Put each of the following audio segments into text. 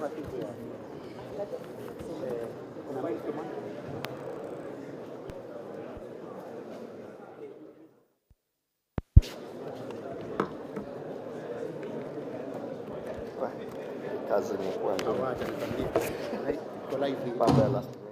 Kazi ni kuanza mambo ya last minute.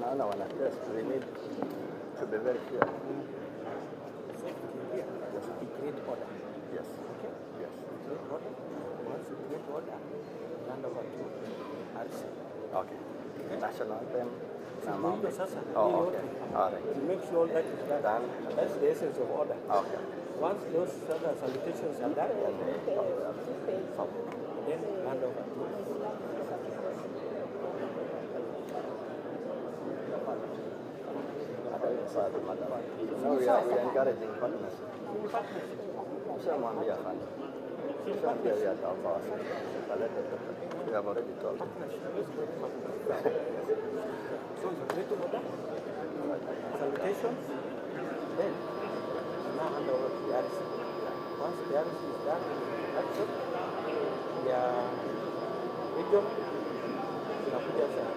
Naona wana test, we need to be very clear. Create order. Yes. Okay. Yes. Create order. Once you create order, hand over to RC. Okay. National anthem. Oh, okay. All right. To make sure that is done. That's the essence of order. Okay. Once those other salutations are done, then hand over to No, we are encouraging partnership. Ushamwambia fanya. Ushamwambia ya tawa. We have already told him. So you create order, salutations, then now hand over to the RC. Once the RC is done, that's it. Yeah, region, tunakuja sana.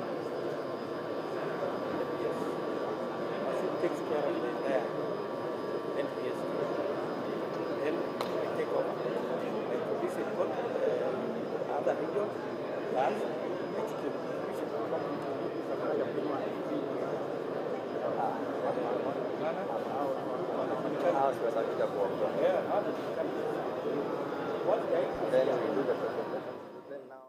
Takes care of the entire NPS. Then we take over. And for this report, other regions, labs, execute. Then we do the presentation. Then now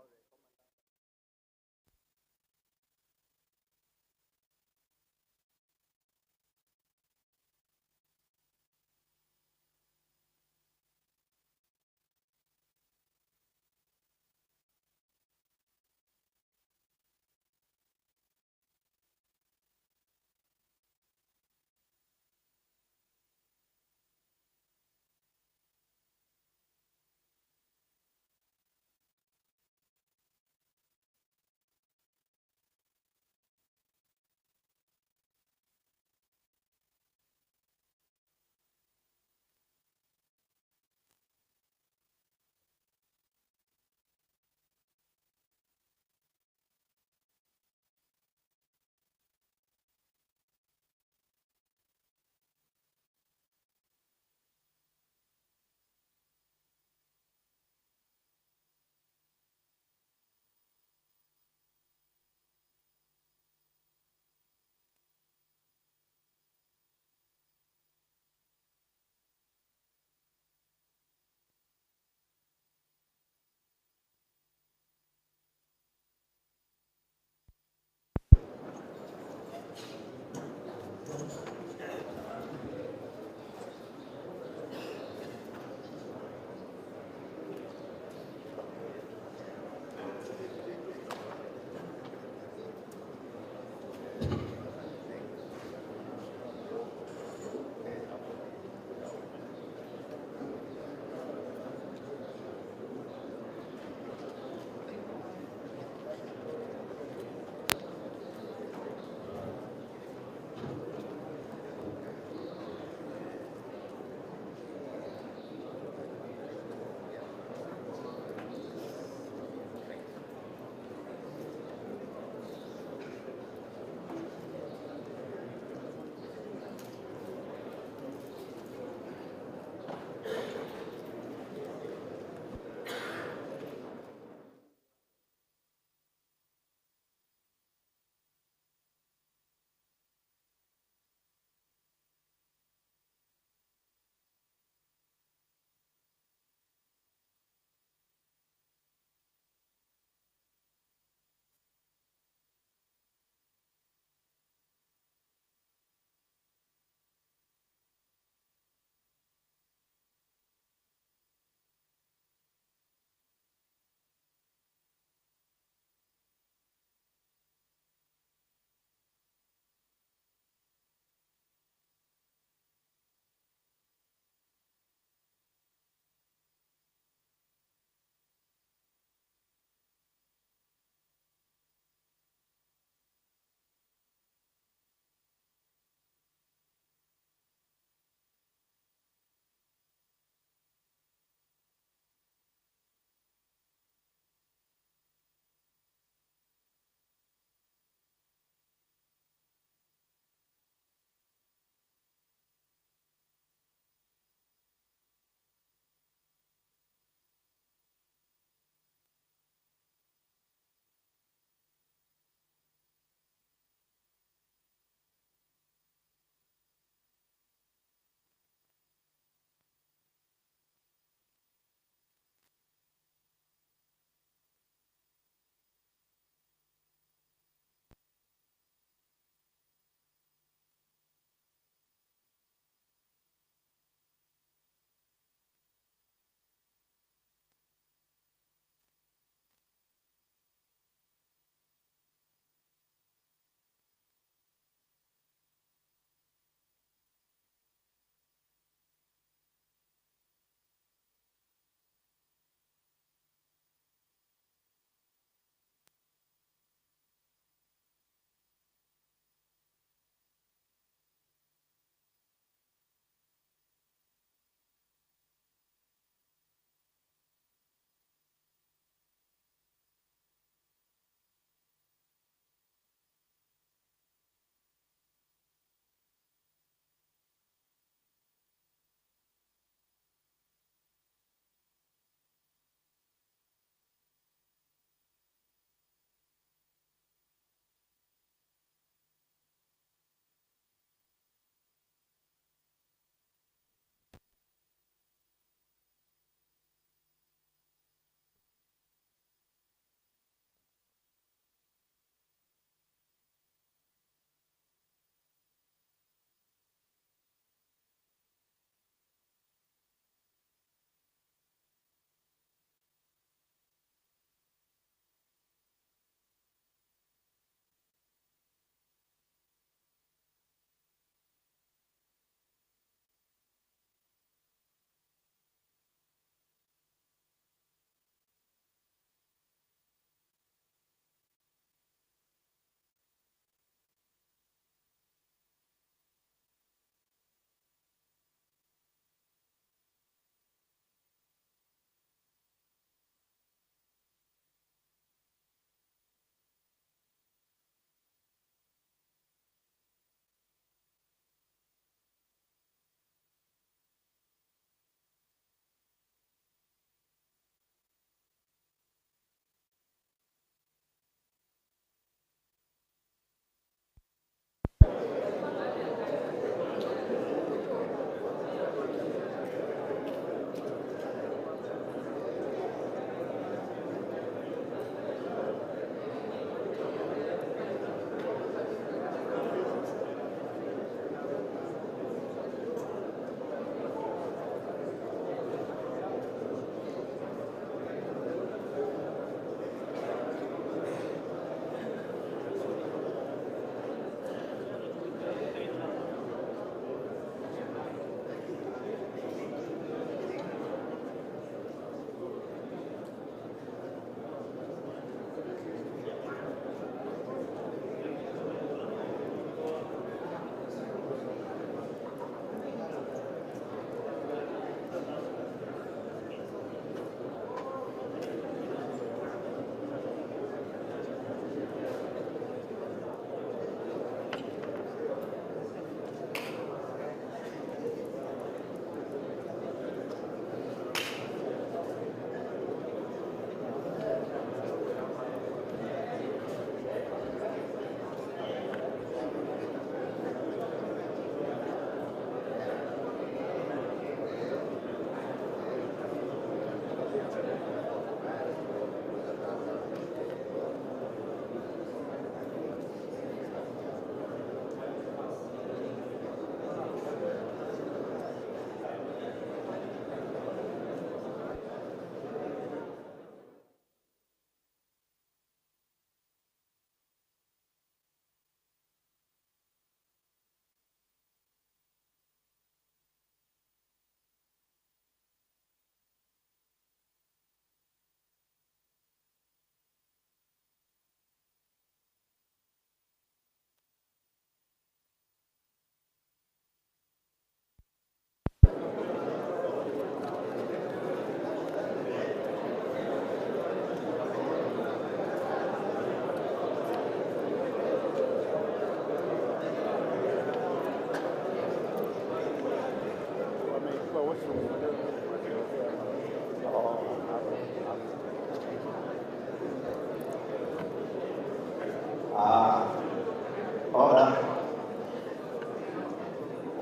Ora,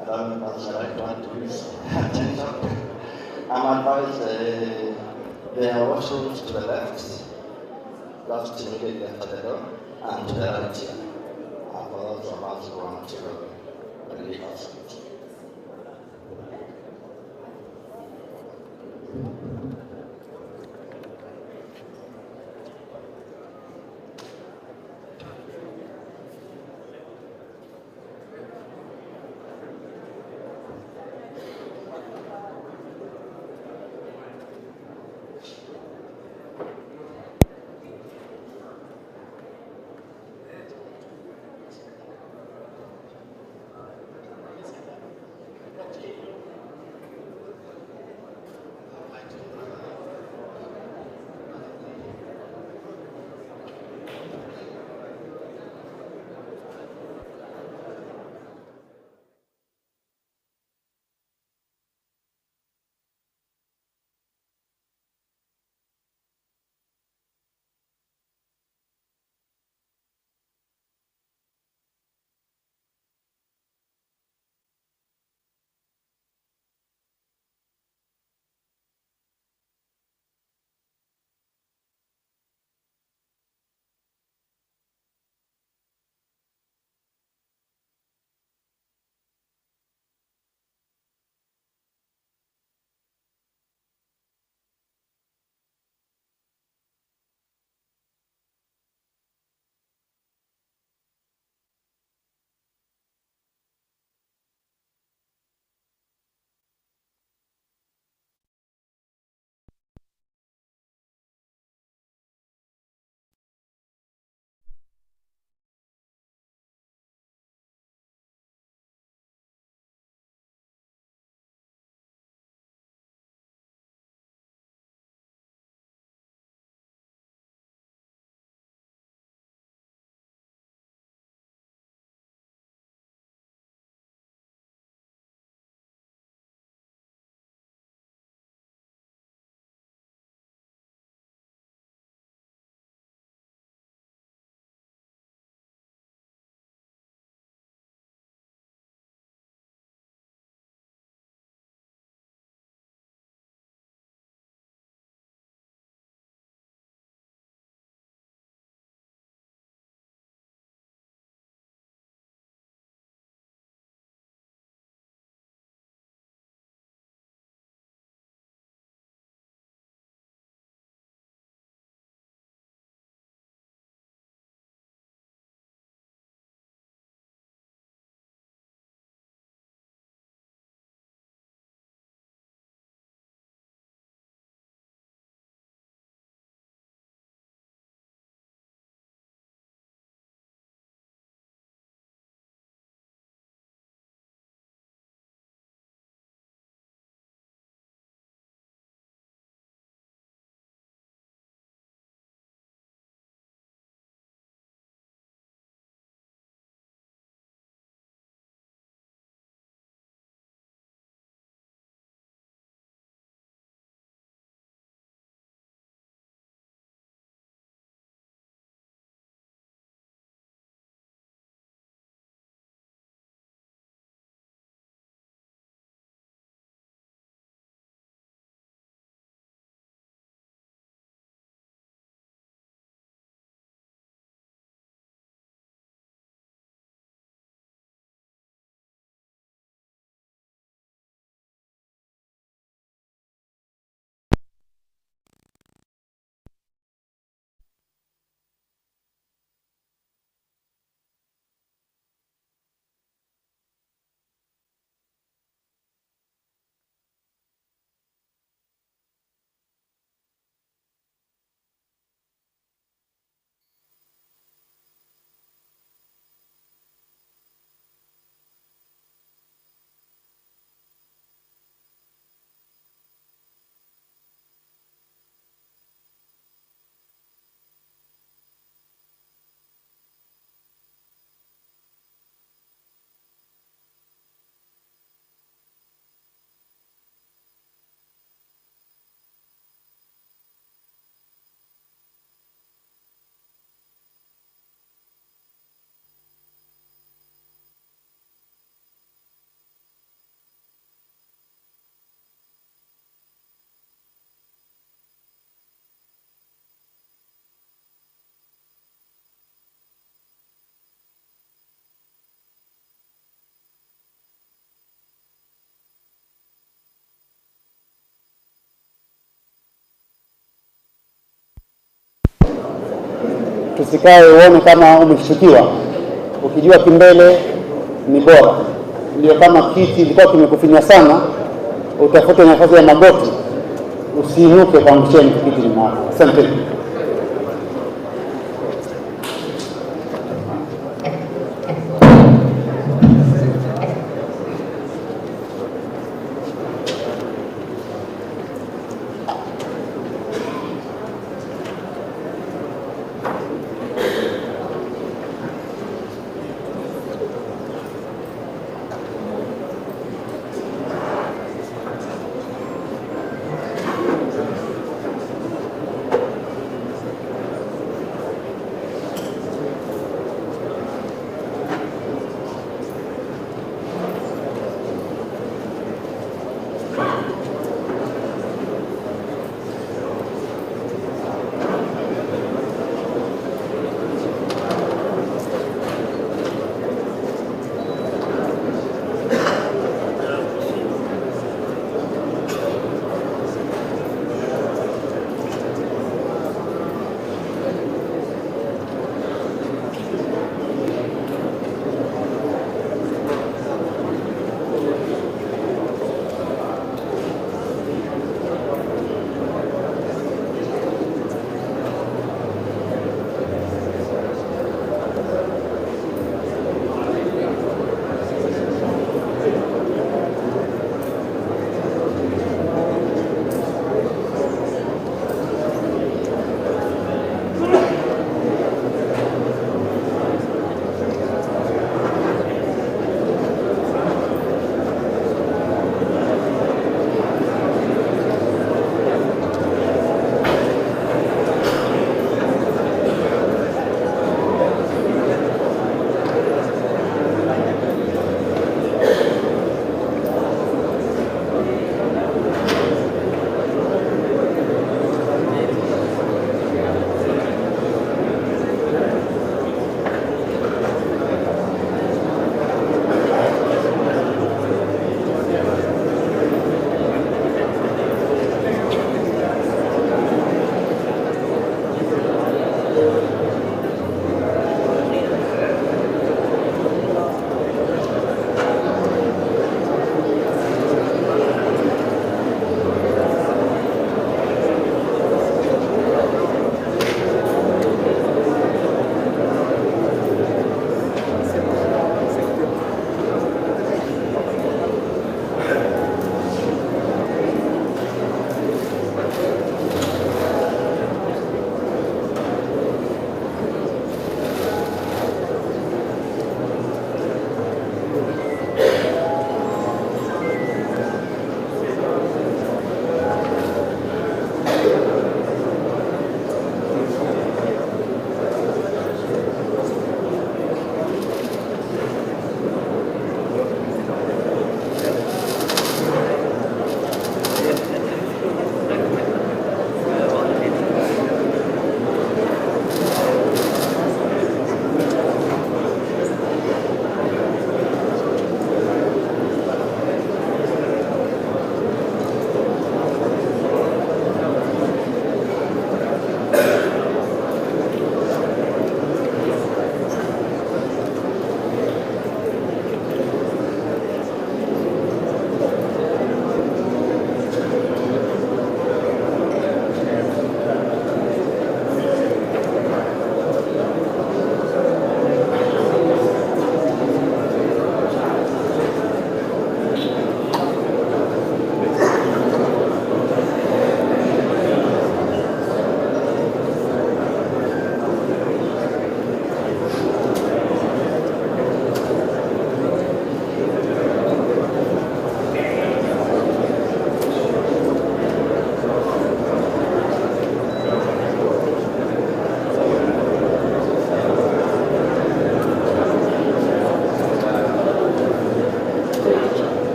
I don't know if that's the right one to use. I'm advised there are washrooms to the left, just immediately after the door, and to the right here. For those of us who want to leave us. tusikae uone kama umeshtukiwa, ukijua kimbele ni bora. Ndio kama kiti ilikuwa kimekufinya sana, utafute nafasi ya magoti, usiinuke kuangusheni kiti ni mara. Asante.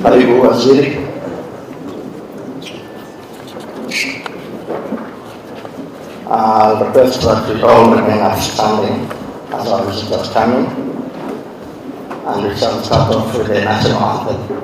Karibu Waziri. The request that we all remain standing as our visitors coming, and we shall start off with the national anthem.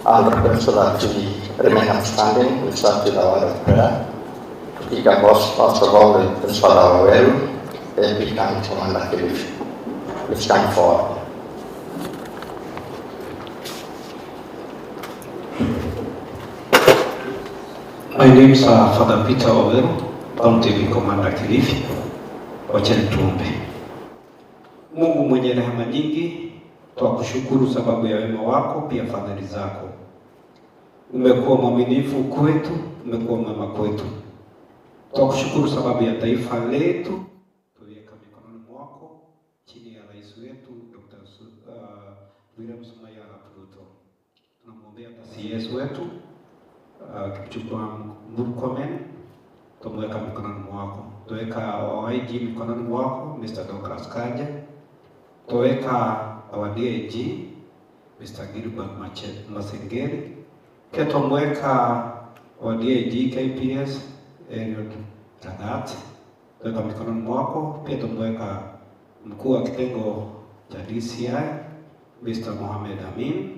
I'll request that we remain standing. We start with our word of prayer. We can first of all with Father Well, then we can Commander Philip. Let's come forward. My name is Father Peter Overo, County Commander Kilifi. Wacheni tuombe. Mungu mwenye rehema nyingi, twakushukuru sababu ya wema wako, pia fadhili zako. Umekuwa mwaminifu kwetu, umekuwa mwema kwetu. Twakushukuru sababu ya taifa letu, tuliweka mikononi mwako chini ya rais wetu Dr. William Samoei Ruto. Tunamwombea CS wetu Kipchumba Murkomen, tumeweka mikononi mwako. Tuweka OIG mikononi mwako Mr. Douglas Kanja. Tuweka our DIG Mr. Gilbert Masengeri. Pia tumeweka our DIG KPS Eliud Tagat. Tuweka mikononi mwako. Pia tumeweka mkuu wa kitengo cha DCI Mr. Mohamed Amin.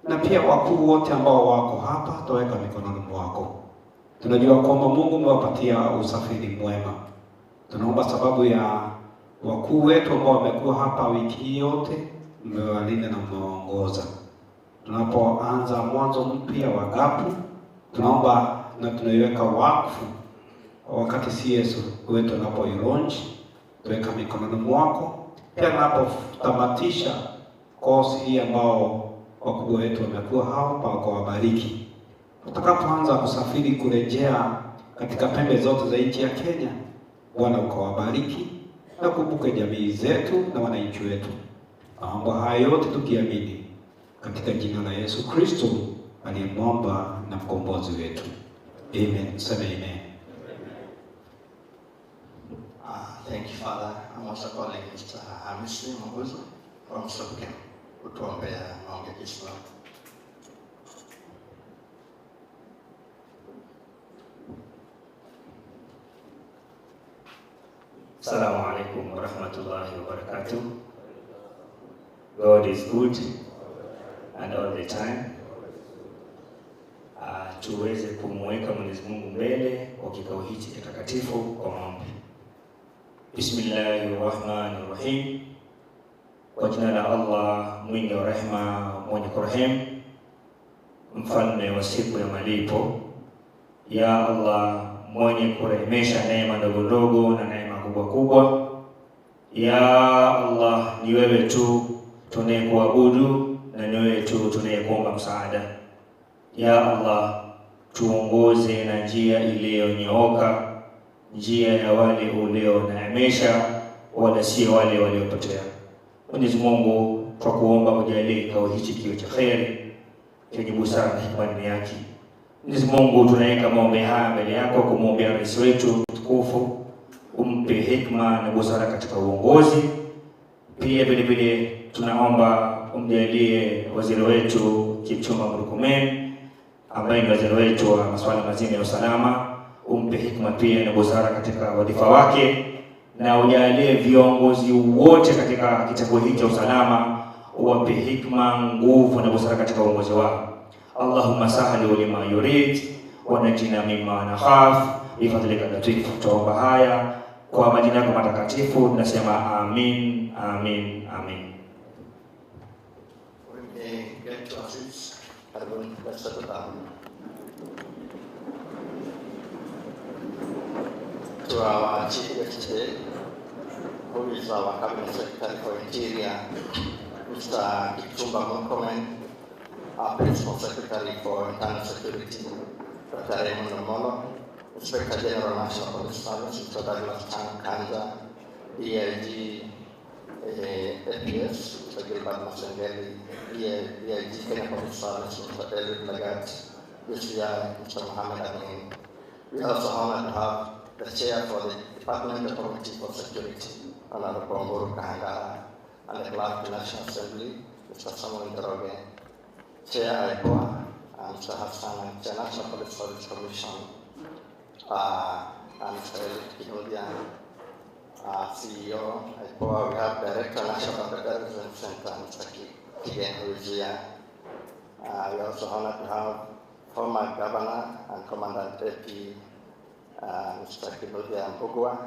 Na pia wakuu wote ambao wako hapa tuweka mikononi mwako. Tunajua kwamba Mungu amewapatia usafiri mwema. Tunaomba sababu ya wakuu wetu ambao wamekuwa hapa wiki yote, mmewalinda na mmewaongoza. Tunapoanza mwanzo mpya wa NGAPU, tunaomba na tunaiweka wakfu wakati CS wetu anapo-launch, tuweka mikononi mwako. Pia tunapotamatisha course hii ambao wakubwa wetu wamekuwa hapa kwa wabariki. Tutakapoanza kusafiri kurejea katika pembe zote za nchi ya Kenya, Bwana ukawabariki na kumbuke jamii zetu na wananchi wetu. Naomba haya yote tukiamini katika jina la Yesu Kristo aliyemwomba na mkombozi wetu. Amen. Sema amen. Thank you, Father. I'm also calling Mr. Hamisi Mbuzu from Sobukem. Kutuombea maombezi yako. Assalamu alaikum wa rahmatullahi wa barakatuh. God is good and all the time. Tuweze kumweka Mwenyezi Mungu mbele kwa kikao hichi kitakatifu kwa maombi. Bismillahirrahmanirrahim. Kwa jina la Allah mwingi wa rehema, mwenye kurehemu, mfalme wa siku ya malipo. Ya Allah mwenye kurehemesha neema ndogo ndogo na neema kubwa kubwa. Ya Allah, ni wewe tu tunayekuabudu na ni wewe tu tunayekuomba msaada. Ya Allah, tuongoze na njia iliyonyooka, njia ya wale ulioneemesha wala si wale waliopotea. Mwenyezi Mungu twakuomba ujalie kikao hichi kiwe cha kheri, chenye busara na hikma ndani yake. Mwenyezi Mungu tunaweka maombi haya mbele yako kumwombea rais wetu mtukufu, umpe hikma na busara katika uongozi. Pia vile vile tunaomba umjalie waziri wetu Kipchumba Murkomen ambaye ni waziri wetu wa masuala mazima ya usalama, umpe hikma pia na busara katika wadhifa wake, na ujalie viongozi wote katika kitengo hiki cha usalama uwape hikma, nguvu na busara katika uongozi wao. Allahumma sahli lima yurid wa najina mimma nakhaf bifadlika latif. Tuomba haya kwa majina yako matakatifu, tunasema amin, amin, amin. To our Chief Justice, who is our Cabinet Secretary for Interior, Mr. Kipchumba Murkomen, our Principal Secretary for Internal Security, Dr. Raymond Omolo, Inspector General National Police Service, Mr. Douglas Kanja, DIG APS, Mr. Gilbert Masengeli, DIG Kenya Police Service, Mr. David Lagat, DCI, Mr. Mohammed Amin. We also honored to have the Chair for the Departmental Committee for Security, Honorable Mburu Kahangara, and the Clerk of the National Assembly, Mr. Samuel Ndoroge, Chair IPOA, and Mr. Hassan, and Chair National Police Service Commission, and Mr. Elliot Kinodian, CEO IPOA. We have Director National Counterterrorism Center, Mr. Kigen, who is here. We also honored to have former Governor and Commandant AP, Mr. Kinodian Mbugua,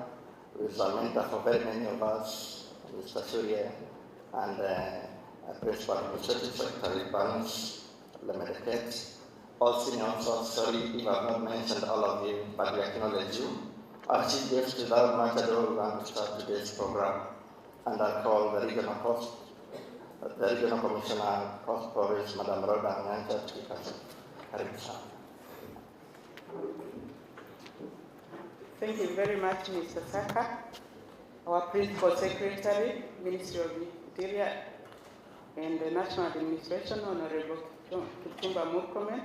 who is a mentor for very many of us, Mr. Surya, and Principal Administrative Secretary Barnes Lemedeket. All seniors, sorry if I have not mentioned all of you, but we acknowledge you. Our Chief Guest, without much ado, we want to start today's program, and I call the Regional Commissioner, Coast Province, Madam Rhoda Nyancha, to speak. Thank you very much, Mr. Saka. Our Principal Secretary, Ministry of Interior and the National Administration, Honorable Kipchumba Murkomen.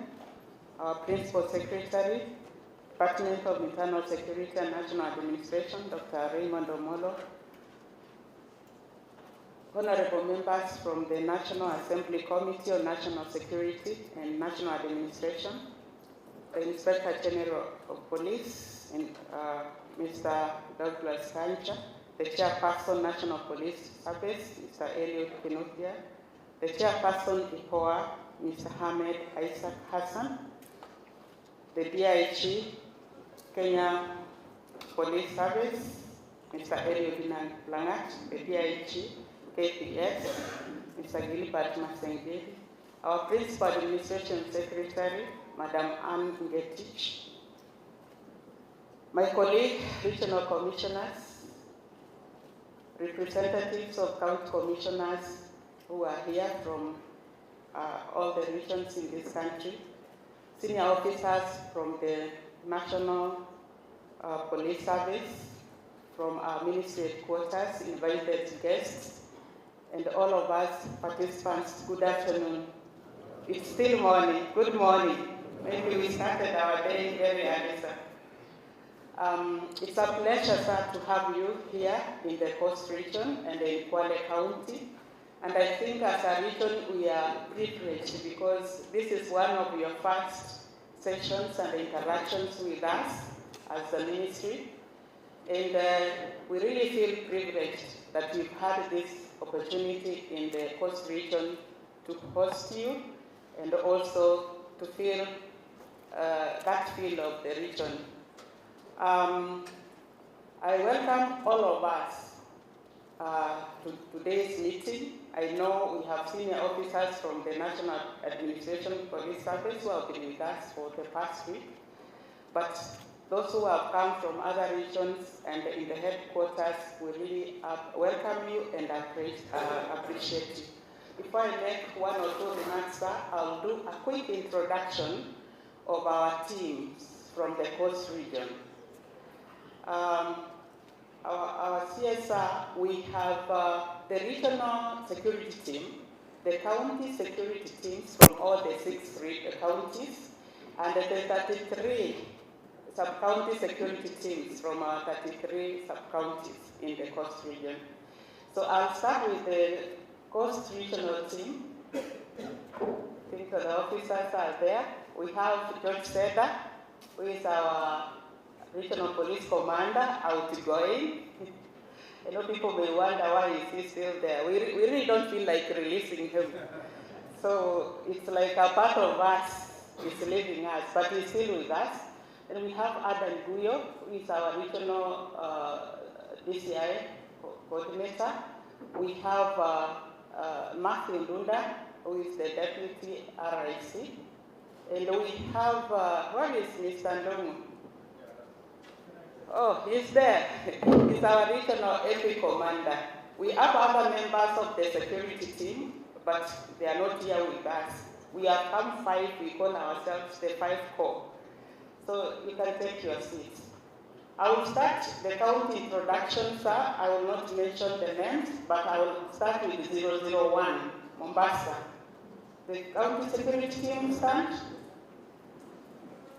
Our Principal Secretary, Department of Internal Security and National Administration, Dr. Raymond Omolo. Honorable members from the National Assembly Committee on National Security and National Administration, the Inspector General of Police, and Mr. Douglas Kanja, the Chairperson, National Police Service, Mr. Elliot Kinofia, the Chairperson, IPOA, Mr. Hamed Isaac Hassan, the DIG, Kenya Police Service, Mr. Elliot Langat, the DIG, KPS, Mr. Gilbert Masengeli, our Principal Administration Secretary, Madam Anne Ngetich, my colleague, regional commissioners, representatives of county commissioners who are here from all the regions in this country, senior officers from the National Police Service, from our ministry headquarters, invited guests, and all of us participants, good afternoon. It's still morning. Good morning. Maybe we started our day very early, sir. It's a pleasure, sir, to have you here in the Coast region and in Kwale County. And I think as a region, we are privileged because this is one of your first sessions and interactions with us as the ministry. And we really feel privileged that we've had this opportunity in the Coast region to host you and also to feel that feel of the region. I welcome all of us to today's meeting. I know we have senior officers from the National Administration Police Service who have been with us for the past week, but those who have come from other regions and in the headquarters, we really welcome you and appreciate you. Before I make one or two remarks, I'll do a quick introduction of our teams from the Coast region. Our CSR, we have the regional security team, the county security teams from all the 6 counties, and the 33 sub-county security teams from our 33 sub-counties in the Coast region. So I'll start with the Coast regional team. I think the officers are there. We have George Seda, who is our regional police commander, outgoing. I know people may wonder why is he still there. We really don't feel like releasing him. So it's like a part of us is leaving us, but he's still with us. And we have Adam Guyo, who is our regional DCI coordinator. We have Matthew Ndunda, who is the deputy RIC. And we have, where is Mr. Ndongo? Oh, he's there. He's our regional AP commander. We have other members of the security team, but they are not here with us. We have come 5, we call ourselves the 5 Corps. So you can take your seats. I will start the county introduction, sir. I will not mention the names, but I will start with 001, Mombasa. The county security team stand.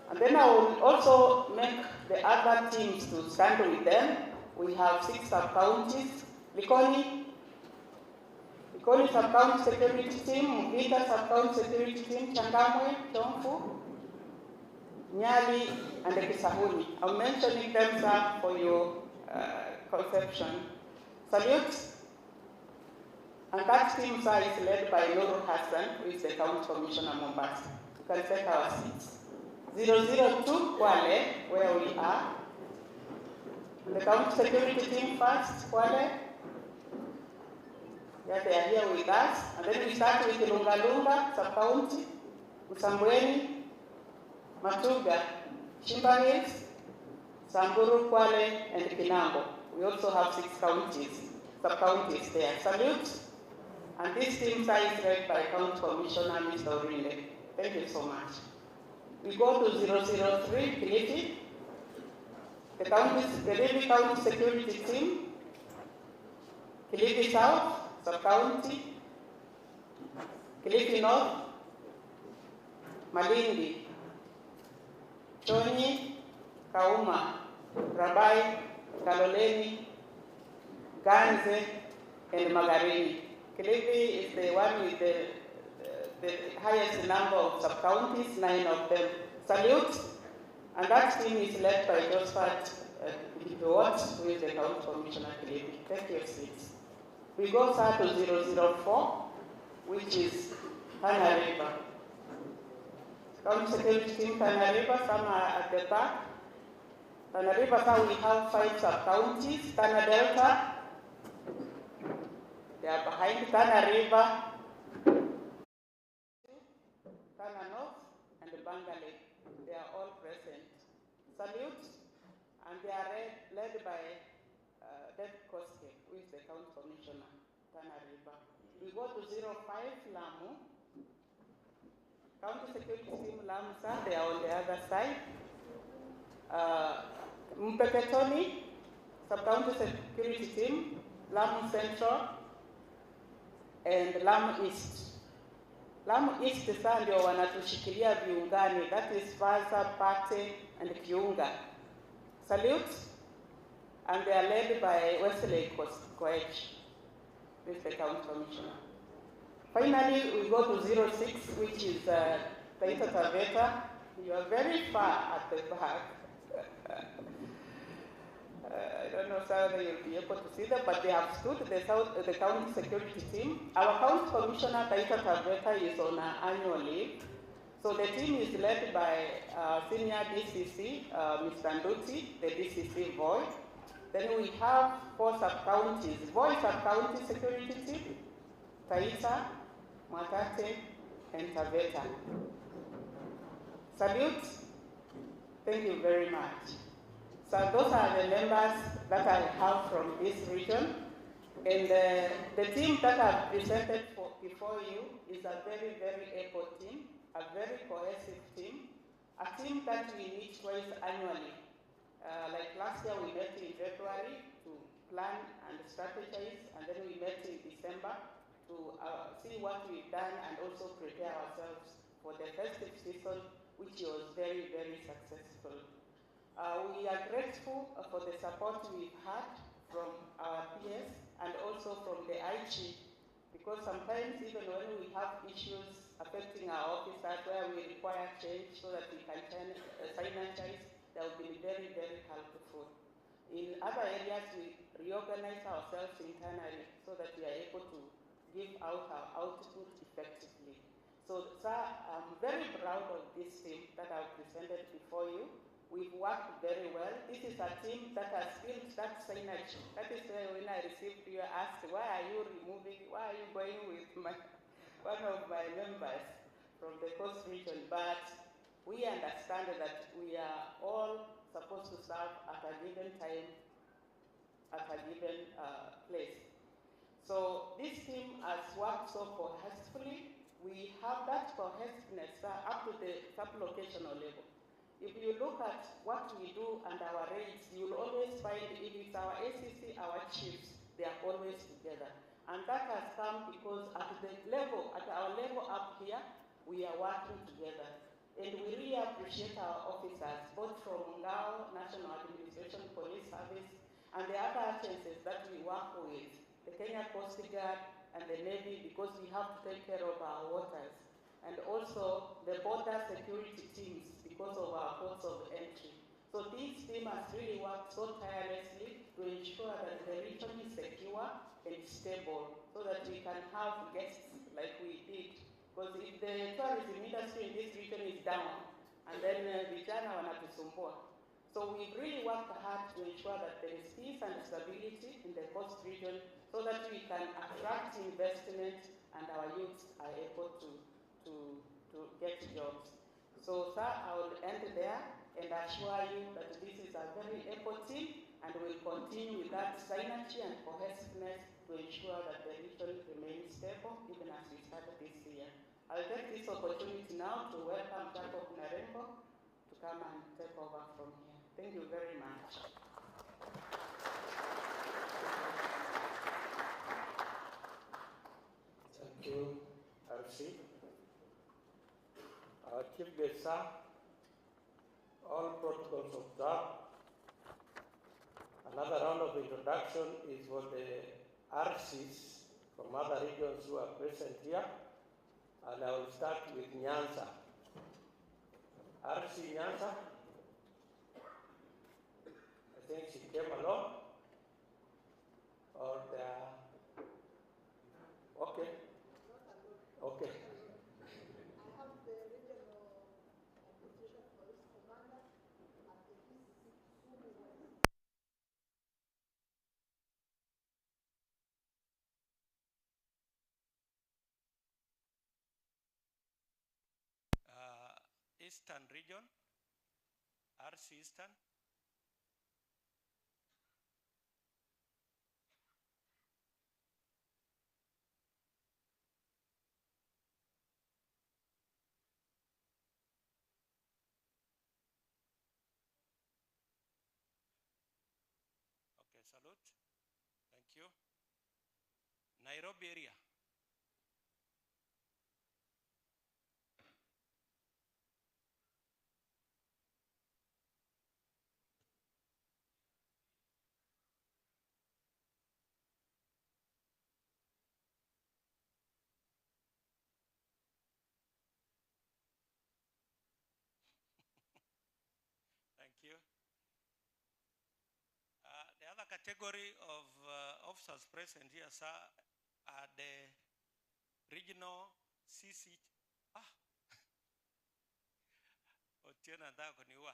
And then I will also make the other teams to stand with them. We have 6 sub-counties. Likoni sub-county security team, Mvita sub-county security team, Changamwe, Chomfu, Nyali, and the Kisahuni. I'm mentioning them, sir, for your conception. Salute. And that team, sir, is led by Nuru Hassan, who is the County Commissioner Mombasa. You can take our seats. 002, Kwale, where we are. The county security team first, Kwale. Yeah, they are here with us. And then we start with Lungalunga, sub-county, Usambweni, Matuga, Shimba Hills, Samburu, Kwale, and Kinango. We also have 6 counties, sub-counties there. Salute. And this team is led by County Commissioner Mr. Orinde. Thank you so much. We go to 003, Kilifi. The Kilifi County Security Team. Kilifi South, sub-county. Kilifi North, Malindi, Chonyi, Kauma, Rabai, Kaloleni, Ganze, and Magarini. Kilifi is the one with the highest number of sub-counties, 9 of them. Salute. And that team is led by Josephat Kipewot, who is the County Commissioner Kilifi. Take your seats. We go, sir, to 004, which is Tana River. County Security Team, Tana River, some are at the back. Tana River, sir, we have 5 sub-counties. Tana Delta, they are behind Tana River, Tana North, and Bangalore. They are all present. Salute, and they are led by Deb Koske, who is the County Commissioner, Tana River. We go to 05, Lamu. County Security Team, Lamu, sir, they are on the other side. Mpeketoni, Sub-County Security Team, Lamu Central, and Lamu East. Lamu East, sasa ndio wanatushikilia viungani, that is Vaza, Pate, and Kiunga. Salute, and they are led by Wesley Koech, who is the County Commissioner. Finally, we go to 06, which is Taita Taveta. You are very far at the back. I don't know whether you'll be able to see them, but they have stood the county security team. Our county commissioner, Taita Taveta, is on annual leave. So the team is led by senior DCC, Mr. Nduti, the DCC Voi. Then we have 4 sub-counties. Voi sub-county security team, Taita, Mwatate, and Taveta. Salute. Thank you very much. So those are the members that I have from this region. And the team that I've presented before you is a very, very able team, a very cohesive team, a team that we meet twice annually. Like last year, we met in February to plan and strategize, and then we met in December to see what we've done and also prepare ourselves for the festive season, which was very, very successful. We are grateful for the support we've had from our peers and also from the IG, because sometimes even when we have issues affecting our officers where we require change so that we can synergize, that will be very, very helpful. In other areas, we reorganize ourselves internally so that we are able to give out our output effectively. So, sir, I'm very proud of this team that I've presented before you. We've worked very well. This is a team that has built that synergy. That is why when I received you, asked, why are you going with one of my members from the coast region? But we understand that we are all supposed to serve at a given time, at a given place. So this team has worked so cohesively. We have that cohesiveness up to the sub-locational level. If you look at what we do and our raids, you'll always find if it's our ACC, our chiefs, they are always together. And that has come because at our level up here, we are working together. And we really appreciate our officers, both from Ngao, National Administration, Police Service, and the other agencies that we work with, the Kenya Coast Guard and the Navy, because we have to take care of our waters. And also the border security teams because of our ports of entry. So this team has really worked so tirelessly to ensure that the region is secure and stable so that we can have guests like we did. Because if the tourism industry in this region is down, and then vijana wanatusumbua. So we've really worked hard to ensure that there is peace and stability in the coast region so that we can attract investment and our youths are able to get jobs. So, sir, I will end there and assure you that this is a very able team and we'll continue with that synergy and cohesiveness to ensure that the region remains stable even as we started this year. I'll take this opportunity now to welcome Jacob Narembo to come and take over from here. Thank you very much. Thank you, RC. Our Chief Guest, sir, all protocols observed. Another round of introduction is for the RCs from other regions who are present here. And I will start with Nyanza. RC Nyanza, I think she came along. Or the, okay. Okay. I have the regional administration police commander at the PCC Sumu West. Eastern region, RC Eastern. Okay, salute. Thank you. Nairobi area. Thank you. The other category of officers present here, sir, are the regional CC. Otiena ndako niwa.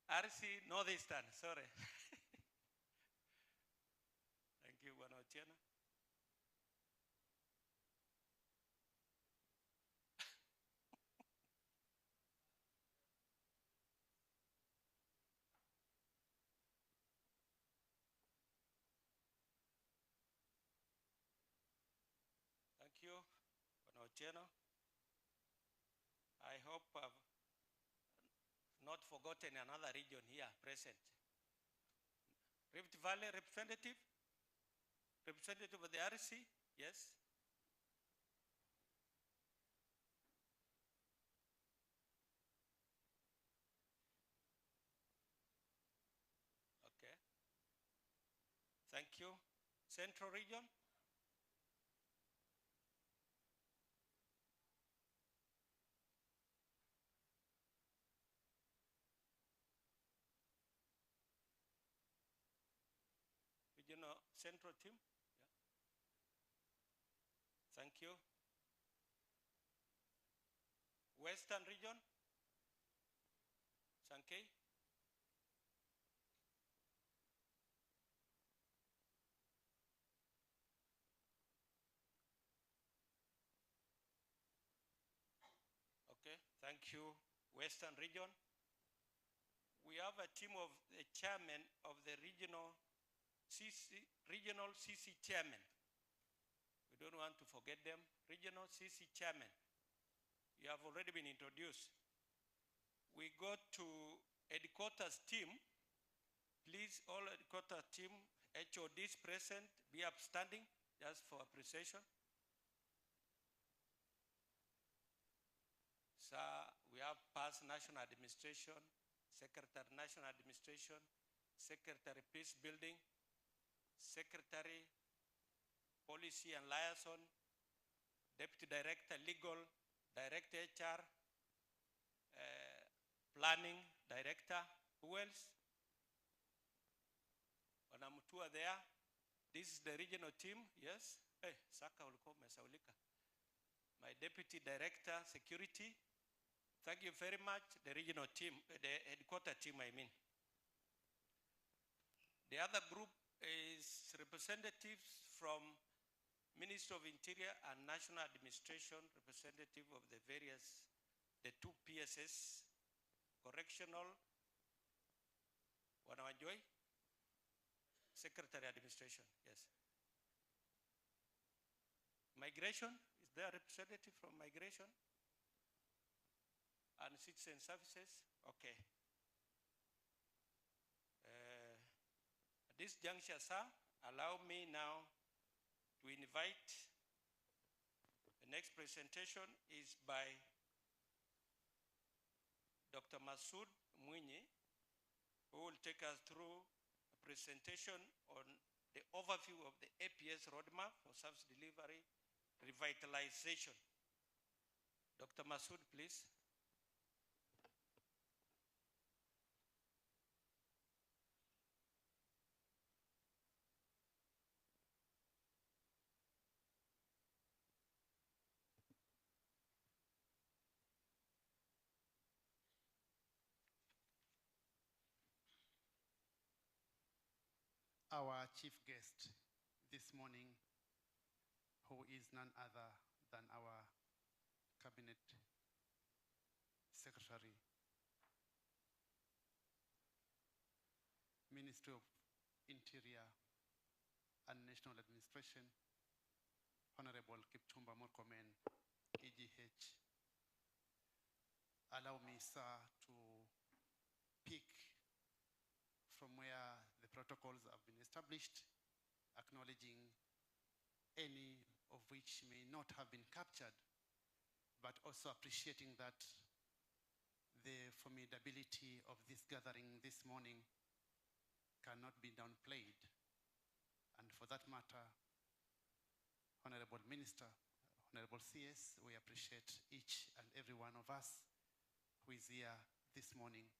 RC Northeastern, sorry. Thank you, Bwana Otiena. Thank you, Bwana Otieno. I hope I've not forgotten another region here present. Rift Valley representative? Representative of the RC, yes. Okay. Thank you. Central Region? Regional Central Team? Yeah. Thank you. Western Region? Sankey? Okay, thank you. Western Region. We have a team of the chairman of the regional CC chairman. We don't want to forget them. Regional CC chairman. You have already been introduced. We go to headquarters team. Please, all headquarters team, HODs present, be upstanding, just for appreciation. So we have past National Administration, Secretary National Administration, Secretary Peace Building, Secretary Policy and Liaison, Deputy Director Legal, Director HR, Planning Director. Who else? Wanamutua there. This is the regional team, yes. Hey, Saka ulikuwa umesaulika. My Deputy Director Security. Thank you very much, the regional team, the headquarter team, I mean. The other group is representatives from Ministry of Interior and National Administration, representative of the various, the two PSS, correctional, Wanawajoy, Secretary Administration, yes. Migration, is there a representative from Migration? And Citizen Services, okay. At this juncture, sir, allow me now to invite, the next presentation is by Dr. Masood Mwinyi, who will take us through a presentation on the overview of the APS roadmap for service delivery revitalization. Dr. Masood, please. Our chief guest this morning, who is none other than our Cabinet Secretary, Ministry of Interior and National Administration, Honorable Kipchumba Murkomen, EGH. Allow me, sir, to pick from where the protocols have been established, acknowledging any of which may not have been captured, but also appreciating that the formidability of this gathering this morning cannot be downplayed. And for that matter, Honorable Minister, Honorable CS, we appreciate each and every one of us who is here this morning.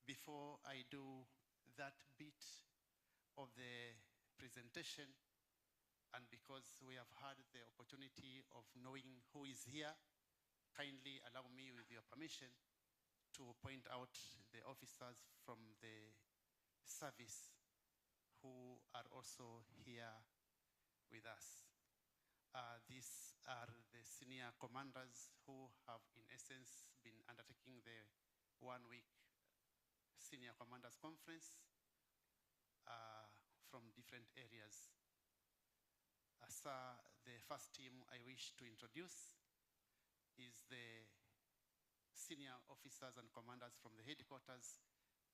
Before I do that bit of the presentation, and because we have had the opportunity of knowing who is here, kindly allow me, with your permission, to point out the officers from the service who are also here with us. These are the senior commanders who have, in essence, been undertaking the 1-week Senior Commanders Conference from different areas. Sir, the first team I wish to introduce is the senior officers and commanders from the headquarters,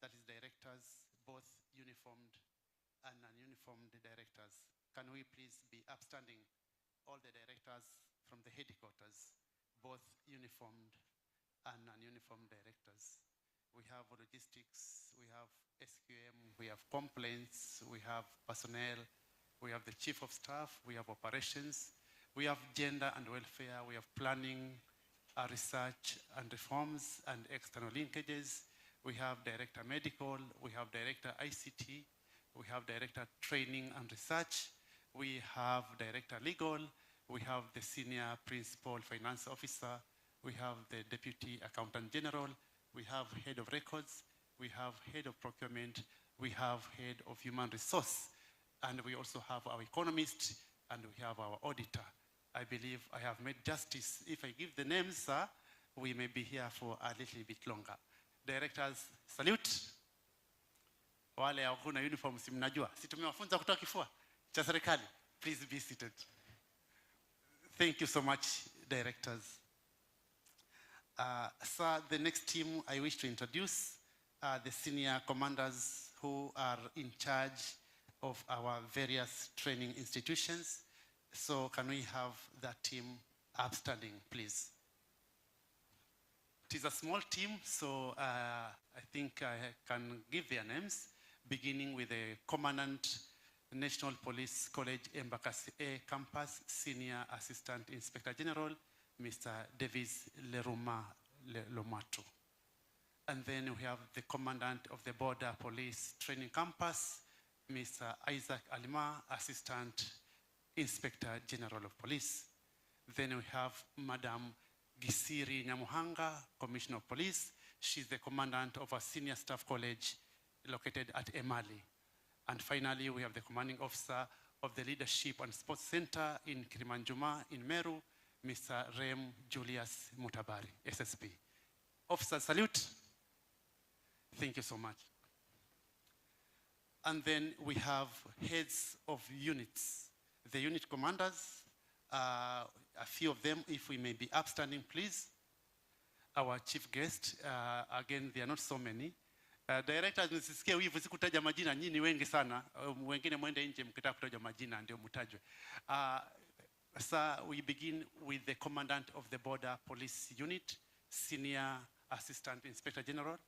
that is directors, both uniformed and non-uniformed. uniformed directors. Can we please be upstanding, all the directors from the headquarters, both uniformed and non-uniformed directors? We have logistics, we have SQM, we have complaints, we have personnel, we have the chief of staff, we have operations, we have gender and welfare, we have planning, research and reforms and external linkages. We have director medical, we have director ICT, we have director training and research, we have director legal, we have the senior principal finance officer, we have the deputy accountant general, we have head of records, we have head of procurement, we have head of human resource, and we also have our economist, and we have our auditor. I believe I have made justice. If I give the names, sir, we may be here for a little bit longer. Directors, salute. Wale hakuna uniform si mnajua. Si tumewafunza kutoa kifua cha serikali. Please be seated. Thank you so much, directors. Sir, the next team I wish to introduce are the senior commanders who are in charge of our various training institutions. So can we have that team upstanding, please? It is a small team, so I think I can give their names, beginning with the Commandant, National Police College Embakasi A Campus, Senior Assistant Inspector General, Mr. Davis Lomato. And then we have the Commandant of the Border Police Training Campus, Mr. Isaac Alima, Assistant Inspector General of Police. Then we have Madam Gisiri Nyamuhanga, Commissioner of Police. She's the Commandant of a Senior Staff College located at Emali. And finally, we have the Commanding Officer of the Leadership and Sports Center in Kilimanjaro in Meru, Mr. Rem Julius Mutabari, SSP. Officer, salute. Thank you so much. And then we have heads of units. The unit commanders, a few of them, if we may be upstanding, please. Our chief guest, again, there are not so many. Directors, nisisikia wivu sikutaja majina, nyinyi wengi sana. Wengine mwende nje mkitaka kutaja majina ndio mutajwe. Sir, we begin with the Commandant of the Border Police Unit, Senior Assistant Inspector General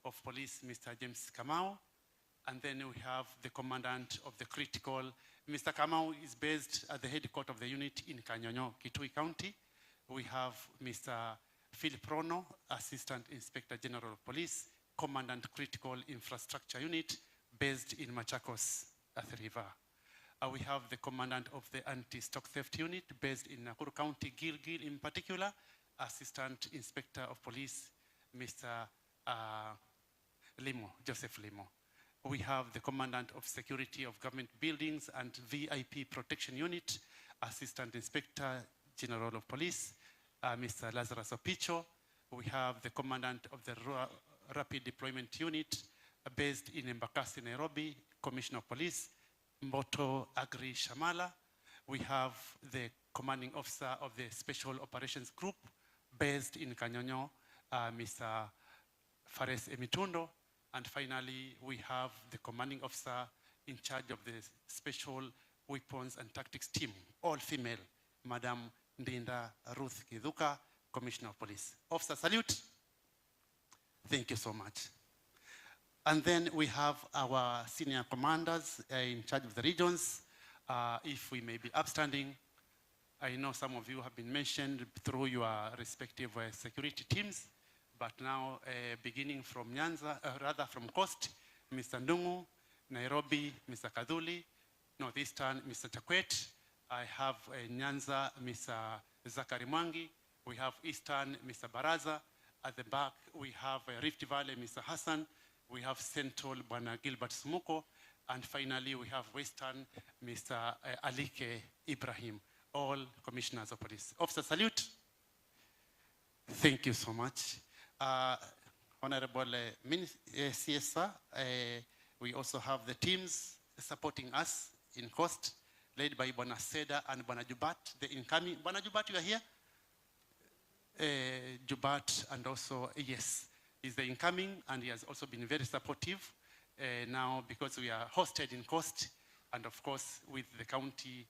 of Police, Mr. James Kamau. And then we have the Commandant of the Critical. Mr. Kamau is based at the headquarters of the unit in Kanyonyo, Kitui County. We have Mr. Philip Rono, Assistant Inspector General of Police, Commandant Critical Infrastructure Unit, based in Machakos, Athi River. We have the Commandant of the Anti-Stock Theft Unit, based in Nakuru County, Gilgil in particular, Assistant Inspector of Police, Mr. Limo, Joseph Limo. We have the Commandant of Security of Government Buildings and VIP Protection Unit, Assistant Inspector General of Police, Mr. Lazarus Opicho. We have the Commandant of the Rapid Deployment Unit, based in Embakasi, Nairobi, Commissioner of Police, Mboto Agri Shamala. We have the Commanding Officer of the Special Operations Group, based in Kanyonyo, Mr. Fares Emitundo. And finally, we have the Commanding Officer in charge of the Special Weapons and Tactics Team, all female, Madam Ndinda Ruth Kiduka, Commissioner of Police. Officer, salute. Thank you so much. And then we have our senior commanders in charge of the regions. If we may be upstanding, I know some of you have been mentioned through your respective security teams, but now beginning from Nyanza, rather from Coast, Mr. Ndungu, Nairobi, Mr. Kadhuli, Northeastern, Mr. Chakwet. I have Nyanza, Mr. Zakari Mwangi. We have Eastern, Mr. Baraza. At the back, we have Rift Valley, Mr. Hassan. We have Central, Bwana Gilbert Sumuko. And finally, we have Western, Mr. Alike Ibrahim, all commissioners of police. Officer, salute. Thank you so much. Honorable CSR, we also have the teams supporting us in Coast, led by Bwana Seda and Bwana Jubat, the incoming. Bwana Jubat, you are here? Jubat, and also, yes, is the incoming, and he has also been very supportive. Now, because we are hosted in Coast, And of course, with the county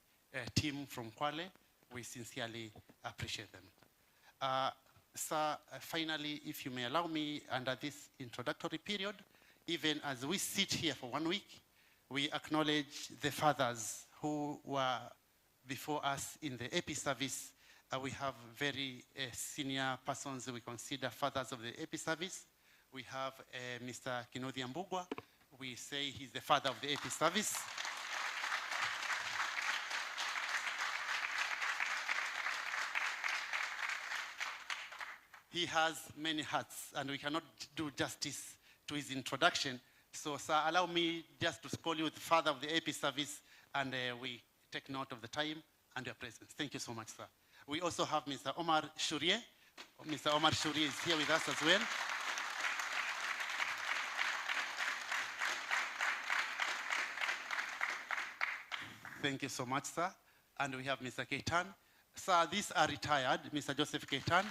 team from Kwale, we sincerely appreciate them. Sir, finally, if you may allow me, under this introductory period, even as we sit here for 1 week, we acknowledge the fathers who were before us in the AP service. We have very senior persons we consider fathers of the AP service. We have Mr. Kinodhi Ambugwa. We say he's the father of the AP service. He has many hats, and we cannot do justice to his introduction. So, sir, allow me just to call you the father of the AP service, and we take note of the time and your presence. Thank you so much, sir. We also have Mr. Omar Shurie. Mr. Omar Shurie is here with us as well. Thank you so much, sir. And we have Mr. Keitan. Sir, these are retired, Mr. Joseph Keitan.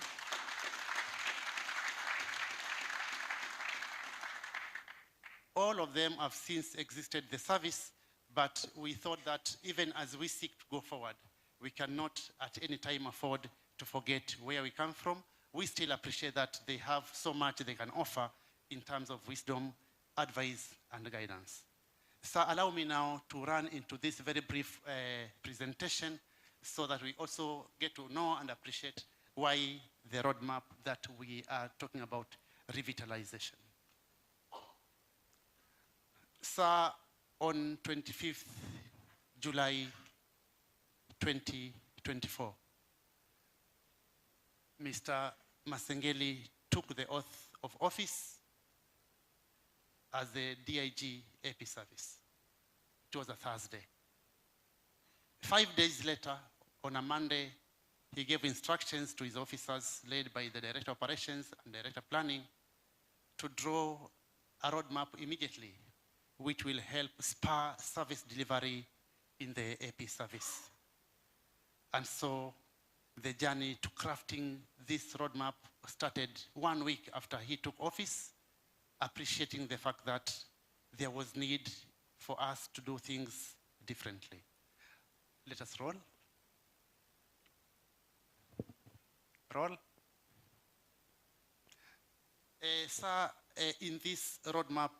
All of them have since exited the service, but we thought that even as we seek to go forward, we cannot at any time afford to forget where we come from. We still appreciate that they have so much they can offer in terms of wisdom, advice, and guidance. So allow me now to run into this very brief presentation so that we also get to know and appreciate why the roadmap that we are talking about revitalization. So on 25th July 2024, Mr. Masengeli took the oath of office as the DIG AP service. It was a Thursday. 5 days later, on a Monday, he gave instructions to his officers led by the Director of Operations and Director of Planning to draw a roadmap immediately which will help spur service delivery in the AP service. And so the journey to crafting this roadmap started 1 week after he took office, appreciating the fact that there was need for us to do things differently. Let us roll. Roll. Sir, in this roadmap,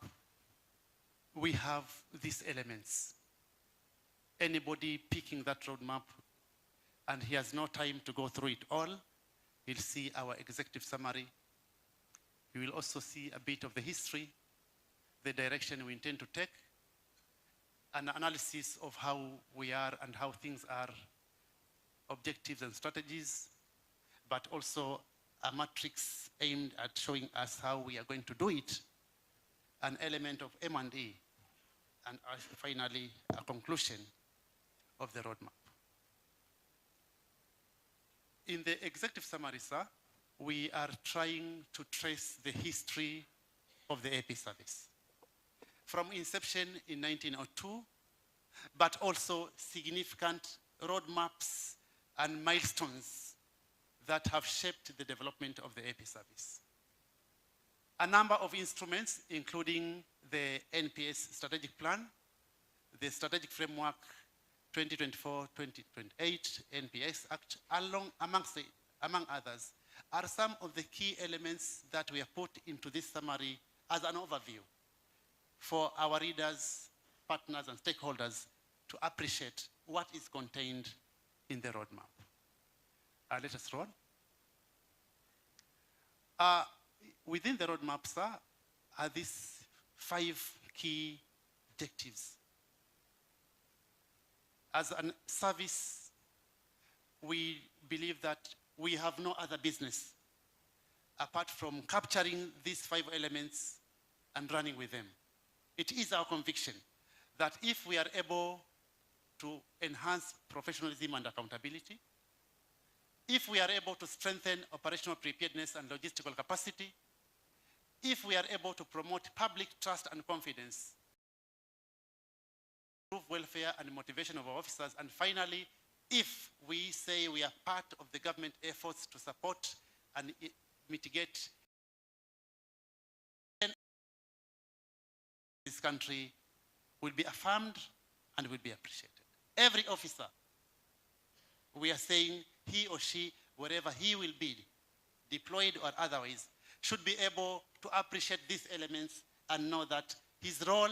we have these elements. Anybody picking that roadmap and he has no time to go through it all, he'll see our executive summary. You will also see a bit of the history, the direction we intend to take, an analysis of how we are and how things are, objectives and strategies, but also a matrix aimed at showing us how we are going to do it, an element of M&E, and finally, a conclusion of the roadmap. In the executive summary, sir, we are trying to trace the history of the AP service from inception in 1902, but also significant roadmaps and milestones that have shaped the development of the AP service. A number of instruments, including the NPS strategic plan, the strategic framework 2024-2028 NPS Act, among others, are some of the key elements that we have put into this summary as an overview for our readers, partners, and stakeholders to appreciate what is contained in the roadmap. Let us roll. Within the roadmap, sir, are these 5 key objectives. As a service, we believe that we have no other business apart from capturing these 5 elements and running with them. It is our conviction that if we are able to enhance professionalism and accountability, if we are able to strengthen operational preparedness and logistical capacity, if we are able to promote public trust and confidence, improve welfare and motivation of our officers, and finally, if we say we are part of the government efforts to support and mitigate this country, will be affirmed and will be appreciated. Every officer, we are saying he or she, wherever he will be, deployed or otherwise, should be able to appreciate these elements and know that his role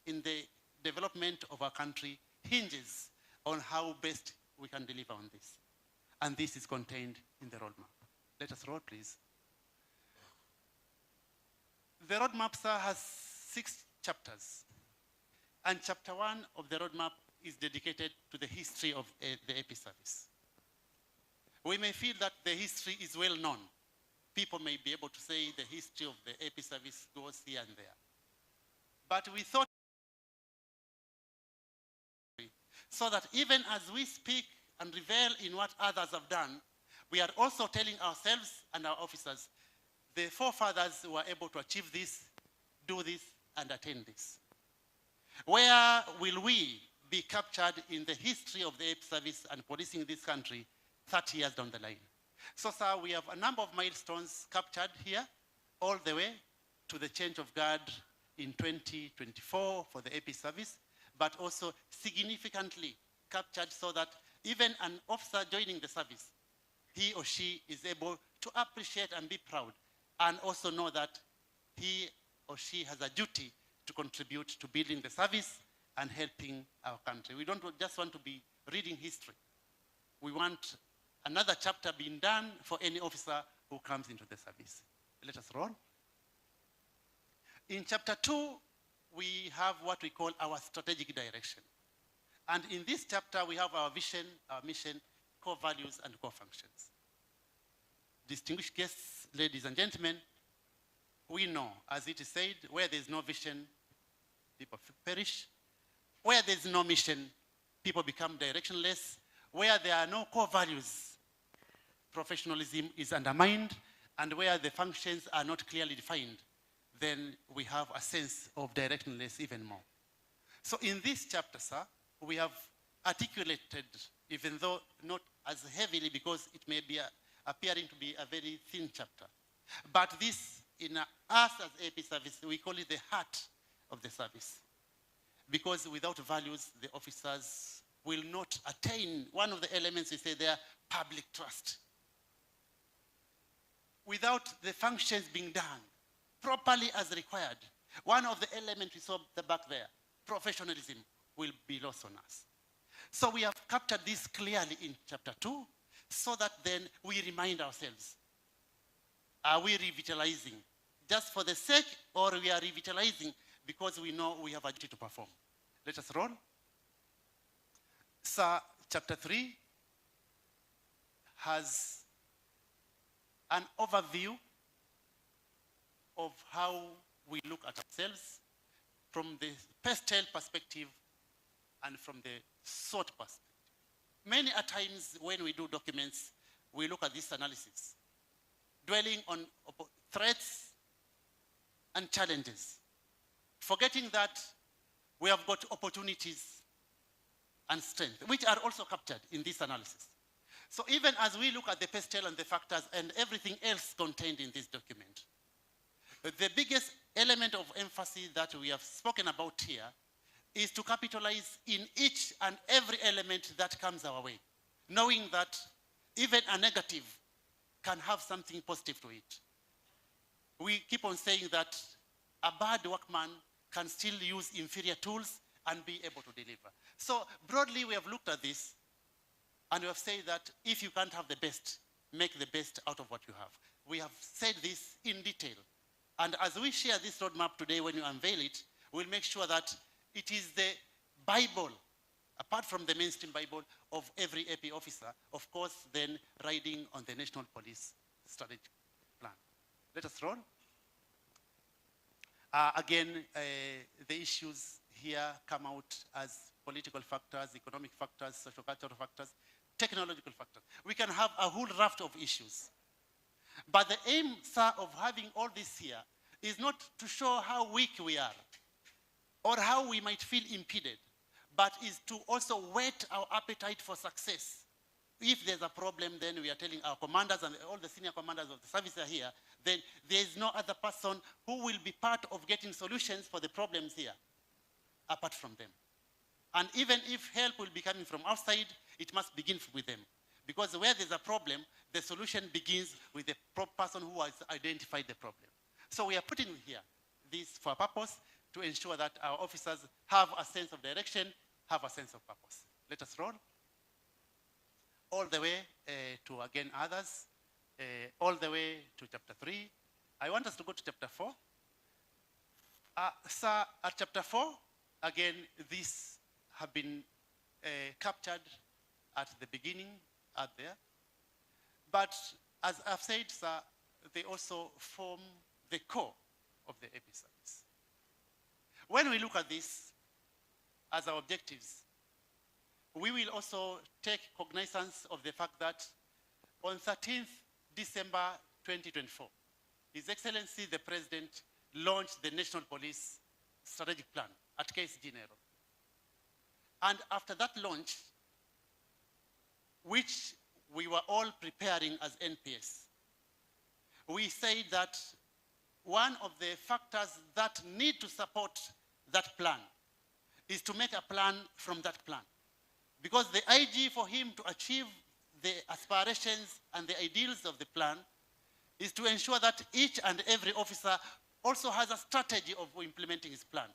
in the development of our country hinges on how best we can deliver on this. And this is contained in the roadmap. Let us roll, please. The roadmap, sir, has 6 chapters. And chapter 1 of the roadmap is dedicated to the history of the AP service. We may feel that the history is well known. People may be able to say the history of the AP service goes here and there. But we thought so that even as we speak and revel in what others have done, we are also telling ourselves and our officers, the forefathers who were able to achieve this, do this, and attain this. Where will we be captured in the history of the AP service and policing this country 30 years down the line? So, sir, we have a number of milestones captured here, all the way to the change of guard in 2024 for the AP service, but also significantly captured so that even an officer joining the service, he or she is able to appreciate and be proud, and also know that he or she has a duty to contribute to building the service and helping our country. We don't just want to be reading history. We want another chapter being done for any officer who comes into the service. Let us roll. In chapter 2, we have what we call our strategic direction. And in this chapter, we have our vision, our mission, core values, and core functions. Distinguished guests, ladies and gentlemen, we know, as it is said, where there is no vision, people perish. Where there is no mission, people become directionless. Where there are no core values, professionalism is undermined. And where the functions are not clearly defined, then we have a sense of directionless even more. So in this chapter, sir, we have articulated, even though not as heavily because it may be appearing to be a very thin chapter. But this, in us as AP service, we call it the heart of the service. Because without values, the officers will not attain one of the elements we say there, public trust. Without the functions being done properly as required, one of the elements we saw at the back there, professionalism, will be lost on us. So we have captured this clearly in chapter 2, so that then we remind ourselves, are we revitalizing just for the sake, or we are revitalizing because we know we have a duty to perform? Let us roll. So chapter 3 has an overview of how we look at ourselves from the pastel perspective and from the SWOT perspective. Many a times when we do documents, we look at this analysis, dwelling on threats and challenges, forgetting that we have got opportunities and strength, which are also captured in this analysis. So even as we look at the pastel and the factors and everything else contained in this document, the biggest element of emphasis that we have spoken about here is to capitalize in each and every element that comes our way, knowing that even a negative can have something positive to it. We keep on saying that a bad workman can still use inferior tools and be able to deliver. So broadly, we have looked at this, and we have said that if you can't have the best, make the best out of what you have. We have said this in detail. And as we share this roadmap today, when you unveil it, we'll make sure that it is the Bible, apart from the mainstream Bible, of every AP officer, of course, then riding on the National Police Strategic Plan. Let us roll. Again, the issues here come out as political factors, economic factors, social cultural factors, technological factors. We can have a whole raft of issues. But the aim, sir, of having all this here is not to show how weak we are or how we might feel impeded, but is to also whet our appetite for success. If there's a problem, then we are telling our commanders and all the senior commanders of the service are here, then there is no other person who will be part of getting solutions for the problems here, apart from them. And even if help will be coming from outside, it must begin with them. Because where there's a problem, the solution begins with the person who has identified the problem. So we are putting here this for a purpose to ensure that our officers have a sense of direction, have a sense of purpose. Let us roll. All the way to, again, others, all the way to chapter 3. I want us to go to chapter 4. Sir, at chapter 4, again, these have been captured at the beginning, out there. But as I've said, sir, they also form the core of the AP service. When we look at this as our objectives, we will also take cognizance of the fact that on 13th December 2024, His Excellency the President launched the National Police Strategic Plan at KSG Nairobi. And after that launch, which we were all preparing as NPS, we said that one of the factors that need to support that plan is to make a plan from that plan. Because the IG, for him to achieve the aspirations and the ideals of the plan, is to ensure that each and every officer also has a strategy of implementing his plan.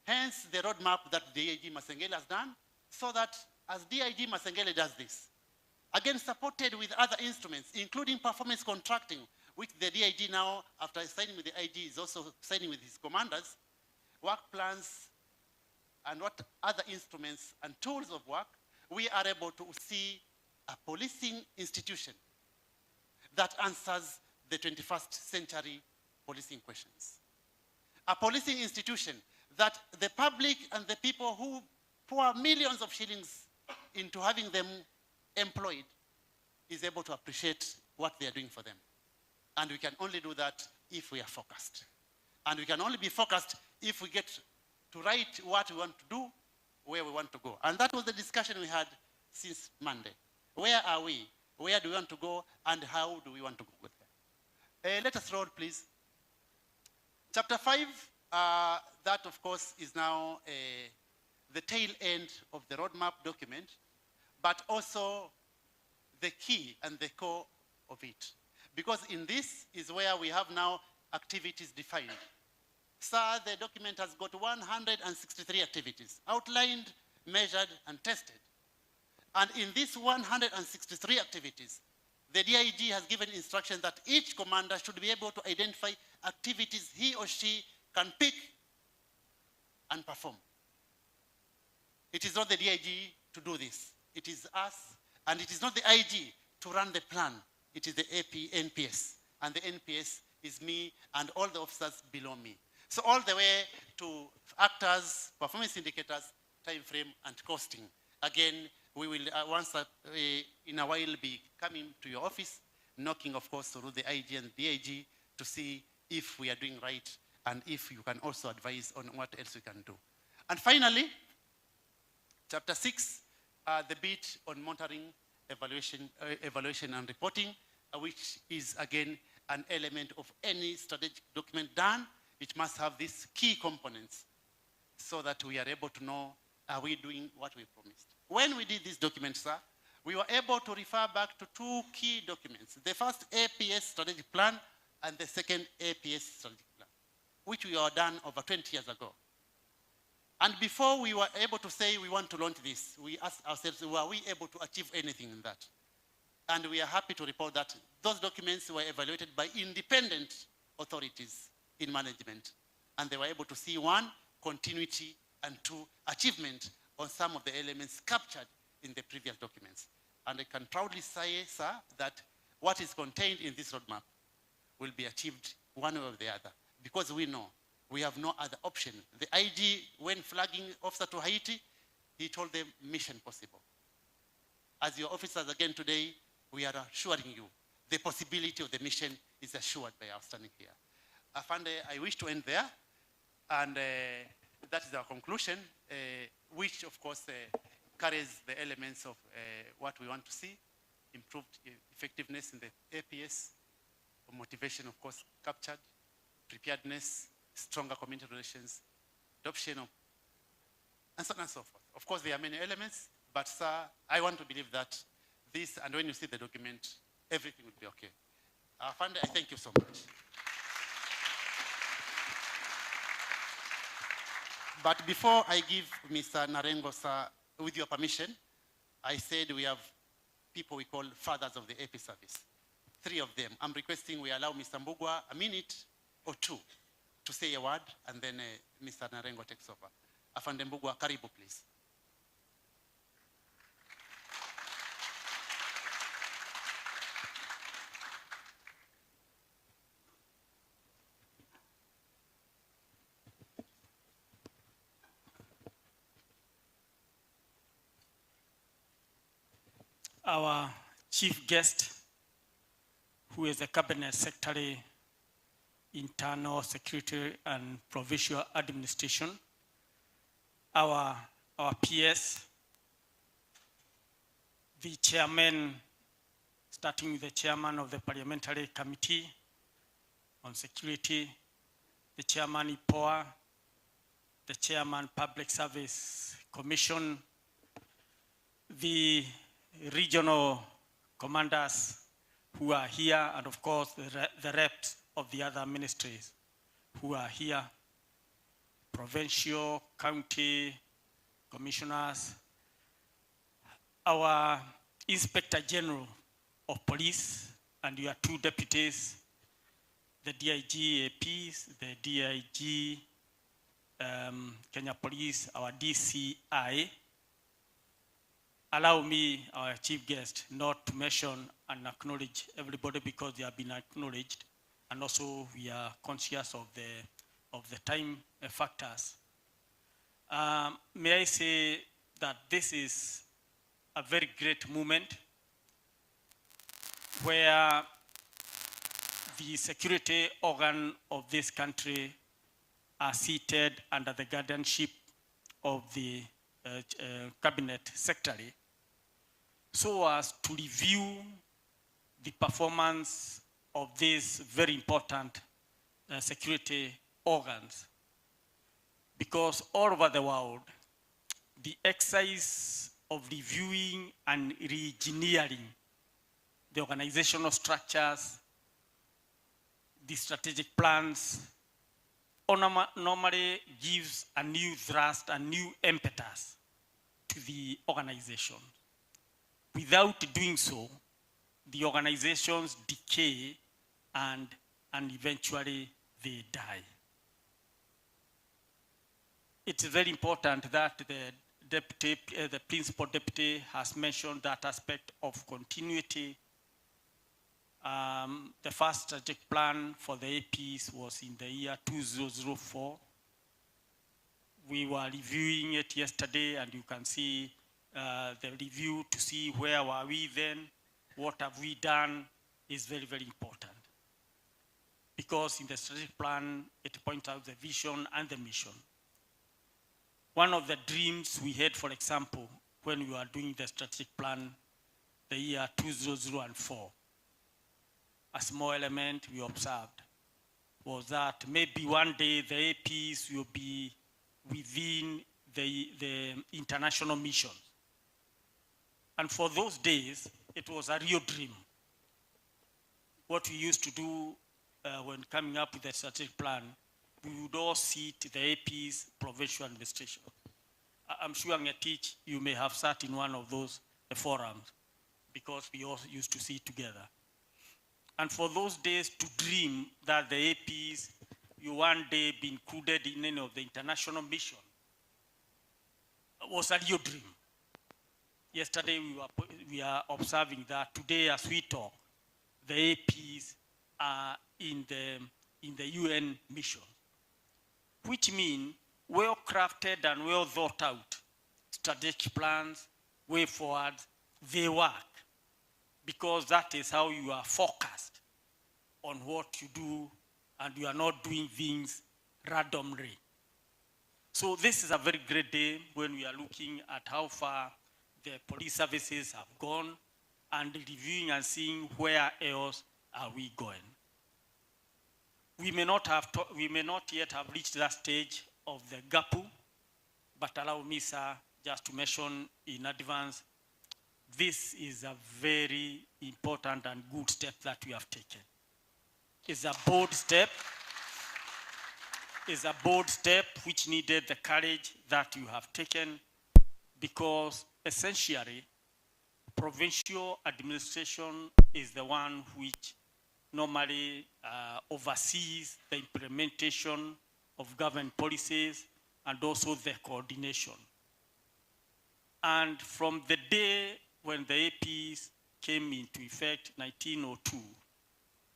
Hence the roadmap that DIG Masengele has done, so that as DIG Masengele does this, again supported with other instruments, including performance contracting, which the DIG now, after signing with the IG, is also signing with his commanders, work plans, and what other instruments and tools of work, we are able to see a policing institution that answers the 21st century policing questions. A policing institution that the public and the people who pour millions of shillings into having them employed is able to appreciate what they are doing for them. And we can only do that if we are focused. And we can only be focused if we get to write what we want to do, where we want to go. And that was the discussion we had since Monday. Where are we? Where do we want to go? And how do we want to go there? Let us roll, please. Chapter 5, that of course is now the tail end of the roadmap document, but also the key and the core of it. Because in this is where we have now activities defined. Sir, the document has got 163 activities, outlined, measured, and tested. And in these 163 activities, the DIG has given instructions that each commander should be able to identify activities he or she can pick and perform. It is not the DIG to do this. It is us, and it is not the IG to run the plan. It is the NPS, and the NPS is me and all the officers below me. So all the way to actors, performance indicators, time frame, and costing. Again, we will once in a while be coming to your office, knocking, of course, through the IG and DIG to see if we are doing right and if you can also advise on what else we can do. And finally, chapter 6, the bit on monitoring, evaluation and reporting, which is again an element of any strategic document done. It must have these key components so that we are able to know, are we doing what we promised? When we did this document, sir, we were able to refer back to two key documents. The first APS strategic plan and the second APS strategic plan, which we were done over 20 years ago. And before we were able to say we want to launch this, we asked ourselves, were we able to achieve anything in that? And we are happy to report that those documents were evaluated by independent authorities in management. And they were able to see, one, continuity, and two, achievement on some of the elements captured in the previous documents. And I can proudly say, sir, that what is contained in this roadmap will be achieved one way or the other, because we know we have no other option. The IG, when flagging officer to Haiti, he told them mission possible. As your officers again today, we are assuring you the possibility of the mission is assured by our standing here. Afande, I wish to end there, and that is our conclusion, which of course carries the elements of what we want to see: improved effectiveness in the APS, motivation of course captured, preparedness, stronger community relations, adoption of, and so on and so forth. Of course, there are many elements, but sir, I want to believe that this, and when you see the document, everything will be okay. Afande, I thank you so much. But before I give Mr. Narengo, sir, with your permission, I said we have people we call fathers of the AP service. 3 of them. I'm requesting we allow Mr. Mbugwa a minute or 2 to say a word, and then Mr. Narengo takes over. Afande Mbugwa, karibu, please. Our chief guest, who is the Cabinet Secretary, Internal Security and Provincial Administration, our PS, the chairman, starting with the chairman of the Parliamentary Committee on Security, the chairman IPOA, the chairman Public Service Commission, the regional commanders who are here, and of course the reps of the other ministries who are here, provincial, county commissioners, our Inspector General of Police and your 2 deputies, the DIG APs, the DIG Kenya Police, our DCI. Allow me, our chief guest, not to mention and acknowledge everybody because they have been acknowledged, and also we are conscious of the time factors. May I say that this is a very great moment where the security organ of this country are seated under the guardianship of the Cabinet Secretary, so as to review the performance of these very important security organs. Because all over the world, the exercise of reviewing and re-engineering the organizational structures, the strategic plans, normally gives a new thrust, a new impetus to the organization. Without doing so, the organizations decay and eventually they die. It's very important that the principal deputy has mentioned that aspect of continuity. The first strategic plan for the APs was in the year 2004. We were reviewing it yesterday, and you can see the review to see where were we then, what have we done is very, very important. Because in the strategic plan, it points out the vision and the mission. One of the dreams we had, for example, when we were doing the strategic plan, the year 2004, a small element we observed was that maybe one day the APs will be within the international missions. And for those days, it was a real dream. What we used to do when coming up with the strategic plan, we would all sit the APs, provincial administration. I'm sure Ngetich, you may have sat in one of those forums because we all used to sit together. And for those days to dream that the APs will one day be included in any of the international mission was a real dream. Yesterday we are observing that today as we talk, the APs are in the UN mission, which means well-crafted and well thought-out strategic plans, way forward, they work, because that is how you are focused on what you do, and you are not doing things randomly. So this is a very great day when we are looking at how far the police services have gone and reviewing and seeing where else are we going. We may not yet have reached that stage of the NGAPU, but allow me, sir, just to mention in advance, this is a very important and good step that we have taken. It's a bold step. It's a bold step which needed the courage that you have taken, because essentially provincial administration is the one which normally oversees the implementation of government policies and also the coordination. And from the day when the APs came into effect, 1902,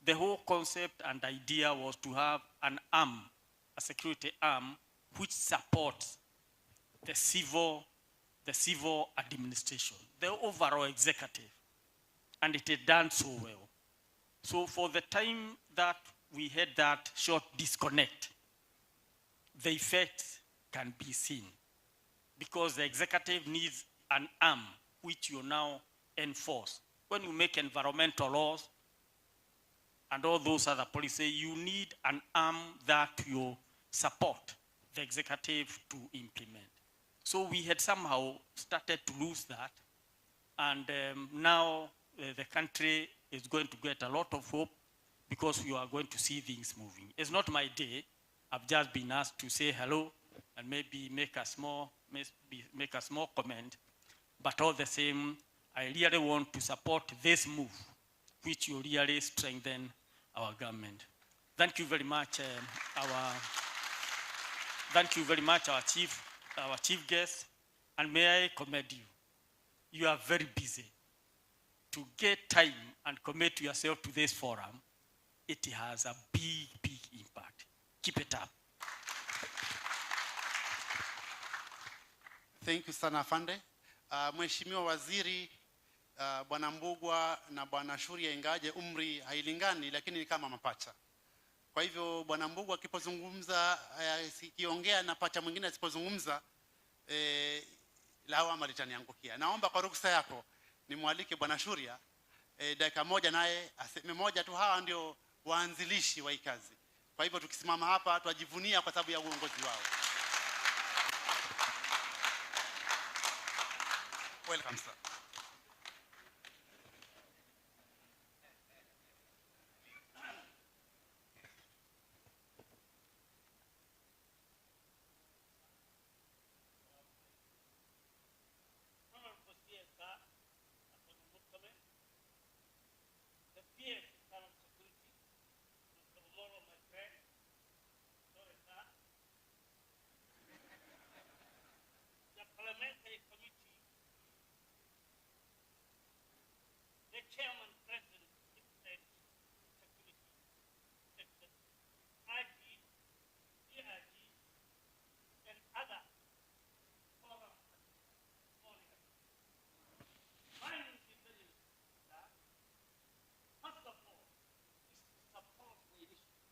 the whole concept and idea was to have an arm, a security arm, which supports the civil administration, the overall executive. And it had done so well. So for the time that we had that short disconnect, the effects can be seen, because the executive needs an arm which you now enforce. When you make environmental laws and all those other policies, you need an arm that you support the executive to implement. So we had somehow started to lose that, and now the country is going to get a lot of hope, because you are going to see things moving. It's not my day. I've just been asked to say hello and maybe make a small comment, but all the same, I really want to support this move, which will really strengthen our government. Thank you very much, our chief guest, and may I commend you. You are very busy. To get time and commit yourself to this forum, it has a big, big impact. Keep it up. Thank you sana Afande. Mheshimiwa Waziri, Bwana Mbugwa na Bwana Shuria, ingaje umri hailingani, lakini ni kama mapacha. Kwa hivyo Bwana Mbugwa akipozungumza, sikiongea na pacha mwingine asipozungumza, lawama litaniangukia. Naomba kwa ruksa yako nimwalike Bwana Shuria dakika moja, naye aseme moja tu. Hawa ndio waanzilishi wa hii kazi. Kwa hivyo tukisimama hapa tujivunia kwa sababu ya uongozi wao. Welcome, sir. Chairman, President, Secretary, IG, DRG, and other forums. My intelligence is that, first of all, is to support the initiative,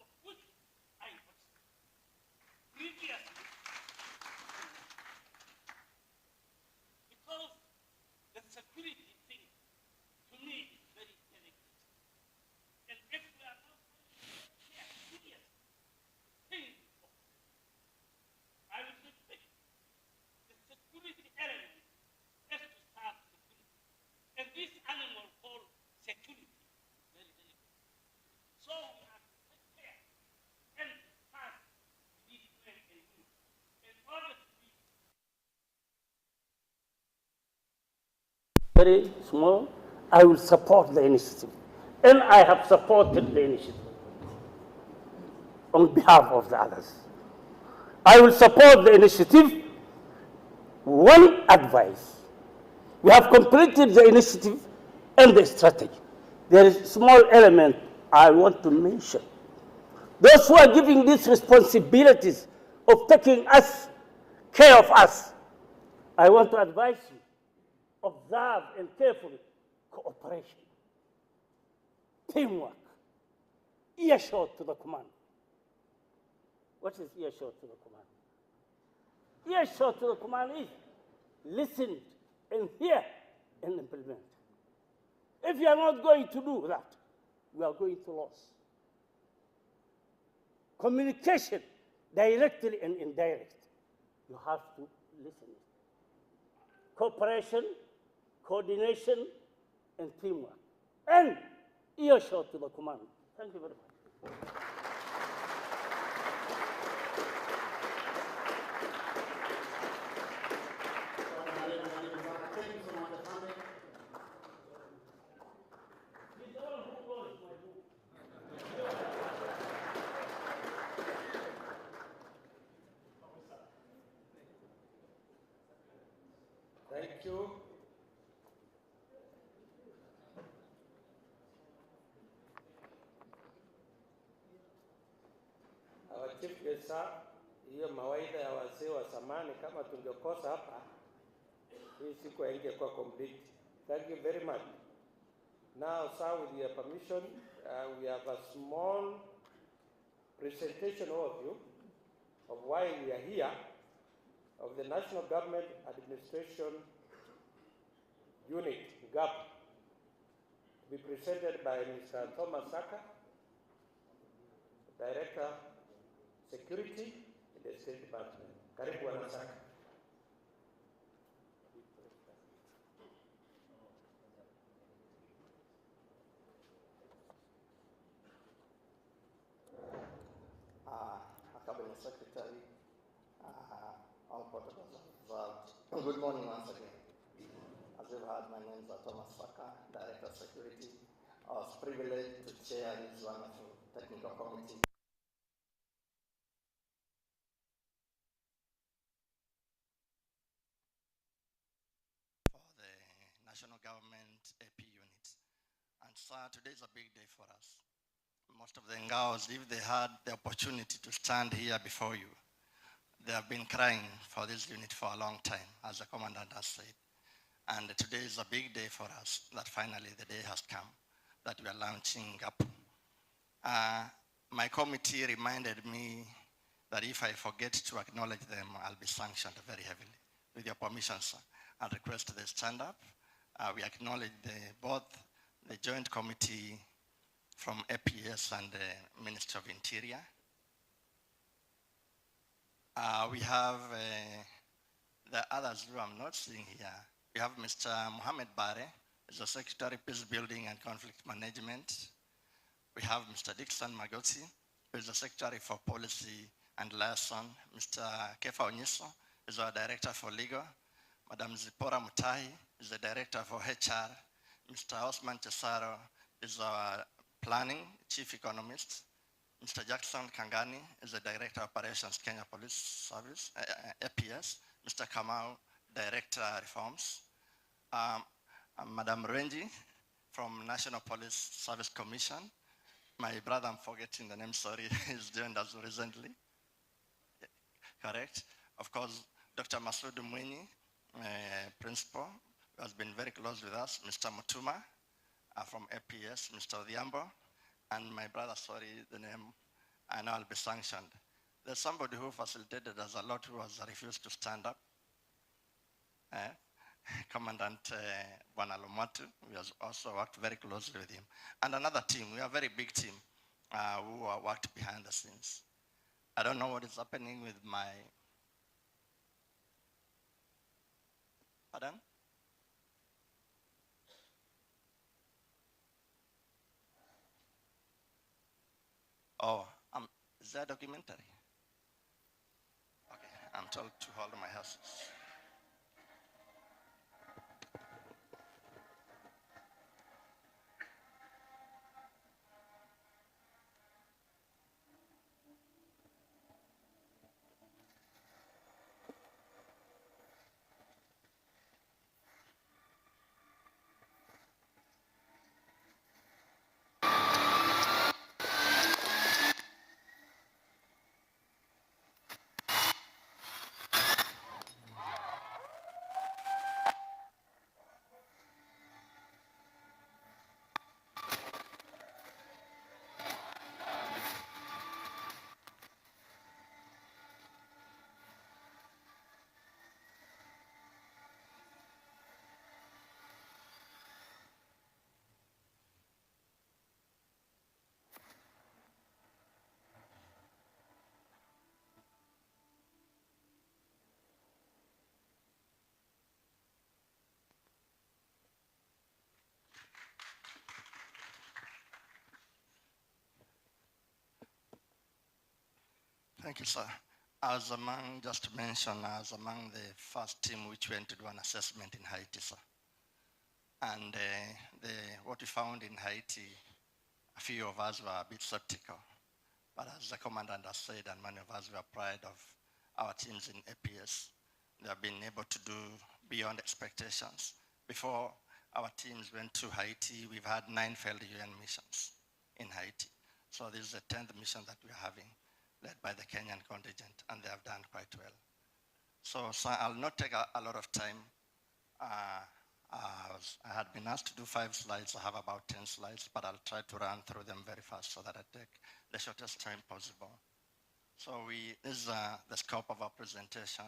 of which I participate. Previously, because the security thing, to me, is very delicate. And if we are not serious things, I will repeat, the security element has to serve security. And this animal called security, very delicate. So we have to take care and pass this way and move. In order to be very small, I will support the initiative. And I have supported the initiative on behalf of the others. I will support the initiative. One advice: we have completed the initiative and the strategy. There is a small element I want to mention. Those who are giving these responsibilities of taking care of us, I want to advise you, observe and carefully cooperation, teamwork, earshot to the command. What is earshot to the command? Earshot to the command is listen and hear and implement. If you are not going to do that, you are going to lose. Communication, directly and indirect. You have to listening. Cooperation, coordination, and teamwork. And earshot to the command. Thank you very much. Thank you. Our chief guest, sir, hiyo mawaidha ya wazee wa zamani kama tungekosa hapa, hii siku haingekuwa complete. Thank you very much. Now, sir, with your permission, we have a small presentation overview of why we are here, of the National Government Administration Unit, NGAPU, to be presented by Mr. Thomas Saka, Director, Security in the State Department. Karibu Bwana Saka. Cabinet Secretary, all protocols observed. Good morning once again. As you've heard, my name is Thomas Saka, Director of Security. I was privileged to chair this wonderful technical committee. For the National Government AP unit. And sir, today is a big day for us. Most of the Ngaos, if they had the opportunity to stand here before you, they have been crying for this unit for a long time, as the commandant has said. And today is a big day for us, that finally the day has come, that we are launching NGAPU. My committee reminded me that if I forget to acknowledge them, I'll be sanctioned very heavily. With your permission, sir, I'll request they stand up. We acknowledge both the Joint Committee from APS and the Ministry of Interior. We have the others who I'm not seeing here. We have Mr. Mohammed Bare, who's the Secretary Peace Building and Conflict Management. We have Mr. Dixon Magoti, who is the Secretary for Policy and Liaison. Mr. Kefa Onyiso is our Director for Legal. Madam Zipora Mutahi is the Director for HR. Mr. Osman Chesaro is our Planning Chief Economist. Mr. Jackson Kangani is the Director of Operations, Kenya Police Service, APS. Mr. Kamau, Director Reforms. Madam Renji from National Police Service Commission. My brother, I'm forgetting the name, sorry, he's joined us recently. Correct. Of course, Dr. Masoud Mwenyi, Principal, who has been very close with us. Mr. Mutuma from APS, Mr. Odhiambo, and my brother, sorry, the name, I know I'll be sanctioned. There's somebody who facilitated us a lot who has refused to stand up. Commandant Wanalomatu, we have also worked very closely with him. And another team, we are a very big team who are worked behind the scenes. I don't know what is happening with my, pardon? Oh, is that a documentary? Okay, I'm told to hold my horses. Thank you, sir. I was among, just to mention, I was among the first team which went to do an assessment in Haiti, sir. And what we found in Haiti, a few of us were a bit skeptical. But as the commandant has said, and many of us were proud of our teams in APS, they have been able to do beyond expectations. Before our teams went to Haiti, we've had 9 failed UN missions in Haiti. So this is the 10th mission that we're having, led by the Kenyan contingent, and they have done quite well. So I'll not take a lot of time. I had been asked to do 5 slides. I have about 10 slides, but I'll try to run through them very fast so that I take the shortest time possible. So this is the scope of our presentation,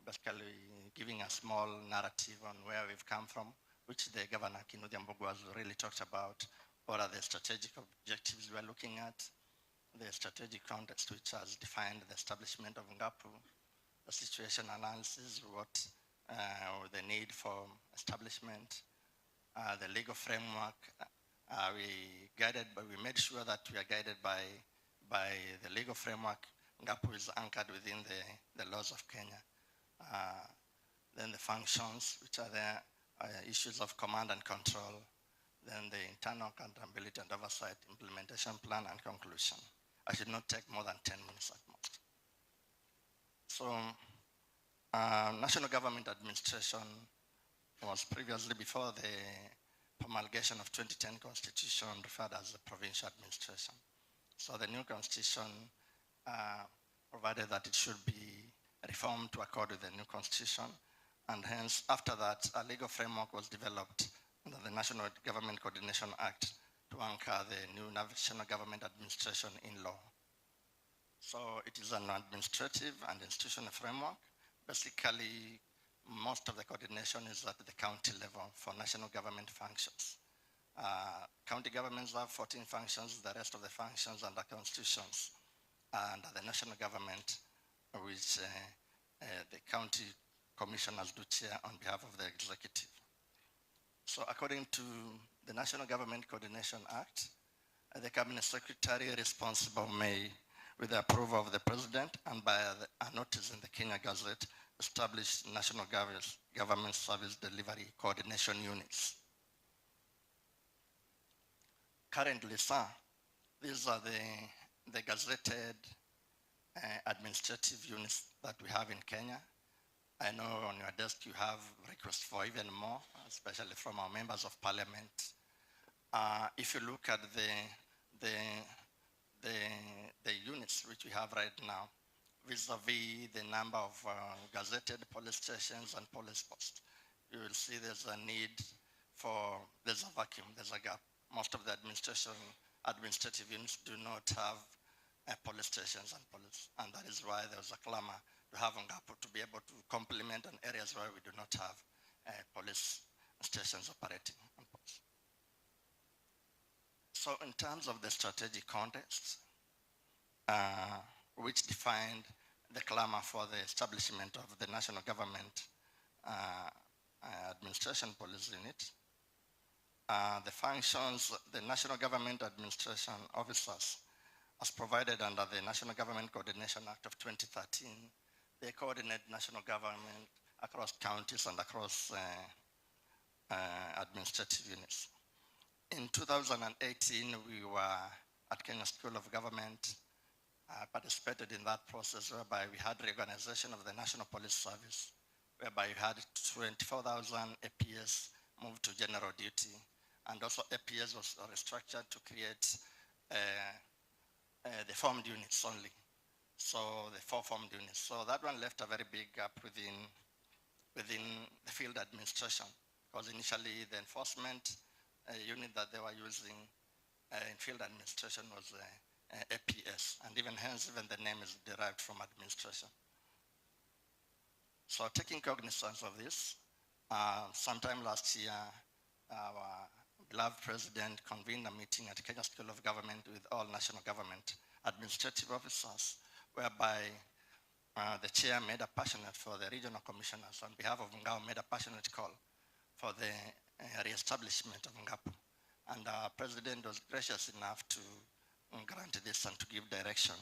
basically giving a small narrative on where we've come from, which the Governor Kinudi Mbogo has really talked about. What are the strategic objectives we're looking at, the strategic context which has defined the establishment of NGAPU, the situation analysis, what the need for establishment, the legal framework. We made sure that we are guided by the legal framework. NGAPU is anchored within the laws of Kenya. Then the functions, which are there, issues of command and control, then the internal accountability and oversight, implementation plan, and conclusion. I should not take more than 10 minutes at most. So, national government administration was previously, before the promulgation of 2010 constitution, referred as the provincial administration. So the new constitution provided that it should be reformed to accord with the new constitution, and hence after that a legal framework was developed under the National Government Coordination Act to anchor the new national government administration in law. So it is an administrative and institutional framework. Basically, most of the coordination is at the county level for national government functions. County governments have 14 functions, the rest of the functions under constitutions, and the national government, which the county commissioners do chair on behalf of the executive. So according to the National Government Coordination Act, the cabinet secretary responsible may, with the approval of the president and by a notice in the Kenya Gazette, establish national government service delivery coordination units. Currently, sir, these are the gazetted administrative units that we have in Kenya. I know on your desk you have requests for even more, especially from our members of parliament. If you look at the units which we have right now, vis-a-vis the number of gazetted police stations and police posts, you will see there's a need for, there's a vacuum, there's a gap. Most of the administrative units do not have police stations and police, and that is why there was a clamor to have NGAPU to be able to complement on areas where we do not have police stations operating. So in terms of the strategic context, which defined the clamor for the establishment of the national government administration police unit, the functions, the national government administration officers, as provided under the National Government Coordination Act of 2013, they coordinate national government across counties and across administrative units. In 2018, we were at Kenya School of Government, participated in that process whereby we had reorganization of the National Police Service, whereby we had 24,000 APS moved to general duty, and also APS was restructured to create the formed units only. So the 4 formed units. So that one left a very big gap within the field administration, because initially the enforcement unit that they were using in field administration was APS, and even hence even the name is derived from administration. So taking cognizance of this, sometime last year, our beloved president convened a meeting at Kenya School of Government with all national government administrative officers, whereby the chair made a passionate for the regional commissioners on behalf of NGAPU, made a passionate call for the re-establishment of NGAPU. And our president was gracious enough to grant this and to give direction.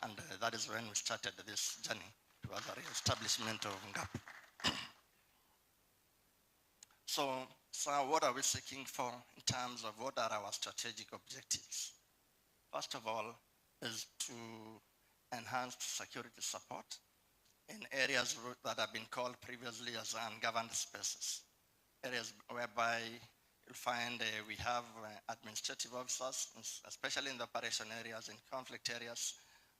And that is when we started this journey towards the re-establishment of NGAPU. So what are we seeking for in terms of what are our strategic objectives? First of all, is to enhance security support in areas that have been called previously as ungoverned spaces, areas whereby you'll find we have administrative officers, especially in the operation areas, in conflict areas.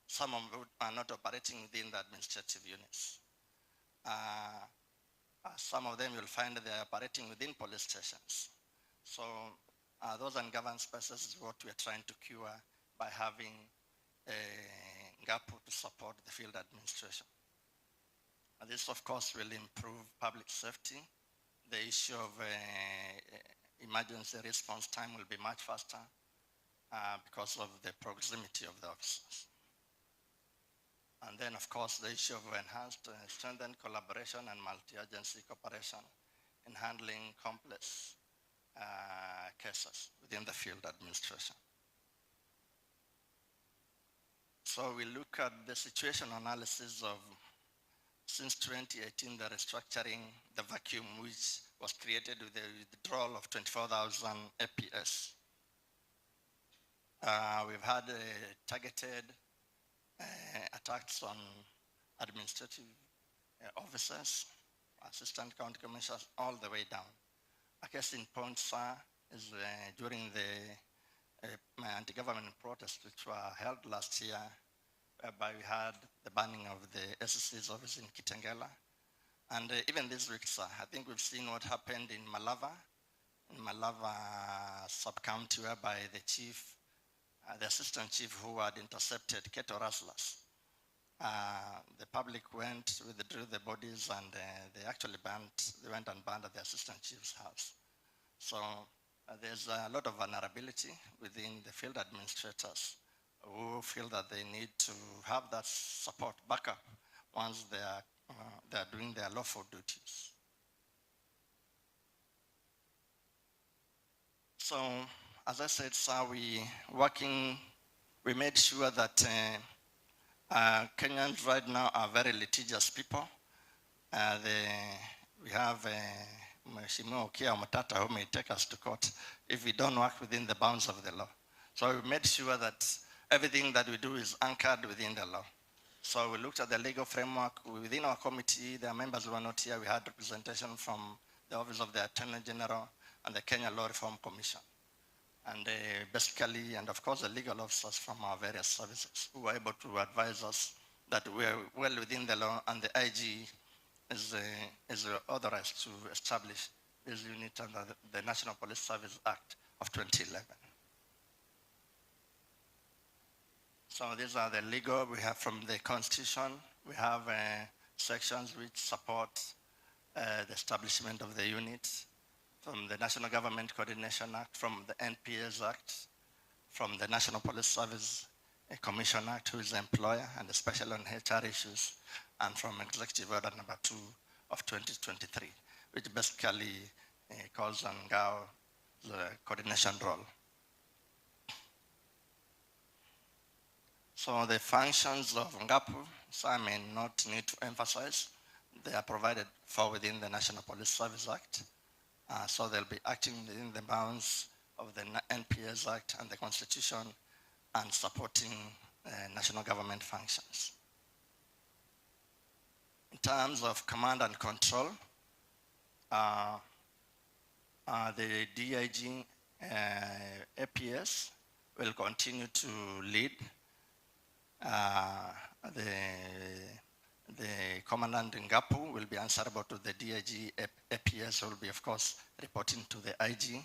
Some of them are not operating within the administrative units. Some of them you'll find they're operating within police stations. So those ungoverned spaces is what we're trying to cure by having NGAPU to support the field administration. And this, of course, will improve public safety. The issue of emergency response time will be much faster because of the proximity of the officers. And then, of course, the issue of enhanced strengthened collaboration and multi-agency cooperation in handling complex cases within the field administration. So we look at the situation analysis of, since 2018, the restructuring, the vacuum which was created with the withdrawal of 24,000 APS. We've had targeted attacks on administrative officers, assistant county commissioners, all the way down. A case in point, sir, is during the anti-government protests which were held last year, whereby we had the banning of the SSC's office in Kitengela. And even this week, sir, I think we've seen what happened in Malava sub-county, whereby the chief, the assistant chief who had intercepted cattle rustlers. The public withdrew the bodies, and they actually went and burned at the assistant chief's house. So there's a lot of vulnerability within the field administrators who feel that they need to have that support backup once they are doing their lawful duties. So, as I said, sir, we made sure that Kenyans right now are very litigious people. We have Mheshimiwa Okia Matata who may take us to court if we don't work within the bounds of the law. So we made sure that everything that we do is anchored within the law. So we looked at the legal framework. Within our committee, there are members who are not here. We had representation from the Office of the Attorney General and the Kenya Law Reform Commission. And basically, and of course, the legal officers from our various services who were able to advise us that we are well within the law, and the IG is authorized to establish this unit under the National Police Service Act of 2011. So these are the legal we have from the Constitution. We have sections which support the establishment of the unit, from the National Government Coordination Act, from the NPS Act, from the National Police Service Commission Act, who is the employer, and especially on HR issues, and from Executive Order number 2 of 2023, which basically calls on GAO the coordination role. So the functions of NGAPU, so I may not need to emphasize, they are provided for within the National Police Service Act. So they'll be acting within the bounds of the NPS Act and the Constitution, and supporting national government functions. In terms of command and control, the DIG APS will continue to lead. The commandant in NGAPU will be answerable to the DIG APS, who will be, of course, reporting to the IG.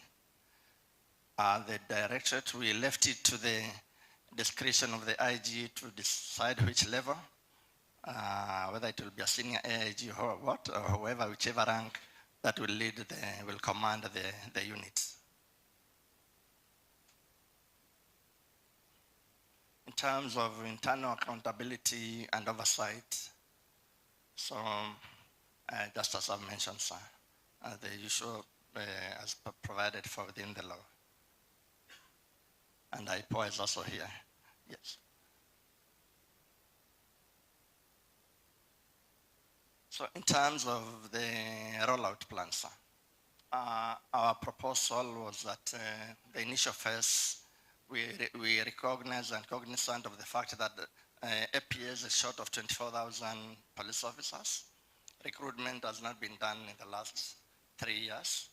The directorate, we left it to the discretion of the IG to decide which level, whether it will be a senior AIG or what, or whoever, whichever rank that will lead, will command the units. In terms of internal accountability and oversight, so just as I've mentioned, sir, the usual as provided for within the law. And IPO is also here, yes. So in terms of the rollout plan, sir, our proposal was that the initial phase, we recognize and cognizant of the fact that APS is short of 24,000 police officers. Recruitment has not been done in the last 3 years.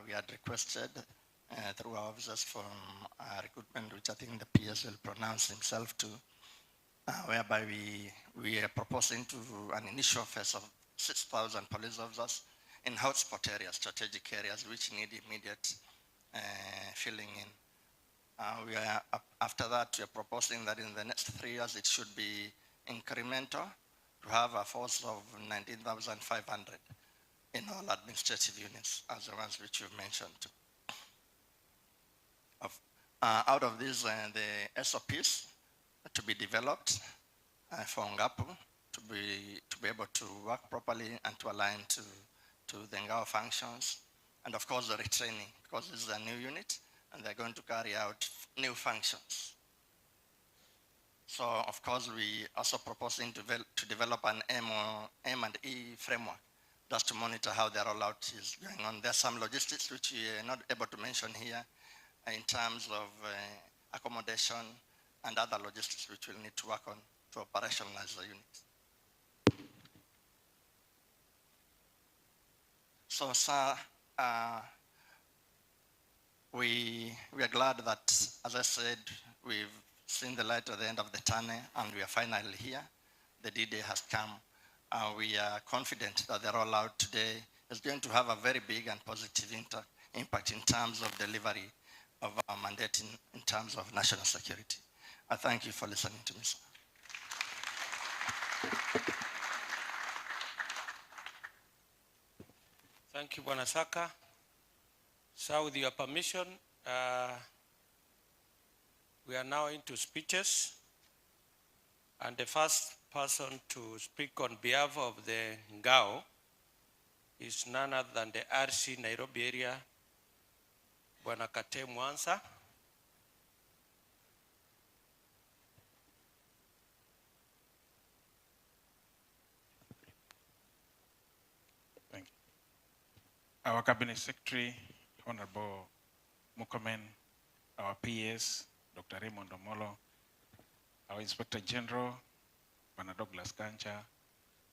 We had requested through our officers from recruitment, which I think the PS will pronounce himself to, whereby we are proposing to an initial phase of 6,000 police officers in hotspot areas, strategic areas, which need immediate filling in. After that, we are proposing that in the next 3 years, it should be incremental to have a force of 19,500 in all administrative units, as the ones which you've mentioned. Out of these, the SOPs to be developed for NGAPU to be able to work properly and to align to the NGAO functions, and of course the retraining, because this is a new unit and they're going to carry out new functions. So of course we also proposing to develop an M&E framework just to monitor how the rollout is going on. There's some logistics which we are not able to mention here in terms of accommodation and other logistics which we'll need to work on to operationalize the unit. So, sir, we are glad that, as I said, we've seen the light at the end of the tunnel and we are finally here. The D-Day has come. We are confident that the rollout today is going to have a very big and positive impact in terms of delivery of our mandate in terms of national security. I thank you for listening to me, sir. Thank you, Bwana Saka. So with your permission, we are now into speeches. And the first person to speak on behalf of the NGAO is none other than the RC Nairobi area, Bwana Kate Mwansa. Thank you. Our Cabinet Secretary, Honorable Mukomen, our PS, Dr. Raymond Omolo, our Inspector General, Bwana Douglas Kancha,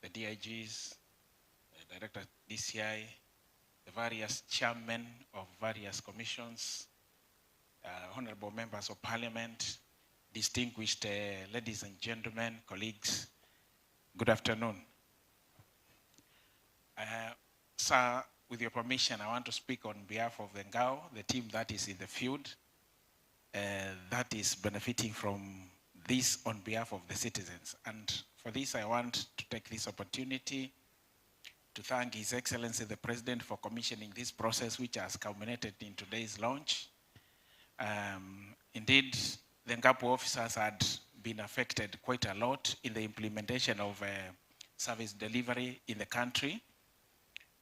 the DIGs, the Director DCI, the various chairmen of various commissions, honorable members of parliament, distinguished ladies and gentlemen, colleagues, good afternoon. Sir, with your permission, I want to speak on behalf of the NGAO, the team that is in the field, that is benefiting from this on behalf of the citizens. And for this, I want to take this opportunity to thank His Excellency the President for commissioning this process, which has culminated in today's launch. Indeed, the NGAPU officers had been affected quite a lot in the implementation of service delivery in the country.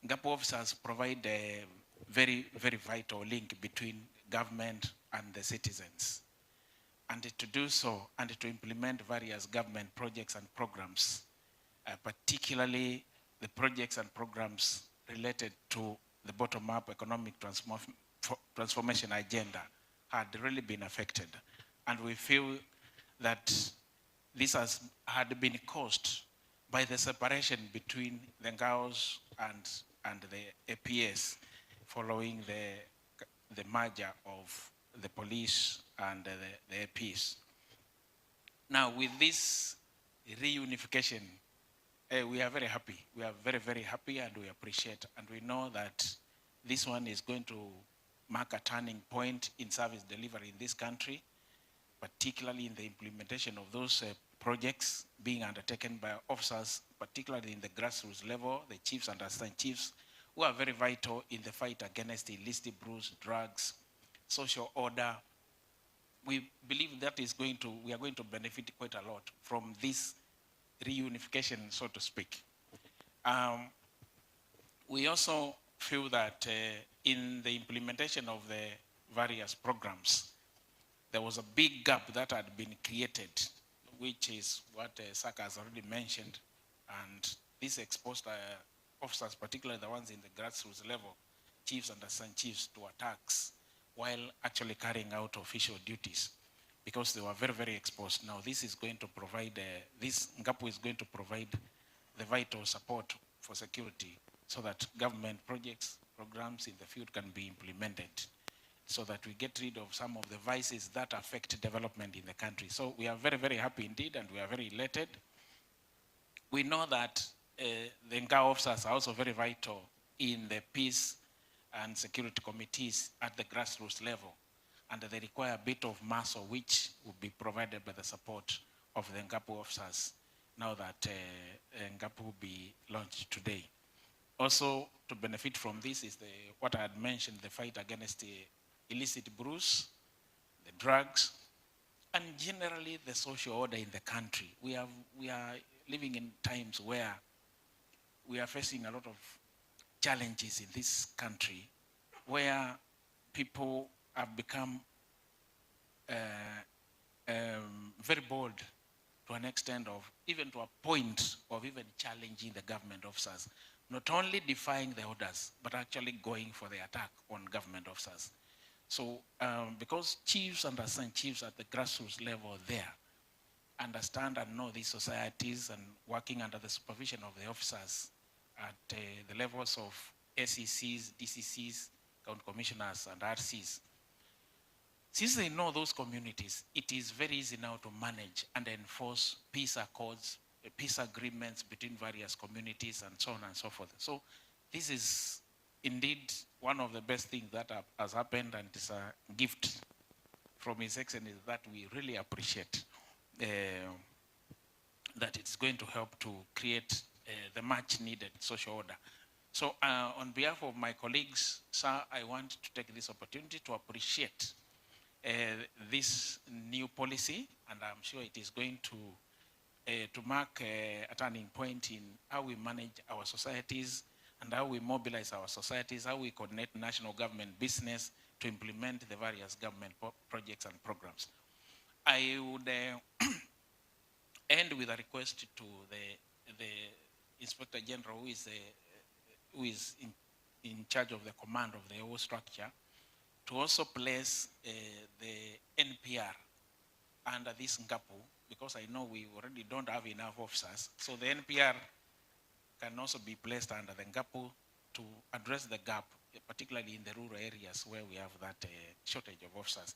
NGAPU officers provide a very, very vital link between government and the citizens. And to do so, and to implement various government projects and programs, particularly the projects and programs related to the bottom-up economic transformation agenda, had really been affected. And we feel that this had been caused by the separation between the NGAOs and the APS following the merger of the police and the APs. Now, with this reunification, we are very happy. We are very, very happy, and we appreciate. And we know that this one is going to mark a turning point in service delivery in this country, particularly in the implementation of those projects being undertaken by officers, particularly in the grassroots level, the chiefs and assistant chiefs, who are very vital in the fight against illicit brews, drugs, social order. We believe that we are going to benefit quite a lot from this reunification, so to speak. We also feel that in the implementation of the various programs, there was a big gap that had been created, which is what Saka has already mentioned, and these exposed officers, particularly the ones in the grassroots level, chiefs and assistant chiefs, to attacks while actually carrying out official duties, because they were very, very exposed. Now this is going to provide, this NGAPU is going to provide the vital support for security so that government projects, programs in the field can be implemented, so that we get rid of some of the vices that affect development in the country. So we are very, very happy indeed, and we are very elated. We know that the NGA officers are also very vital in the peace and security committees at the grassroots level, and they require a bit of muscle, which will be provided by the support of the NGAPU officers now that NGAPU will be launched today. Also, to benefit from this is what I had mentioned, the fight against the illicit brews, the drugs, and generally the social order in the country. We are living in times where we are facing a lot of challenges in this country, where people have become very bold to an extent of, even to a point of even challenging the government officers, not only defying the orders, but actually going for the attack on government officers. So because chiefs and assistant chiefs at the grassroots level there understand and know these societies, and working under the supervision of the officers at the levels of SECs, DCCs, county commissioners, and RCs, since they know those communities, it is very easy now to manage and enforce peace accords, peace agreements between various communities, and so on and so forth. So this is indeed one of the best things that has happened, and it's a gift from His Excellency that we really appreciate, that it's going to help to create the much needed social order. So on behalf of my colleagues, sir, I want to take this opportunity to appreciate this new policy, and I'm sure it is going to mark a turning point in how we manage our societies and how we mobilize our societies, how we coordinate national government business to implement the various government projects and programs. I would end with a request to the Inspector General, who is in charge of the command of the whole structure, to also place the NPR under this NGAPU, because I know we already don't have enough officers. So the NPR can also be placed under the NGAPU to address the gap, particularly in the rural areas where we have that shortage of officers.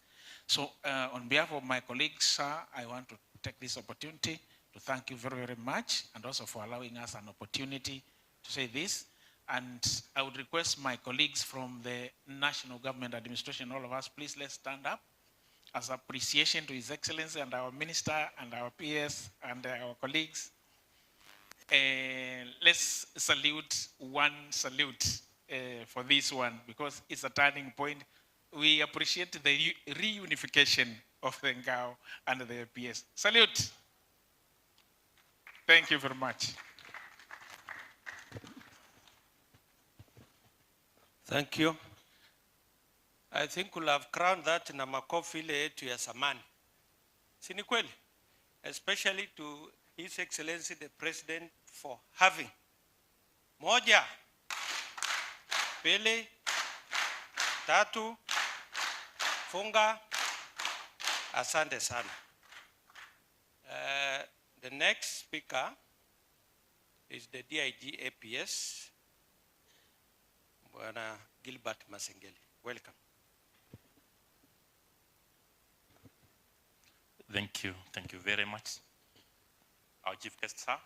So on behalf of my colleagues, sir, I want to take this opportunity to thank you very, very much, and also for allowing us an opportunity to say this. And I would request my colleagues from the National Government Administration, all of us, please let's stand up as appreciation to His Excellency and our Minister and our PS and our colleagues. Let's salute one salute for this one, because it's a turning point. We appreciate the reunification of the NGAO and the PS. Salute. Thank you very much. Thank you. I think we'll have crowned that na makofi ile yetu ya samani. Si ni kweli? Especially to His Excellency the President for having. Moja, pili, tatu, funga, asante sana. The next speaker is the DIG APS, Bwana Gilbert Masengeli. Welcome. Thank you very much. Our Chief Guest, sir,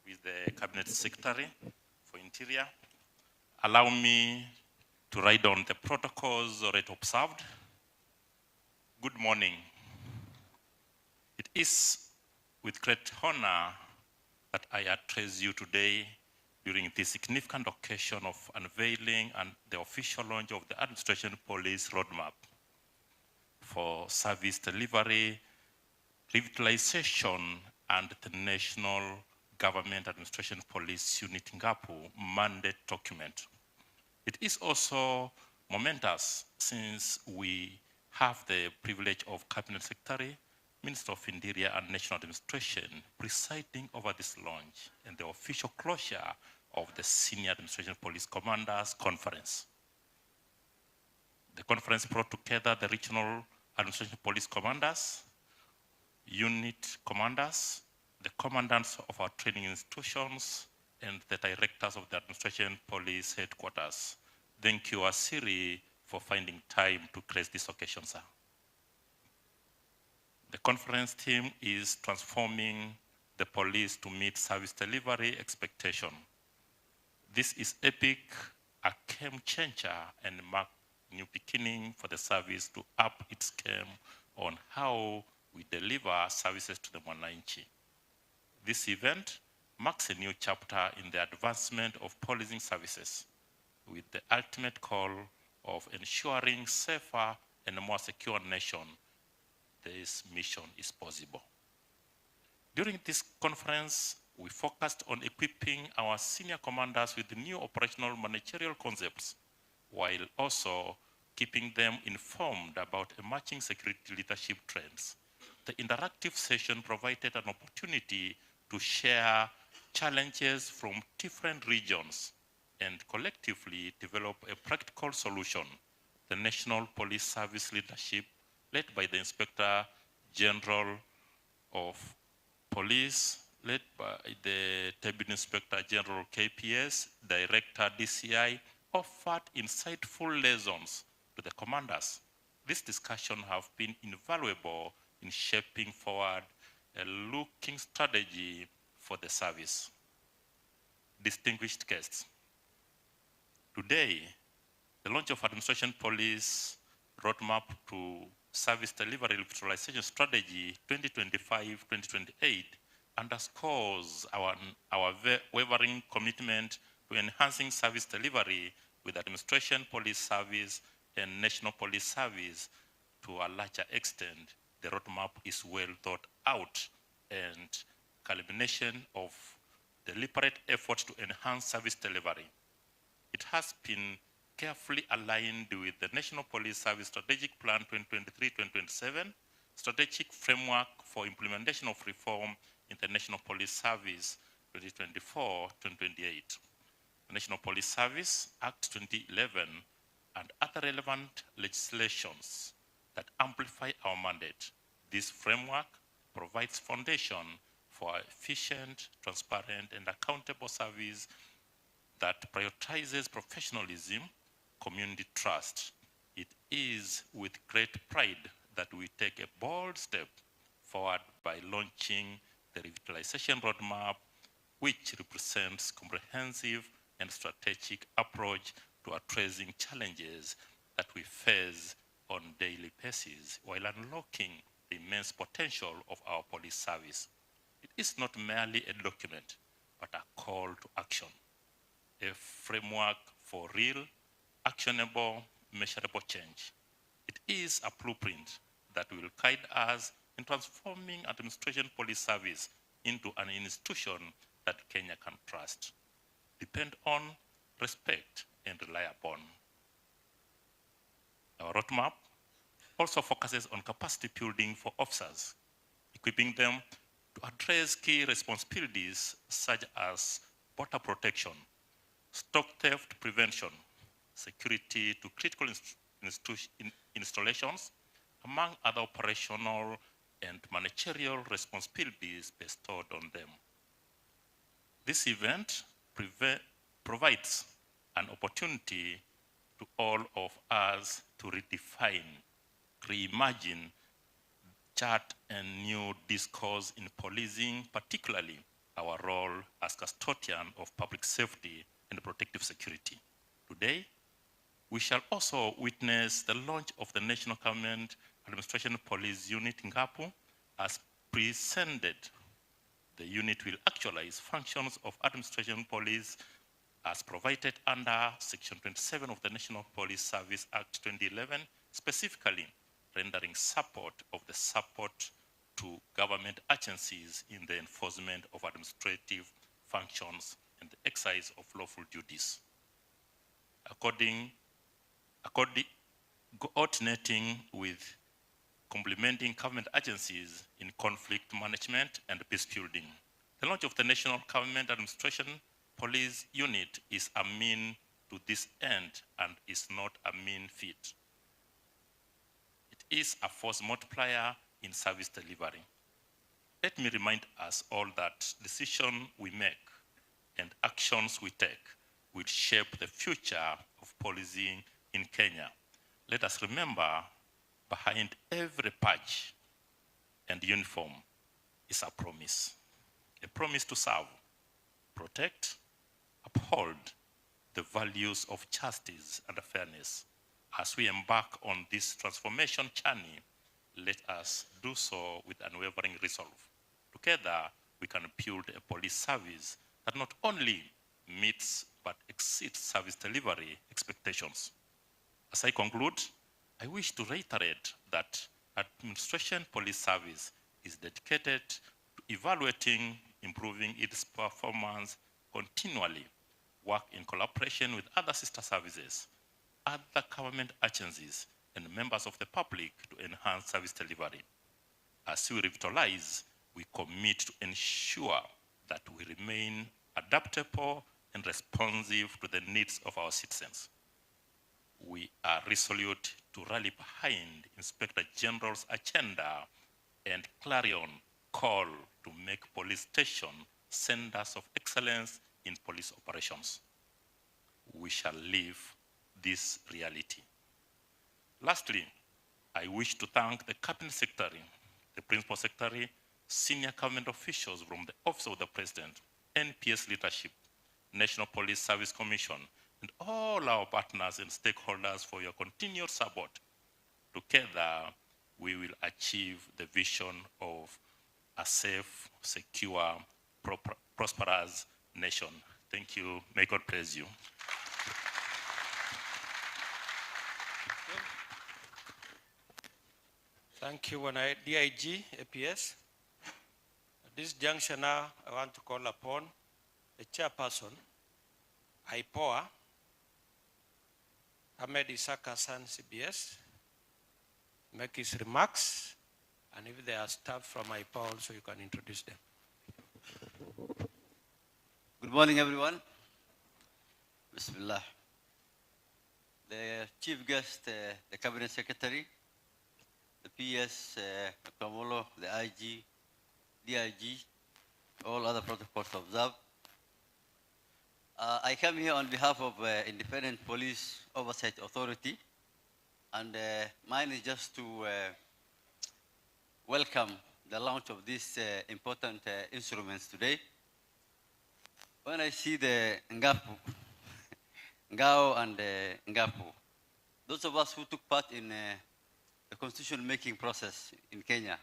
with the Cabinet Secretary for Interior. Allow me to write down the protocols already observed. Good morning. It is with great honor that I address you today during this significant occasion of unveiling and the official launch of the Administration Police Roadmap for service delivery, revitalization, and the National Government Administration Police Unit NGAPU mandate document. It is also momentous since we have the privilege of Cabinet Secretary Minister of Interior and National Administration, presiding over this launch and the official closure of the Senior Administration Police Commanders Conference. The conference brought together the regional administration police commanders, unit commanders, the commandants of our training institutions, and the directors of the administration police headquarters. Thank you, Asiri, for finding time to grace this occasion, sir. The conference theme is transforming the police to meet service delivery expectation. This is epic, a game changer, and mark new beginning for the service to up its game on how we deliver services to the Mwananchi. This event marks a new chapter in the advancement of policing services, with the ultimate goal of ensuring safer and a more secure nation. This mission is possible. During this conference, we focused on equipping our senior commanders with new operational managerial concepts, while also keeping them informed about emerging security leadership trends. The interactive session provided an opportunity to share challenges from different regions and collectively develop a practical solution. The National Police Service leadership, led by the Inspector General of Police, led by the Deputy Inspector General KPS, Director DCI, offered insightful lessons to the commanders. This discussion have been invaluable in shaping forward a looking strategy for the service. Distinguished guests, today, the launch of Administration Police Roadmap to Service Delivery Revitalization Strategy 2025-2028 underscores our wavering commitment to enhancing service delivery with Administration Police Service and National Police Service. To a larger extent, the roadmap is well thought out and culmination of deliberate efforts to enhance service delivery. It has been carefully aligned with the National Police Service Strategic Plan 2023-2027, Strategic Framework for Implementation of Reform in the National Police Service 2024-2028, the National Police Service Act 2011, and other relevant legislations that amplify our mandate. This framework provides foundation for efficient, transparent, and accountable service that prioritizes professionalism, community trust. It is with great pride that we take a bold step forward by launching the revitalization roadmap, which represents comprehensive and strategic approach to addressing challenges that we face on a daily basis while unlocking the immense potential of our police service. It is not merely a document, but a call to action, a framework for real, actionable, measurable change. It is a blueprint that will guide us in transforming Administration Police Service into an institution that Kenya can trust, depend on, respect, and rely upon. Our roadmap also focuses on capacity building for officers, equipping them to address key responsibilities such as border protection, stock theft prevention, security to critical installations, among other operational and managerial responsibilities bestowed on them. This event provides an opportunity to all of us to redefine, reimagine, chart and new discourse in policing, particularly our role as custodian of public safety and protective security. Today, we shall also witness the launch of the National Government Administration Police Unit NGAPU as presented. The unit will actualize functions of administration police as provided under Section 27 of the National Police Service Act 2011, specifically rendering support to government agencies in the enforcement of administrative functions and the exercise of lawful duties. Coordinating with complementing government agencies in conflict management and peace building. The launch of the National Government Administration Police Unit is a mean to this end and is not a mean feat. It is a force multiplier in service delivery. Let me remind us all that decisions we make and actions we take will shape the future of policing in Kenya. Let us remember, behind every badge and uniform is a promise to serve, protect, uphold the values of justice and fairness. As we embark on this transformation journey, let us do so with unwavering resolve. Together, we can build a police service that not only meets but exceeds service delivery expectations. As I conclude, I wish to reiterate that Administration Police Service is dedicated to evaluating, improving its performance continually, work in collaboration with other sister services, other government agencies, and members of the public to enhance service delivery. As we revitalize, we commit to ensure that we remain adaptable and responsive to the needs of our citizens. We are resolute to rally behind Inspector General's agenda and clarion call to make police stations centers of excellence in police operations. We shall live this reality. Lastly, I wish to thank the Cabinet Secretary, the Principal Secretary, senior government officials from the Office of the President, NPS leadership, National Police Service Commission, and all our partners and stakeholders for your continued support. Together, we will achieve the vision of a safe, secure, prosperous nation. Thank you. May God praise you. Thank you, DIG, APS. At this juncture now, I want to call upon the chairperson, IPOA, Ahmed Isaka Hassan, CBS, make his remarks, and if there are staff from IPOA also, you can introduce them. Good morning, everyone. Bismillah. The chief guest, the cabinet secretary, the PS, Dr. Molo, the IG, DIG, all other protocols observed. I come here on behalf of Independent Police Oversight Authority, and mine is just to welcome the launch of these important instruments today. When I see the NGAPU, NGAO and NGAPU, those of us who took part in the constitution-making process in Kenya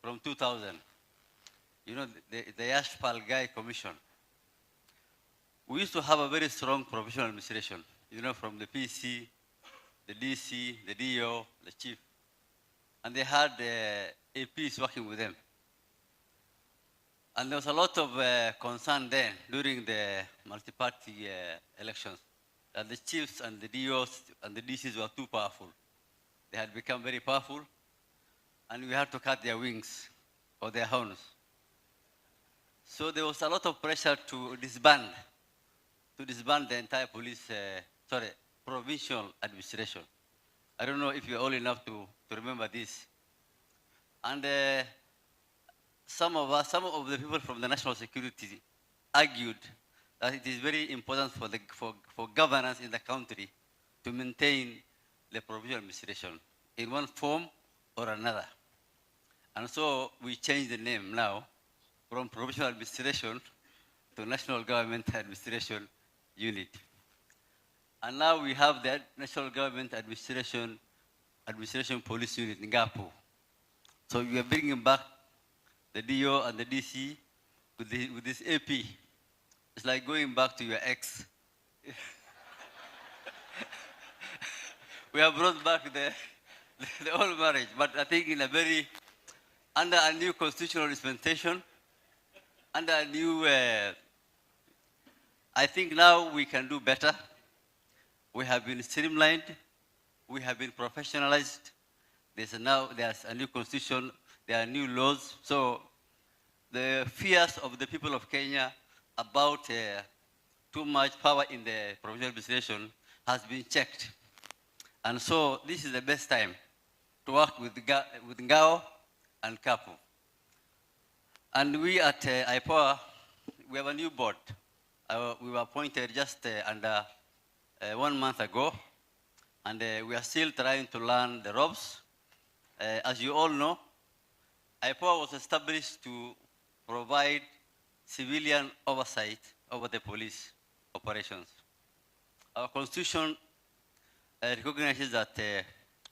from 2000, you know, the Yashpal Guy Commission, we used to have a very strong professional administration, you know, from the PC, the DC, the DO, the chief, and they had APs working with them. And there was a lot of concern then during the multi-party elections that the chiefs and the DOs and the DCs were too powerful. They had become very powerful, and we had to cut their wings or their horns. So there was a lot of pressure to disband the entire police, provincial administration. I don't know if you're old enough to remember this. And some of the people from the national security argued that it is very important for governance in the country to maintain the provincial administration in one form or another. And so we changed the name now from provincial administration to National Government Administration Unit. And now we have the National Government Administration Police Unit, NGAPU. So we are bringing back the DO and the DC with this AP. It's like going back to your ex. We have brought back the old marriage, but I think in a very, under a new constitutional dispensation, under a new, I think now we can do better. We have been streamlined, we have been professionalized, there's a new constitution, there are new laws. So the fears of the people of Kenya about too much power in the provincial administration has been checked. And so this is the best time to work with NGAO and NGAPU. And we at IPOA, we have a new board. We were appointed just under 1 month ago, and we are still trying to learn the ropes. As you all know, IPOA was established to provide civilian oversight over the police operations. Our constitution recognizes that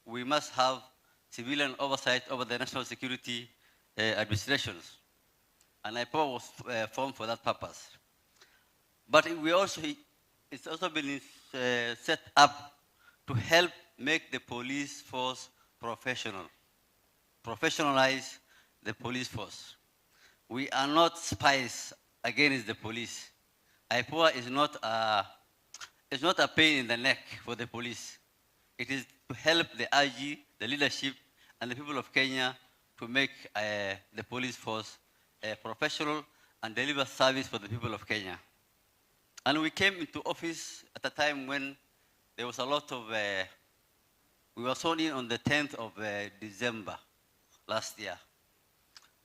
we must have civilian oversight over the national security administrations. And IPOA was formed for that purpose. But it's also been set up to help make the police force professional, professionalize the police force. We are not spies against the police. IPOA is not a pain in the neck for the police. It is to help the IG, the leadership, and the people of Kenya to make the police force professional and deliver service for the people of Kenya. And we came into office at a time when there was a lot of, we were sworn in on the 10th of December last year.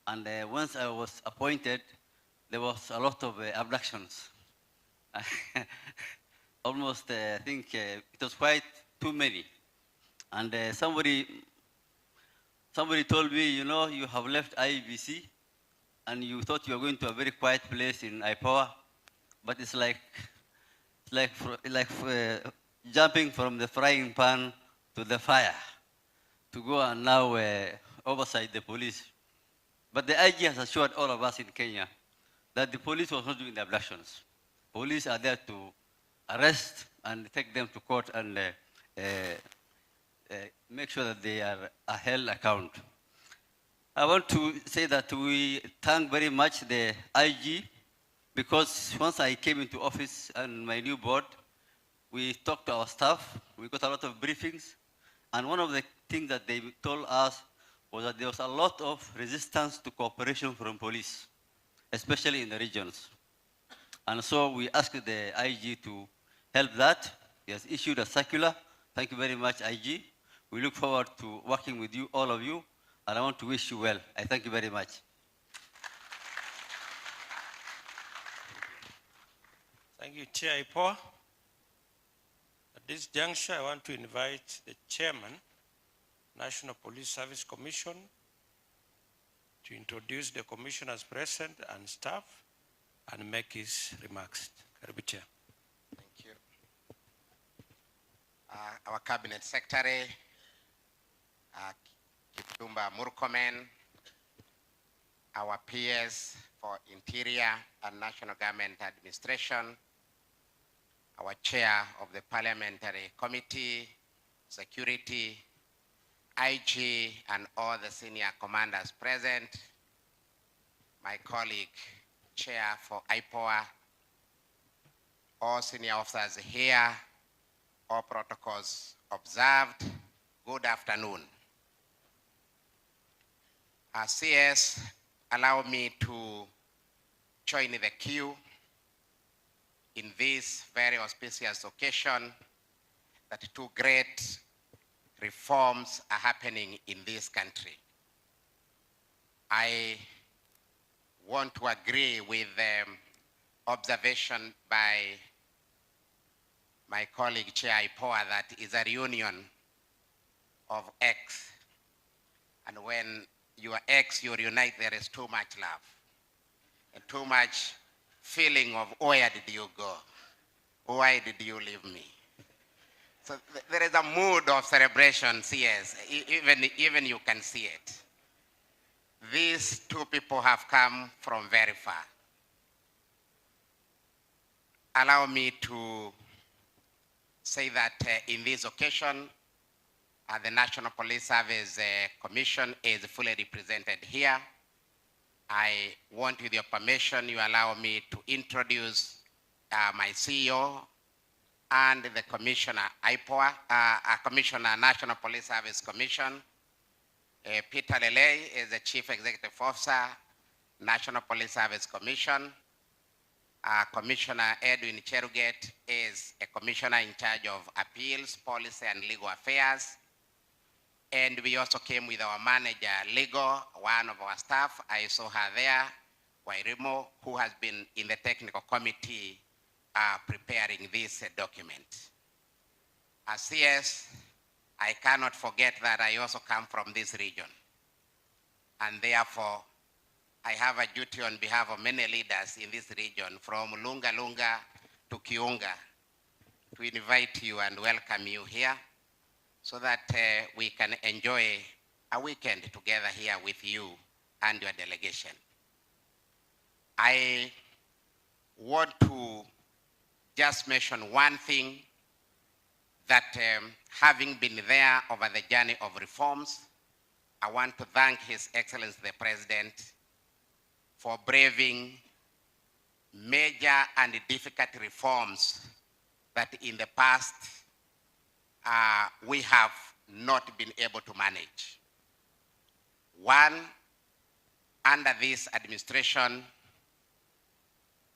And once I was appointed, there was a lot of abductions. Almost, I think it was quite too many. And somebody told me, you know, you have left IEBC and you thought you were going to a very quiet place in IPOA, but it's like jumping from the frying pan to the fire to go and now oversight the police. But the IG has assured all of us in Kenya that the police was not doing the abductions. Police are there to arrest and take them to court and make sure that they are held account. I want to say that we thank very much the IG, because once I came into office and my new board, we talked to our staff, we got a lot of briefings, and one of the things that they told us was that there was a lot of resistance to cooperation from police, especially in the regions. And so we asked the IG to help that. He has issued a circular. Thank you very much, IG. We look forward to working with you, all of you, and I want to wish you well. I thank you very much. Thank you, Chair IPOA. At this juncture, I want to invite the Chairman, National Police Service Commission, to introduce the commissioners present and staff and make his remarks. Karibu, Chair. Thank you. Our Cabinet Secretary, Kipchumba Murkomen, our peers for Interior and National Government Administration, our Chair of the Parliamentary Committee, Security, IG, and all the senior commanders present, my colleague, Chair for IPOA, all senior officers here, all protocols observed, good afternoon. CS, allow me to join the queue in this very auspicious occasion that two great reforms are happening in this country. I want to agree with the observation by my colleague Chair IPOA that is a reunion of X. And when you are X, you reunite, there is too much love and too much feeling of where did you go? Why did you leave me? So there is a mood of celebration, yes, even you can see it. These two people have come from very far. Allow me to say that in this occasion, the National Police Service Commission is fully represented here. I want, with your permission, you allow me to introduce my CEO and the Commissioner IPOA, Commissioner National Police Service Commission, Peter Lele is the Chief Executive Officer, National Police Service Commission. Commissioner Edwin Cheruget is a commissioner in charge of appeals, policy, and legal affairs. And we also came with our manager, legal, one of our staff. I saw her there, Wairimo, who has been in the technical committee preparing this document. As CS, I cannot forget that I also come from this region. And therefore, I have a duty on behalf of many leaders in this region, from Lunga Lunga to Kiunga, to invite you and welcome you here so that we can enjoy a weekend together here with you and your delegation. I want to just mention one thing, that having been there over the journey of reforms, I want to thank His Excellency the President for braving major and difficult reforms that in the past we have not been able to manage. One, under this administration,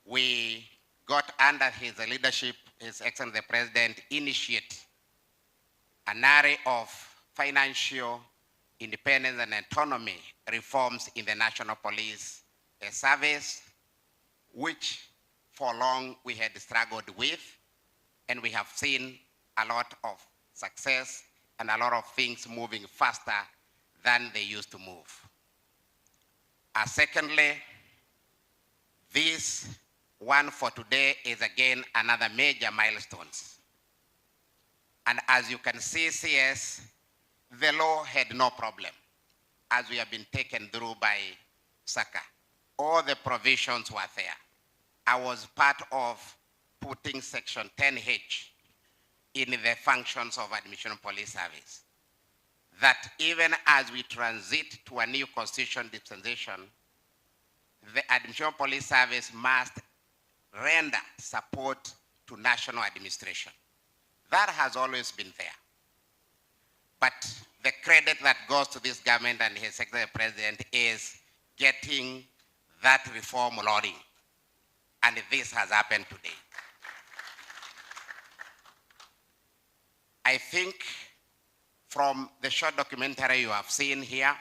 we got under his leadership, His Excellency the President initiate an array of financial independence and autonomy reforms in the National Police Service, which for long we had struggled with, and we have seen a lot of success and a lot of things moving faster than they used to move. Secondly, this one for today is again another major milestone. And as you can see, CS, the law had no problem as we have been taken through by SACA. All the provisions were there. I was part of putting Section 10H in the functions of Admission Police Service. That even as we transit to a new constitution dispensation, the Admission Police Service must render support to national administration. That has always been there. But the credit that goes to this government and His Executive President is getting that reform loading. And this has happened today. I think from the short documentary you have seen here,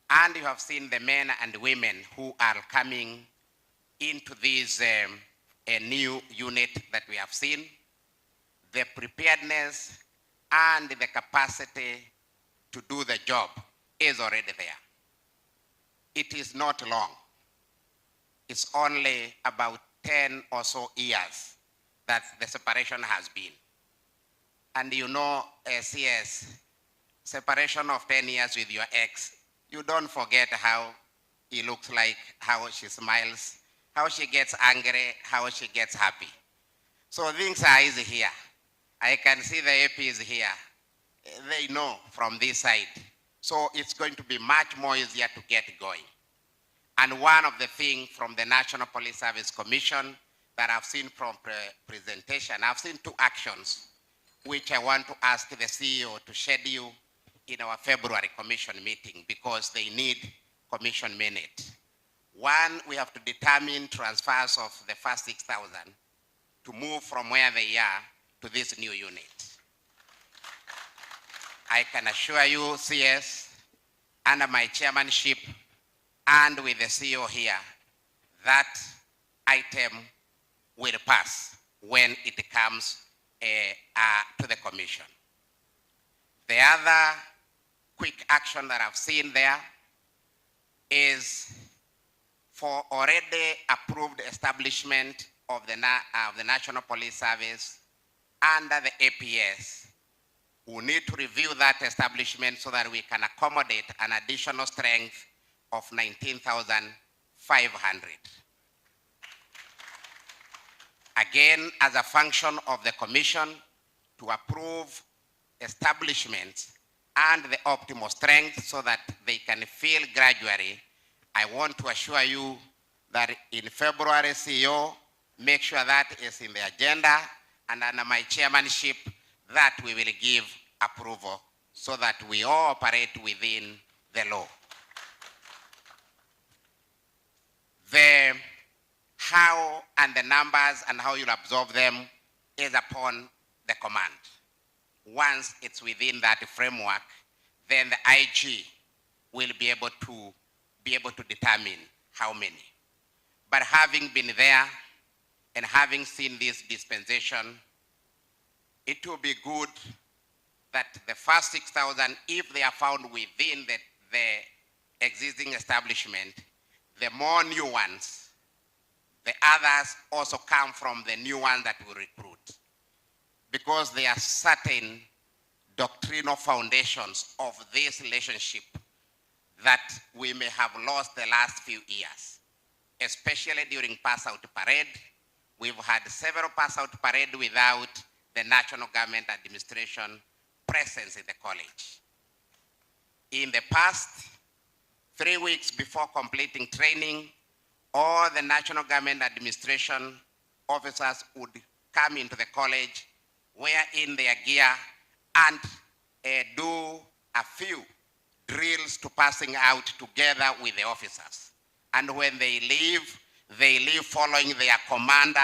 and you have seen the men and women who are coming into this a new unit that we have seen, the preparedness and the capacity to do the job is already there. It is not long. It's only about 10 or so years that the separation has been. And you know, CS, separation of 10 years with your ex, you don't forget how he looks like, how she smiles, how she gets angry, how she gets happy. So things are easy here. I can see the APs here. They know from this side. So it's going to be much more easier to get going. And one of the things from the National Police Service Commission that I've seen from presentation, I've seen two actions which I want to ask the CEO to schedule in our February commission meeting because they need commission minutes. One, we have to determine transfers of the first 6,000 to move from where they are to this new unit. I can assure you, CS, under my chairmanship and with the CEO here, that item will pass when it comes to the commission. The other quick action that I've seen there is for already approved establishment of the National Police Service under the APS. We need to review that establishment so that we can accommodate an additional strength of 19,500. Again, as a function of the commission to approve establishments and the optimal strength so that they can fill gradually, I want to assure you that in February, CEO, make sure that is in the agenda, and under my chairmanship, that we will give approval so that we all operate within the law. The how and the numbers and how you'll absorb them is upon the command. Once it's within that framework, then the IG will be able to determine how many. But having been there and having seen this dispensation, it will be good that the first 6,000, if they are found within the existing establishment, the more new ones, the others also come from the new ones that we recruit. Because there are certain doctrinal foundations of this relationship that we may have lost the last few years, especially during pass-out parade. We've had several pass-out parade without the national government administration presence in the college. In the past, 3 weeks before completing training, all the national government administration officers would come into the college, wear in their gear, and do a few drills to passing out together with the officers. And when they leave following their commander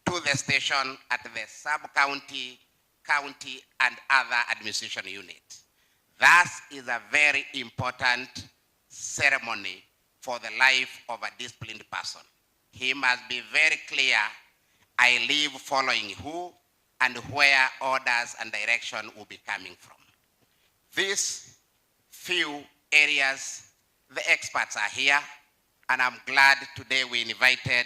to the station at the sub-county, county, and other administration units. That is a very important ceremony for the life of a disciplined person. He must be very clear, I leave following who and where orders and direction will be coming from. These few areas, the experts are here, and I'm glad today we invited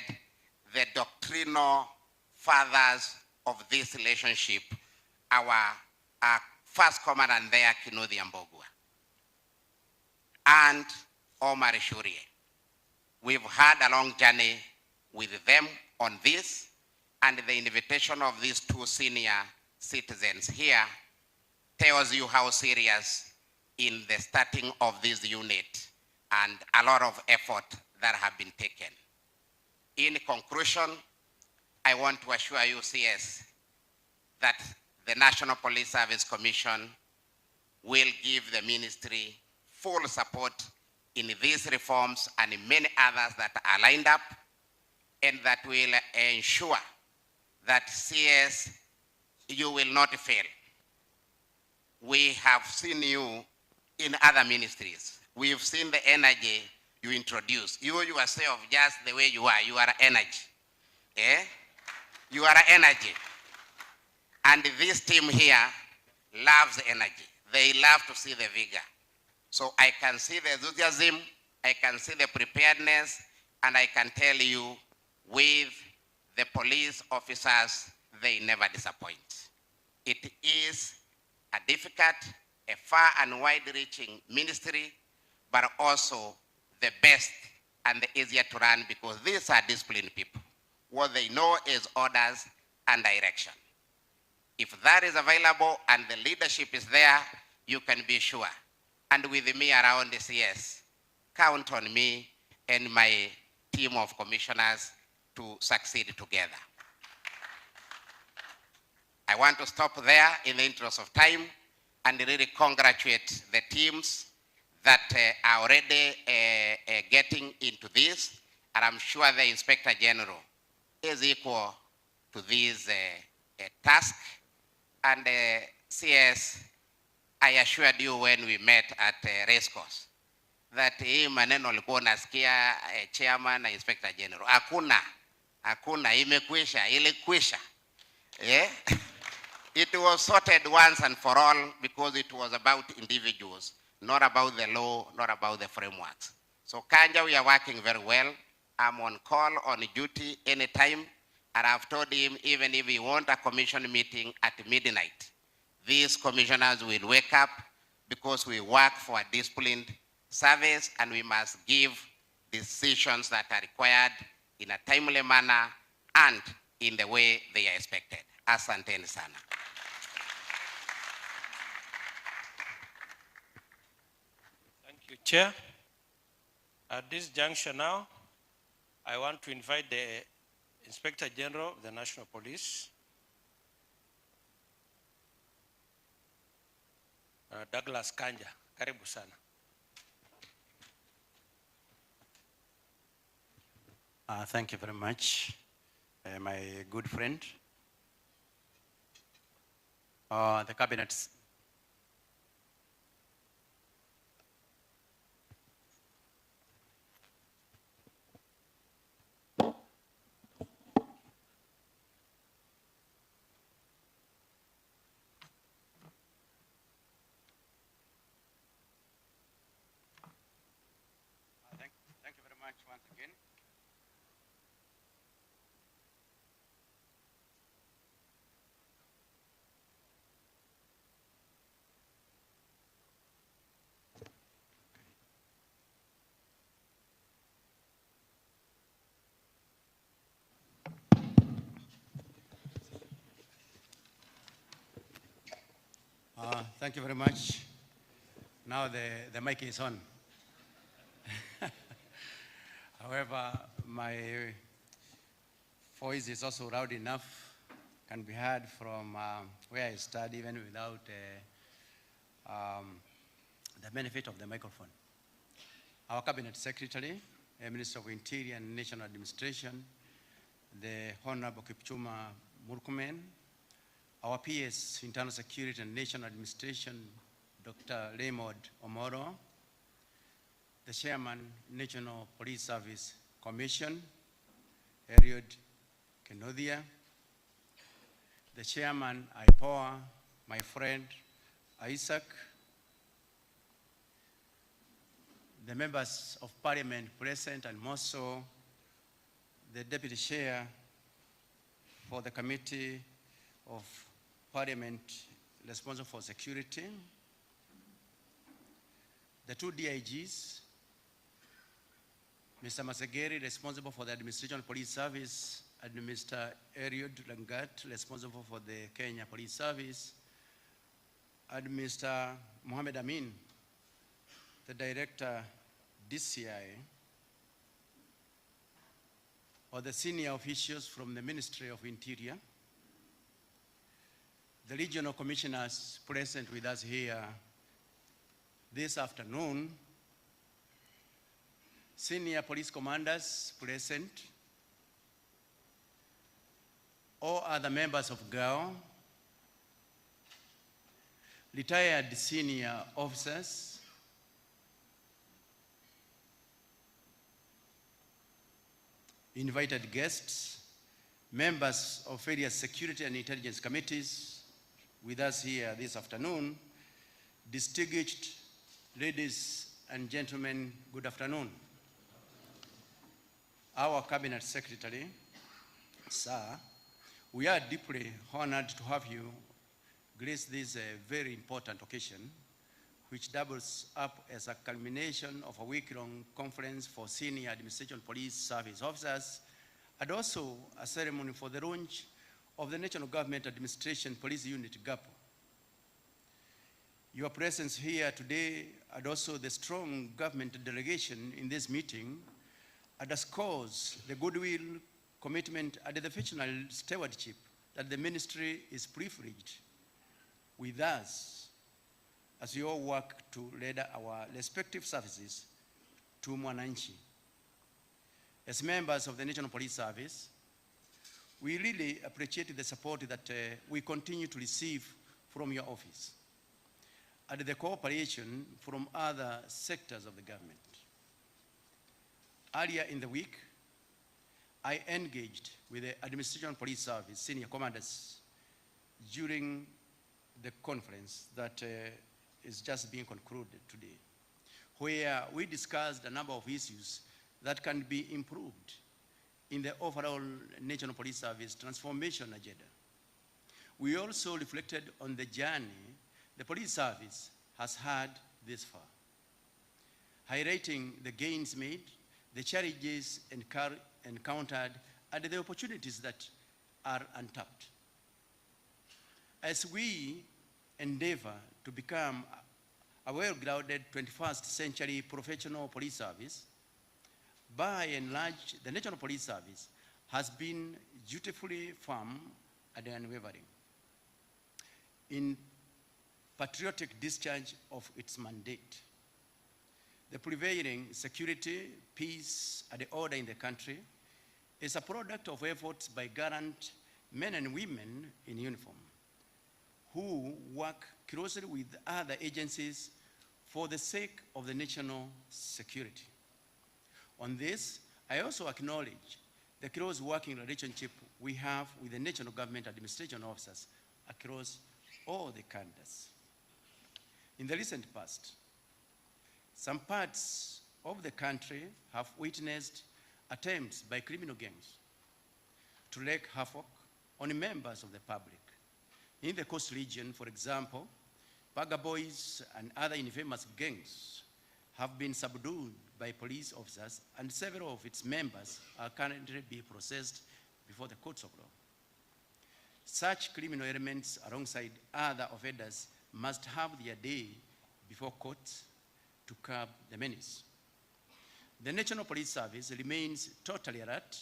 the doctrinal fathers of this relationship, our first commandant there, Kinodi Ambogua, and Omar Shurie. We've had a long journey with them on this, and the invitation of these two senior citizens here tells you how serious in the starting of this unit and a lot of effort that have been taken. In conclusion, I want to assure you, CS, that the National Police Service Commission will give the ministry full support in these reforms and in many others that are lined up, and that will ensure that CS, you will not fail. We have seen you in other ministries. We've seen the energy you introduce. You yourself, just the way you are energy. Eh? You are energy. And this team here loves energy. They love to see the vigor. So I can see the enthusiasm, I can see the preparedness, and I can tell you with the police officers, they never disappoint. It is a difficult, a far and wide-reaching ministry, but also the best and the easier to run because these are disciplined people. What they know is orders and direction. If that is available and the leadership is there, you can be sure. And with me around this, yes, count on me and my team of commissioners to succeed together. I want to stop there in the interest of time and really congratulate the teams that are already getting into this. And I'm sure the Inspector General is equal to this task. And CS, I assured you when we met at Racecourse that hii maneno ulikuwa unasikia chairman na Inspector General. Hakuna, imekwisha, ilikwisha. Yeah? It was sorted once and for all because it was about individuals, not about the law, not about the frameworks. So Kanja, we are working very well. I'm on call, on duty anytime. And I've told him, even if we want a commission meeting at midnight, these commissioners will wake up because we work for a disciplined service and we must give decisions that are required in a timely manner and in the way they are expected. Asanteni sana. Thank you, Chair. At this juncture now, I want to invite the Inspector General of the National Police. Douglas Kanja, karibu sana. Thank you very much, my good friend. The cabinets. Thank you very much once again. Thank you very much. Now the mic is on. However, my voice is also loud enough, can be heard from where I stand even without the benefit of the microphone. Our Cabinet Secretary, Minister of Interior and National Administration, the Honorable Kipchuma Murkomen, our PS, Internal Security and National Administration, Dr. Raymond Omoro, the Chairman, National Police Service Commission, Eliud Kenodia, the Chairman, IPOA, my friend, Isaac, the members of Parliament present, and also the Deputy Chair for the Committee of Parliament responsible for security, the two DIGs, Mr. Masegeri, responsible for the Administration Police Service, and Mr. Eliud Langat, responsible for the Kenya Police Service, and Mr. Mohamed Amin, the Director, DCI, or the senior officials from the Ministry of Interior, the regional commissioners present with us here this afternoon, senior police commanders present, all other members of GAO, retired senior officers, invited guests, members of various security and intelligence committees with us here this afternoon, distinguished ladies and gentlemen, good afternoon. Our Cabinet Secretary, sir, we are deeply honored to have you grace this very important occasion, which doubles up as a culmination of a week-long conference for senior administration police service officers, and also a ceremony for the launch of the National Government Administration Police Unit, NGAPU. Your presence here today, and also the strong government delegation in this meeting, underscores the goodwill, commitment, and the professional stewardship that the ministry is privileged with us as we all work to lead our respective services to Mwananchi. As members of the National Police Service, we really appreciate the support that we continue to receive from your office and the cooperation from other sectors of the government. Earlier in the week, I engaged with the Administration Police Service senior commanders during the conference that is just being concluded today, where we discussed a number of issues that can be improved in the overall National Police Service transformation agenda. We also reflected on the journey the police service has had this far, highlighting the gains made, the challenges encountered, and the opportunities that are untapped. As we endeavor to become a well-grounded 21st century professional police service, by and large, the National Police Service has been dutifully firm and unwavering in patriotic discharge of its mandate. The prevailing security, peace, and order in the country is a product of efforts by gallant men and women in uniform who work closely with other agencies for the sake of the national security. On this, I also acknowledge the close working relationship we have with the national government administration officers across all the cadres. In the recent past, some parts of the country have witnessed attempts by criminal gangs to wreak havoc on members of the public. In the coast region, for example, Paga Boys and other infamous gangs have been subdued by police officers, and several of its members are currently being processed before the courts of law. Such criminal elements, alongside other offenders, must have their day before courts to curb the menace. The National Police Service remains totally alert,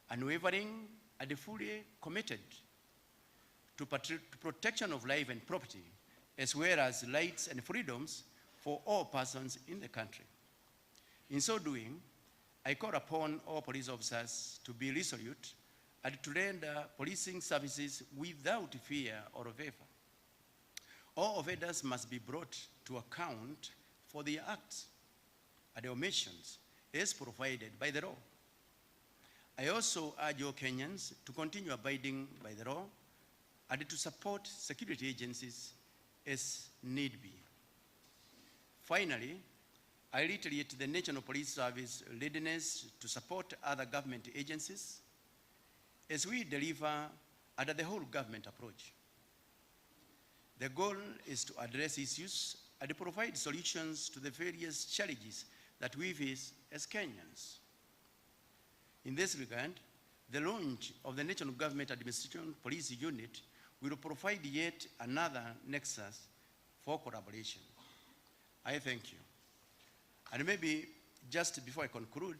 unwavering, and fully committed to protection of life and property, as well as rights and freedoms for all persons in the country. In so doing, I call upon all police officers to be resolute and to render policing services without fear or favor. All offenders must be brought to account for their acts and omissions as provided by the law. I also urge all Kenyans to continue abiding by the law and to support security agencies as need be. Finally, I reiterate the National Police Service readiness to support other government agencies as we deliver under the whole government approach. The goal is to address issues and provide solutions to the various challenges that we face as Kenyans. In this regard, the launch of the National Government Administration Police Unit will provide yet another nexus for collaboration. I thank you. And maybe just before I conclude,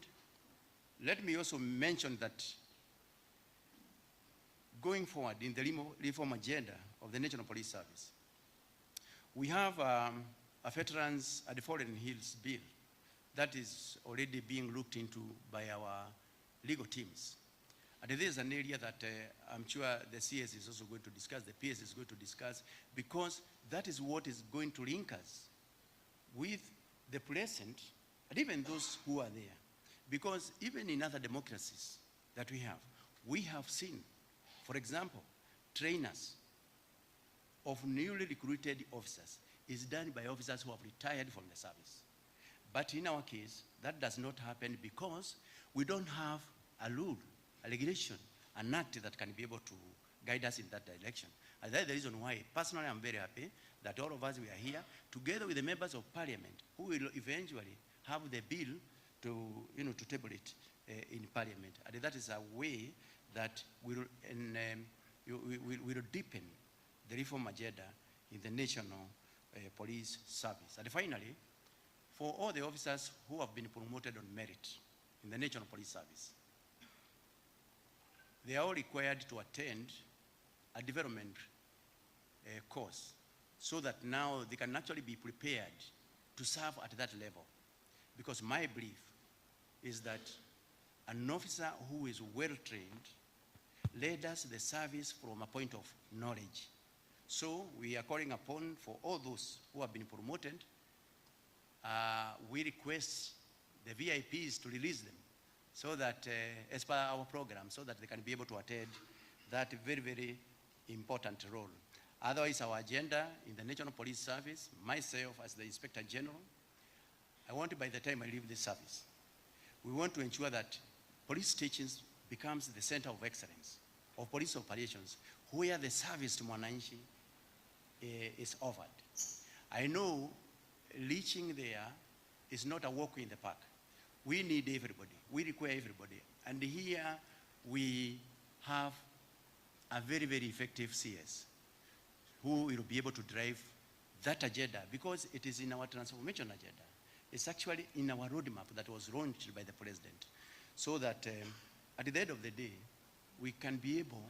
let me also mention that going forward in the reform agenda of the National Police Service, we have a Veterans and Foreign Hills Bill that is already being looked into by our legal teams. And this is an area that I'm sure the CS is also going to discuss, the PS is going to discuss, because that is what is going to link us with the present and even those who are there. Because even in other democracies that we have seen, for example, trainers of newly recruited officers is done by officers who have retired from the service. But in our case, that does not happen because we don't have a rule, a regulation, an act that can be able to guide us in that direction. And that's the reason why, personally, I'm very happy that all of us, we are here, together with the members of parliament, who will eventually have the bill to table it in parliament. And that is a way that will deepen the reform agenda in the National Police Service. And finally, for all the officers who have been promoted on merit in the National Police Service, they are all required to attend a development course so that now they can actually be prepared to serve at that level. Because my belief is that an officer who is well-trained led us the service from a point of knowledge. So we are calling upon for all those who have been promoted, we request the VIPs to release them so that, as per our program, so that they can be able to attend that very, very important role. Otherwise, our agenda in the National Police Service, myself as the Inspector General, I want, by the time I leave this service, we want to ensure that police stations becomes the center of excellence of police operations, where the service to Mwananchi is offered. I know reaching there is not a walk in the park. We need everybody. We require everybody. And here we have a very, very effective CS who will be able to drive that agenda, because it is in our transformation agenda. It's actually in our roadmap that was launched by the president, so that at the end of the day, we can be able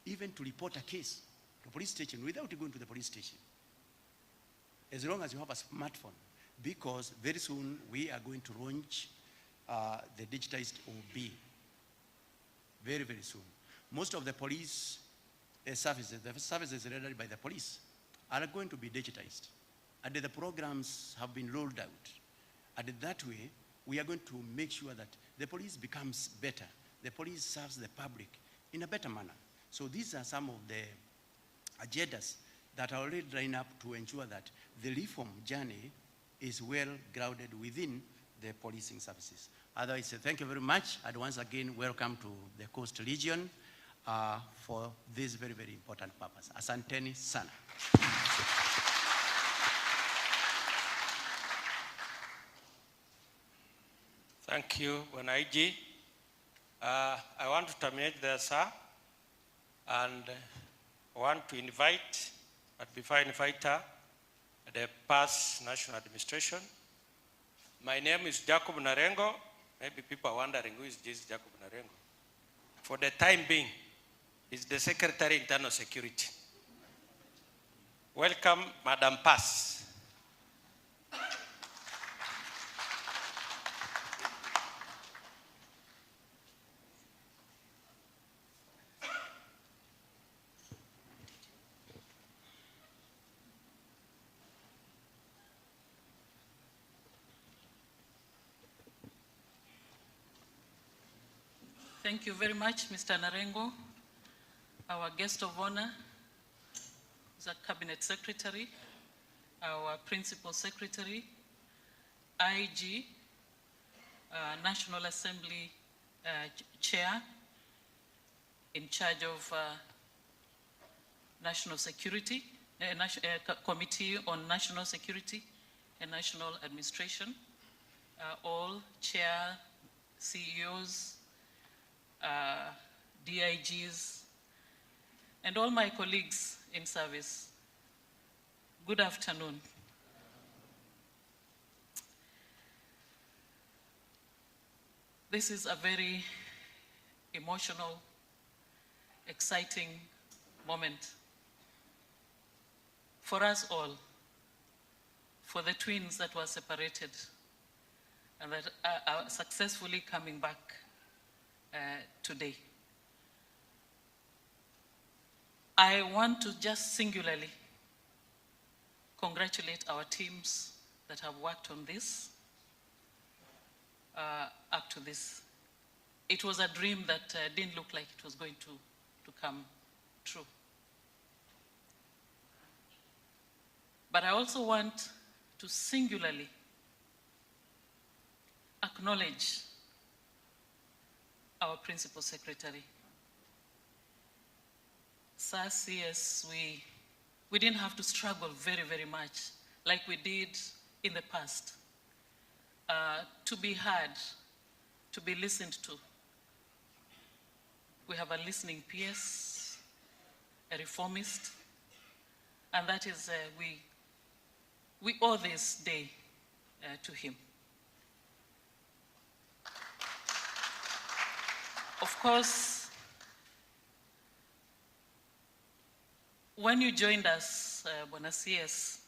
even to report a case to the police station without going to the police station. as long as you have a smartphone, because very soon we are going to launch the digitized OB. Very, very soon. Most of the police services, the services rendered by the police, are going to be digitized. And the programs have been rolled out. And that way, we are going to make sure that the police becomes better. The police serves the public in a better manner. So these are some of the agendas that are already lined up to ensure that the reform journey is well grounded within the policing services. Otherwise, thank you very much. And once again, welcome to the Coast Region for this very, very important purpose. Asanteni sana. Thank you, Wanaiji. I want to terminate there, sir, and want to invite, but before I invite her, the past national administration. My name is Jacob Narengo. Maybe people are wondering who is this Jacob Narengo. For the time being, he's the Secretary Internal Security. Welcome, Madam Pass. Thank you very much, Mr. Narengo. Our guest of honor is a Cabinet Secretary, our Principal Secretary, IG, National Assembly Chair, in charge of National Security, Committee on National Security and National Administration, all chair, CEOs, DIGs, and all my colleagues in service. Good afternoon. This is a very emotional, exciting moment for us all, for the twins that were separated and that are successfully coming back today. I want to just singularly congratulate our teams that have worked on this up to this. It was a dream that didn't look like it was going to come true. But I also want to singularly acknowledge our Principal Secretary. Sir CS, we didn't have to struggle very, very much like we did in the past to be heard, to be listened to. We have a listening PS, a reformist, and that is, we owe this day to him. Of course, when you joined us, Bwana CS,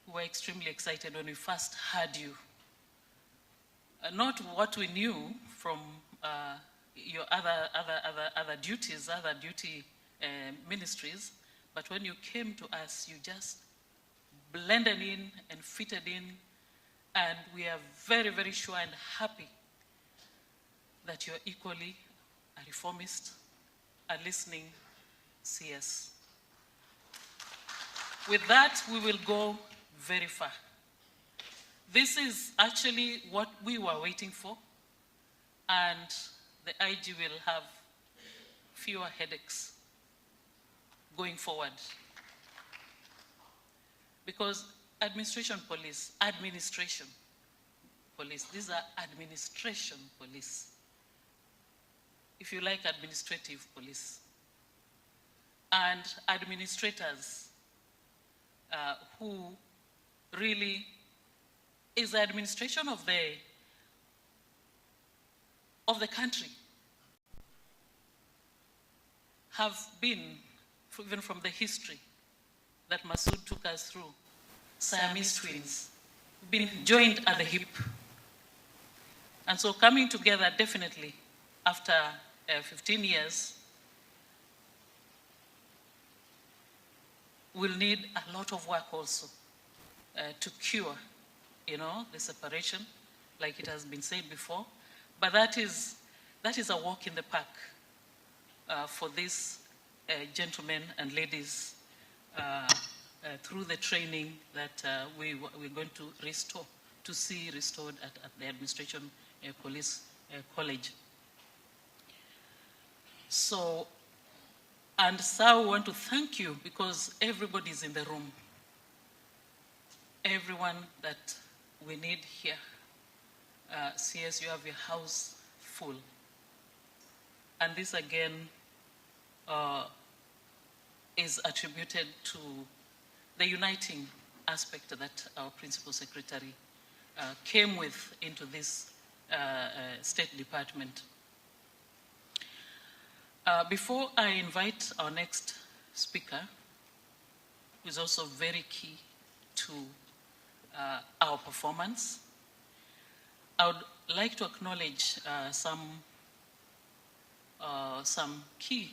we were extremely excited when we first heard you. Not what we knew from your other duties, other duty ministries, but when you came to us, you just blended in and fitted in. And we are very, very sure and happy that you're equally a reformist, a listening CS. With that, we will go very far. This is actually what we were waiting for, and the IG will have fewer headaches going forward. Because administration police, these are administration police. If you like, administrative police. And administrators who really is the administration of the country. have been, even from the history that Masood took us through, Siamese twins, been joined at the hip. And so coming together definitely after 15 years, will need a lot of work also to cure, the separation, like it has been said before. But that is a walk in the park for these gentlemen and ladies through the training that we're going to see restored at the Administration Police College. So, and so I want to thank you because everybody's in the room. Everyone that we need here. CS, you have your house full. And this again is attributed to the uniting aspect that our Principal Secretary came with into this State Department. Before I invite our next speaker, who is also very key to our performance, I would like to acknowledge some key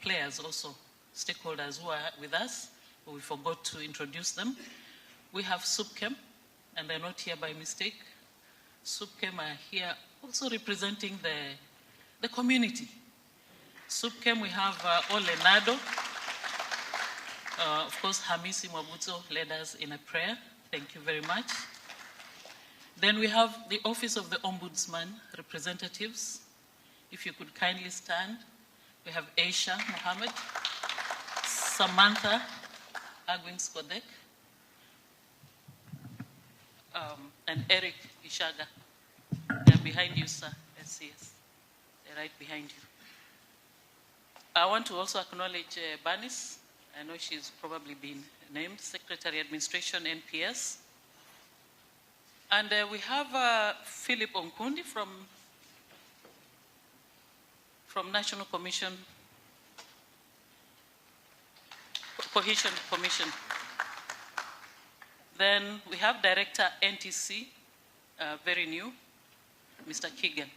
players also, stakeholders who are with us, but we forgot to introduce them. We have SUPChem, and they're not here by mistake. SUPChem are here also representing the community. SUPChem, we have Olenado. Of course, Hamisi Mwabuto led us in a prayer. Thank you very much. Then we have the Office of the Ombudsman representatives. If you could kindly stand. We have Aisha Mohammed, Samantha Agwin-Skodek, and Eric Ishaga. They're behind you, sir. SCS. They're right behind you. I want to also acknowledge Banis. I know she's probably been named Secretary Administration, NPS. And we have Philip Onkundi from National Commission, Cohesion Commission. Then we have Director NTC, very new, Mr. Keegan.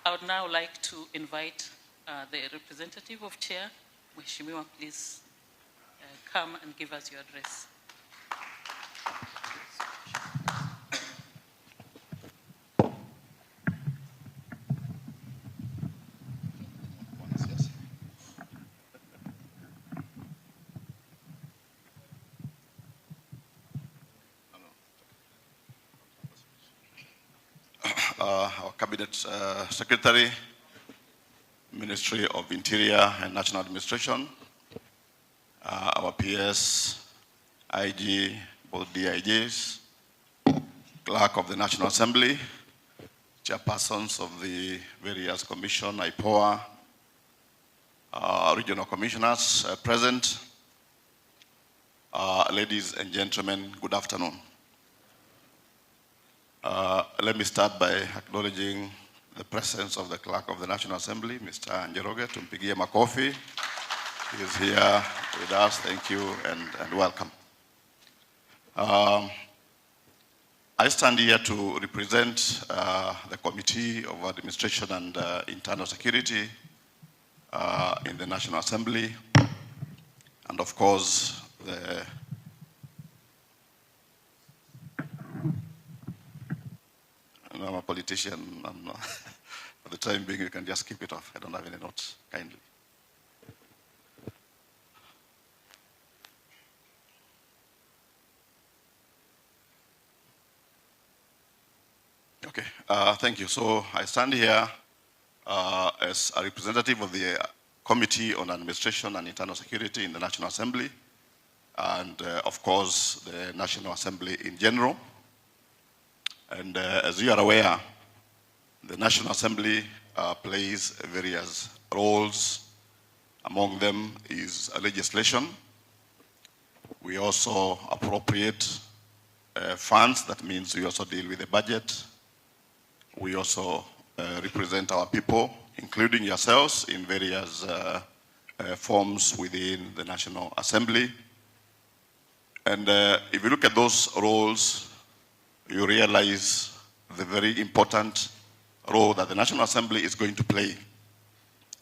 I would now like to invite the representative of Chair, Mheshimiwa, please come and give us your address. Our Cabinet Secretary, Ministry of Interior and National Administration, our PS, IG, both DIGs, Clerk of the National Assembly, Chairpersons of the various commission, IPOA, regional commissioners present, ladies and gentlemen, good afternoon. Let me start by acknowledging the presence of the Clerk of the National Assembly, Mr. Njoroge. Tumpigie makofi. He is here with us. Thank you and welcome. I stand here to represent the Committee of Administration and Internal Security in the National Assembly, and of course, I'm a politician. For the time being, you can just keep it off. I don't have any notes, kindly. Okay, thank you. So I stand here as a representative of the Committee on Administration and Internal Security in the National Assembly, and of course, the National Assembly in general. And as you are aware, the National Assembly plays various roles. Among them is legislation. We also appropriate funds. That means we also deal with the budget. We also represent our people, including yourselves, in various forms within the National Assembly. And if you look at those roles, you realize the very important role that the National Assembly is going to play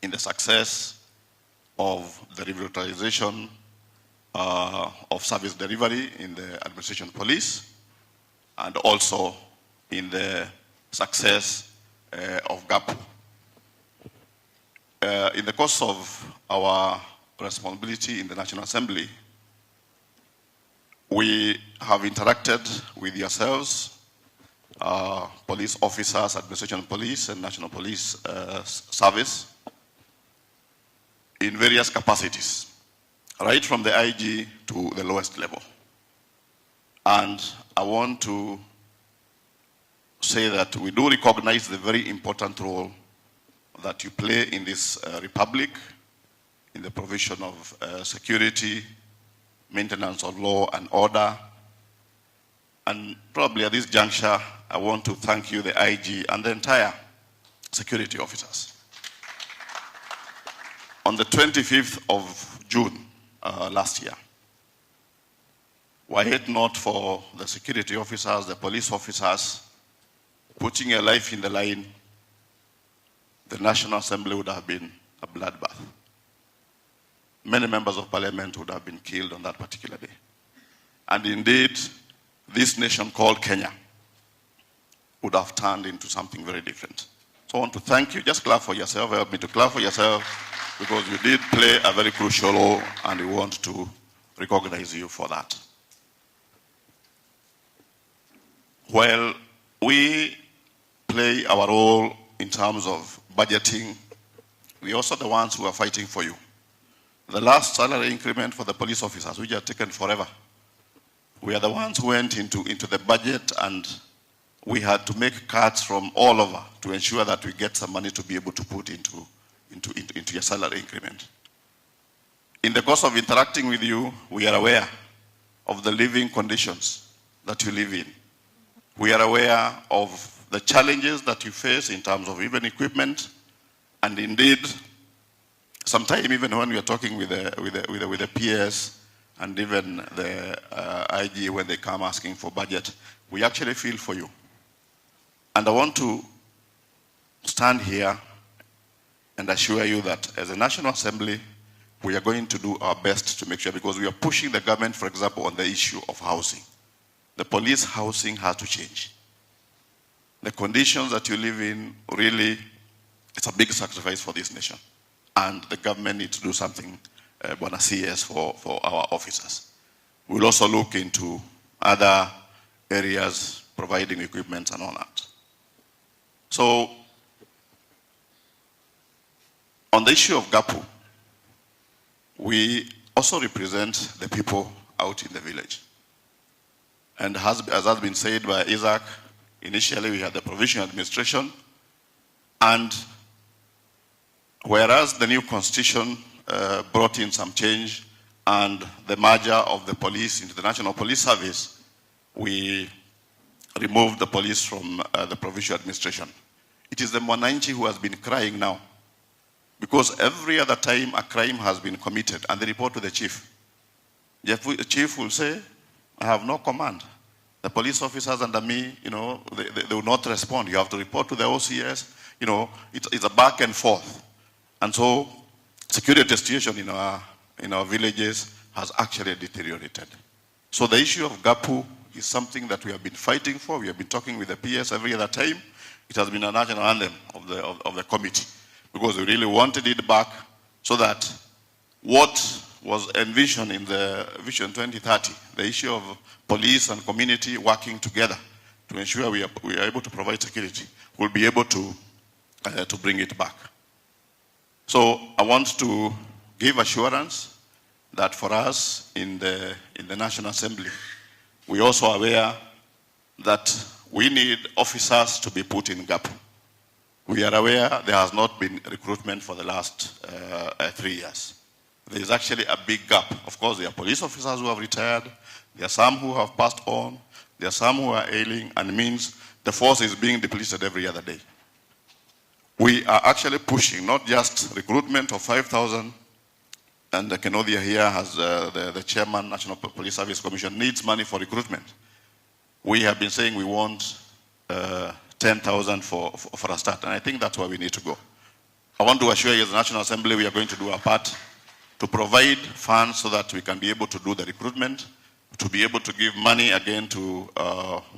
in the success of the revitalization of service delivery in the administration police, and also in the success of GAPU. In the course of our responsibility in the National Assembly, we have interacted with yourselves, police officers, administration police, and National Police Service in various capacities, right from the IG to the lowest level. And I want to say that we do recognize the very important role that you play in this republic, in the provision of security, maintenance of law and order. And probably at this juncture, I want to thank you, the IG, and the entire security officers. On the 25th of June last year, were it not for the security officers, the police officers, putting a life in the line, the National Assembly would have been a bloodbath. Many members of parliament would have been killed on that particular day. And indeed, this nation called Kenya would have turned into something very different. So I want to thank you. Just clap for yourself. Help me to clap for yourself, because you did play a very crucial role, and we want to recognize you for that. While we play our role in terms of budgeting, we're also the ones who are fighting for you. The last salary increment for the police officers, which have taken forever, we are the ones who went into the budget, and we had to make cuts from all over to ensure that we get some money to be able to put into your salary increment. In the course of interacting with you, we are aware of the living conditions that you live in. We are aware of the challenges that you face in terms of even equipment, and indeed, sometimes even when we are talking with the PS and even the IG, when they come asking for budget, we actually feel for you. And I want to stand here and assure you that as a National Assembly, we are going to do our best to make sure, because we are pushing the government, for example, on the issue of housing. The police housing has to change. The conditions that you live in, really, it's a big sacrifice for this nation. And the government needs to do something, Bwana CS, for our officers. We'll also look into other areas, providing equipment and all that. So, on the issue of GAPU, we also represent the people out in the village. And as has been said by Isaac, initially we had the provincial administration, and whereas the new constitution brought in some change and the merger of the police into the National Police Service, we removed the police from the provincial administration. It is the Mwananchi who has been crying now, because every other time a crime has been committed and they report to the chief. The chief will say, I have no command. The police officers under me, they will not respond. You have to report to the OCS. It's a back and forth. And so security situation in our villages has actually deteriorated. So the issue of GAPU is something that we have been fighting for. We have been talking with the PS every other time. It has been a national anthem of the committee, because we really wanted it back, so that what was envisioned in the Vision 2030, the issue of police and community working together to ensure we are able to provide security, we'll be able to bring it back. So I want to give assurance that for us in the National Assembly, we also are aware that we need officers to be put in GAPU. We are aware there has not been recruitment for the last 3 years. There is actually a big gap. Of course, there are police officers who have retired. There are some who have passed on. There are some who are ailing, and it means the force is being depleted every other day. we are actually pushing not just recruitment of 5,000, and Kenodia here has the chairman, National Police Service Commission, needs money for recruitment. We have been saying we want 10,000 for a start, and I think that's where we need to go. I want to assure you as the National Assembly, we are going to do our part to provide funds so that we can be able to do the recruitment, to be able to give money again to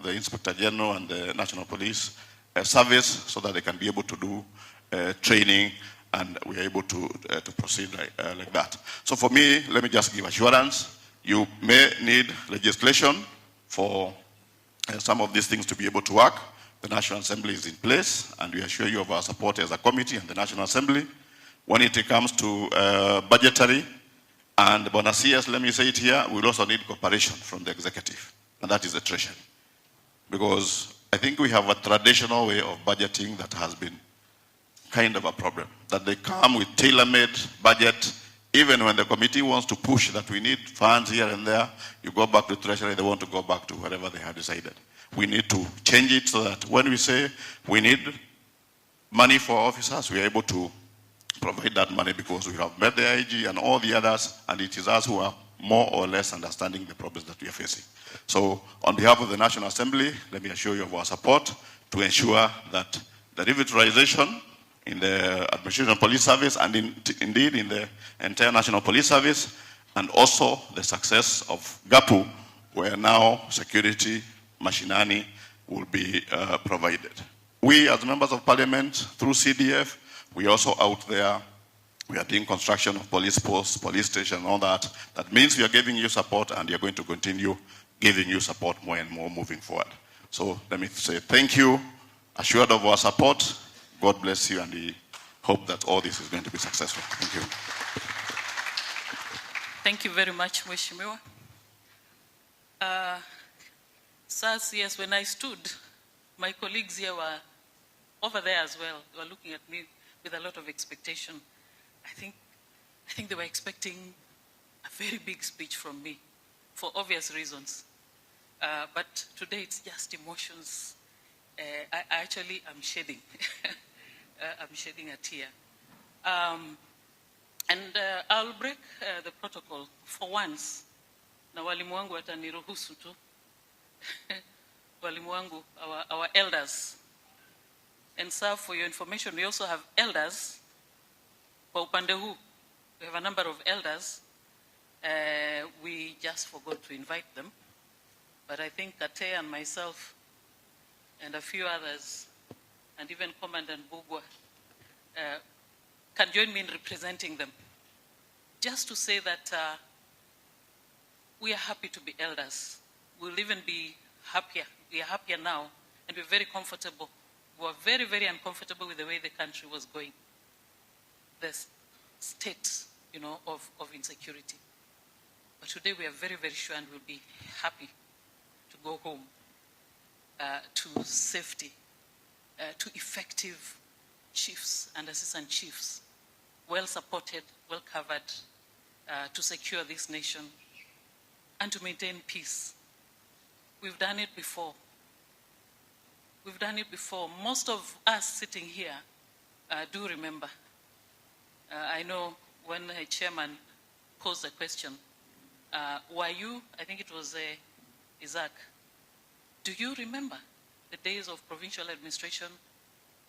the Inspector General and the National Police Service so that they can be able to do training, and we are able to proceed like that. So for me, let me just give assurance. You may need legislation for some of these things to be able to work. The National Assembly is in place, and we assure you of our support as a committee and the National Assembly. When it comes to budgetary and bonuses, let me say it here, we'll also need cooperation from the executive, and that is the Treasury. Because I think we have a traditional way of budgeting that has been kind of a problem, that they come with tailor-made budget. Even when the committee wants to push that we need funds here and there, you go back to Treasury, they want to go back to whatever they have decided. We need to change it so that when we say we need money for officers, we are able to provide that money because we have met the IG and all the others, and it is us who are more or less understanding the problems that we are facing. So on behalf of the National Assembly, let me assure you of our support to ensure that the revitalization in the Administration Police Service and indeed in the entire National Police Service, and also the success of NGAPU, where now security, mashinani will be provided. We as members of parliament, through CDF, we are also out there. We are doing construction of police posts, police stations, and all that. That means we are giving you support, and we are going to continue giving you support more and more moving forward. So let me say thank you, assured of our support. God bless you, and we hope that all this is going to be successful. Thank you. Thank you very much, Mheshimiwa. Sas, yes, when I stood, my colleagues here were over there as well. They were looking at me with a lot of expectation. I think they were expecting a very big speech from me for obvious reasons. But today it's just emotions. I actually am shedding. I'm shedding a tear. I'll break the protocol for once. Na walimu wangu wataniruhusu tu. Walimu wangu, our elders. And sir, for your information, we also have elders. Kwa upande huu, we have a number of elders. We just forgot to invite them. But I think Kate and myself and a few others, and even Commandant Bugwa, can join me in representing them. Just to say that we are happy to be elders. We'll even be happier. We are happier now, and we're very comfortable. We were very, very uncomfortable with the way the country was going. The state, of insecurity. But today we are very, very sure, and we'll be happy to go home to safety, to effective chiefs and assistant chiefs, well supported, well covered, to secure this nation and to maintain peace. We've done it before. We've done it before. Most of us sitting here do remember. I know when the chairman posed the question, were you, I think it was Isaac, do you remember the days of provincial administration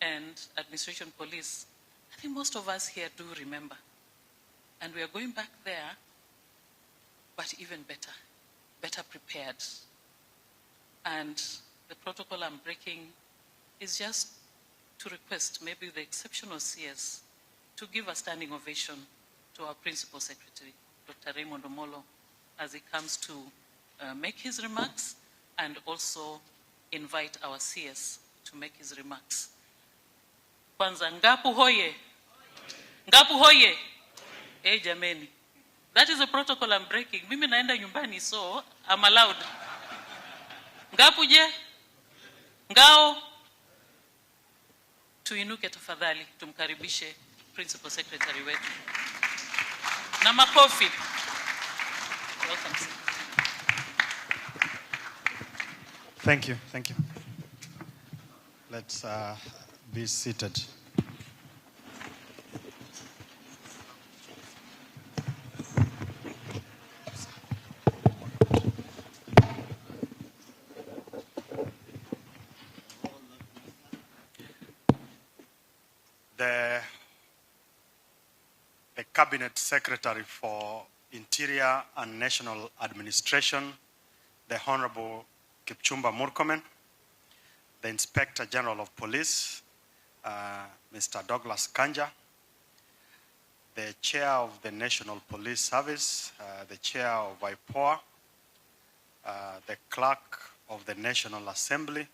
and administration police? I think most of us here do remember. And we are going back there, but even better, better prepared. And the protocol I'm breaking is just to request maybe the exceptional CS to give a standing ovation to our Principal Secretary, Dr. Raymond Omolo, as he comes to make his remarks, and also invite our CS to make his remarks. Kwanza, NGAPU hoye! NGAPU hoye! Hey, jameni. That is a protocol I'm breaking. Mimi naenda nyumbani, so I'm allowed. NGAPU je? Ngao? Tuinuke tafadhali, tumkaribishe Principal Secretary wetu. Na makofi. Welcome, sir. Thank you, thank you. Let's be seated. the Cabinet Secretary for Interior and National Administration, the Honorable Kipchumba Murkomen, the Inspector General of Police, Mr. Douglas Kanja, the Chair of the National Police Service, the Chair of IPOA, the Clerk of the National Assembly,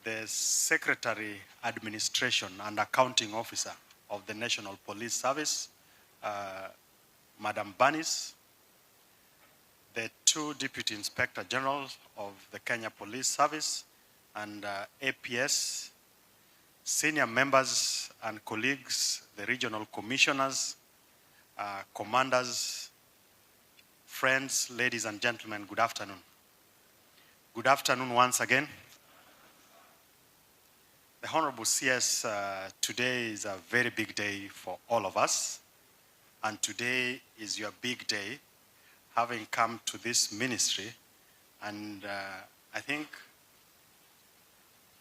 the Secretary, Administration and Accounting Officer of the National Police Service, Madam Banis, the two Deputy Inspector Generals of the Kenya Police Service and APS, senior members and colleagues, the regional commissioners, commanders, friends, ladies and gentlemen, good afternoon. Good afternoon once again. The Honorable CS, today is a very big day for all of us, and today is your big day, having come to this ministry, and I think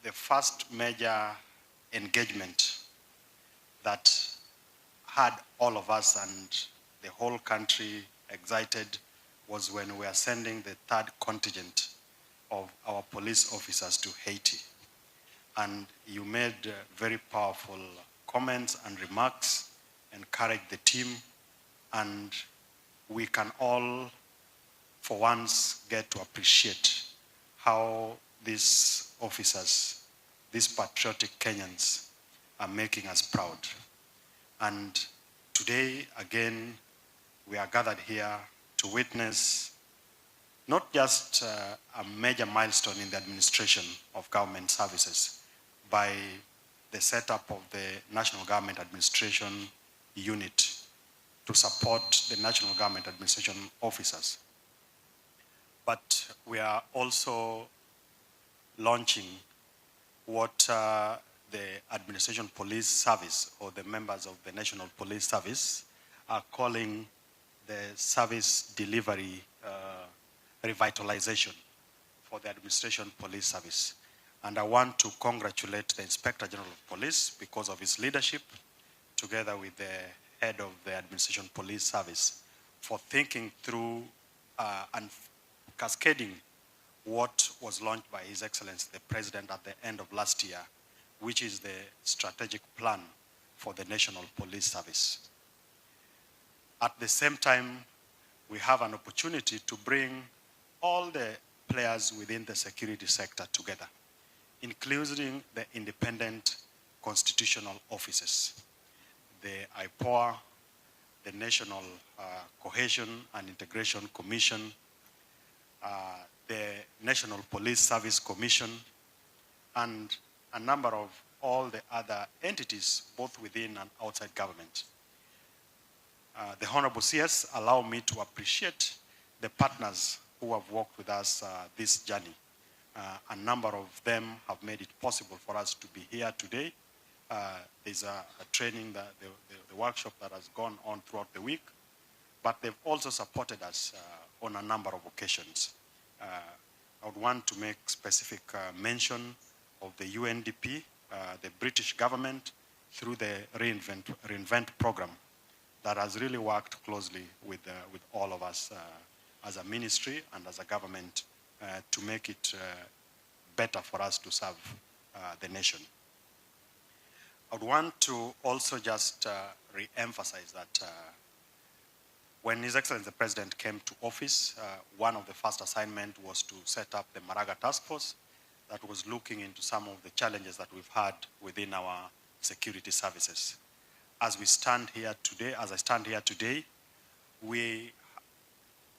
the first major engagement that had all of us and the whole country excited was when we were sending the third contingent of our police officers to Haiti. And you made very powerful comments and remarks, encouraged the team, and we can all, for once, get to appreciate how these officers, these patriotic Kenyans, are making us proud. And today, again, we are gathered here to witness not just a major milestone in the administration of government services by the setup of the National Government Administration Unit to support the National Government Administration officers, but we are also launching what the Administration Police Service, or the members of the National Police Service, are calling the service delivery revitalization for the Administration Police Service. And I want to congratulate the Inspector General of Police because of his leadership, together with the head of the Administration Police Service, for thinking through and cascading what was launched by His Excellency the President at the end of last year, which is the strategic plan for the National Police Service. At the same time, we have an opportunity to bring all the players within the security sector together, including the independent constitutional offices, the IPOA, the National Cohesion and Integration Commission, the National Police Service Commission, and a number of all the other entities, both within and outside government. The Honorable CS, allow me to appreciate the partners who have worked with us this journey. A number of them have made it possible for us to be here today. There's a training, the workshop that has gone on throughout the week, but they've also supported us on a number of occasions. I would want to make specific mention of the UNDP, the British government, through the Reinvent program, that has really worked closely with all of us as a ministry and as a government to make it better for us to serve the nation. I would want to also just re-emphasize that when His Excellency the President came to office, one of the first assignments was to set up the Maraga Task Force that was looking into some of the challenges that we've had within our security services. As we stand here today, as I stand here today,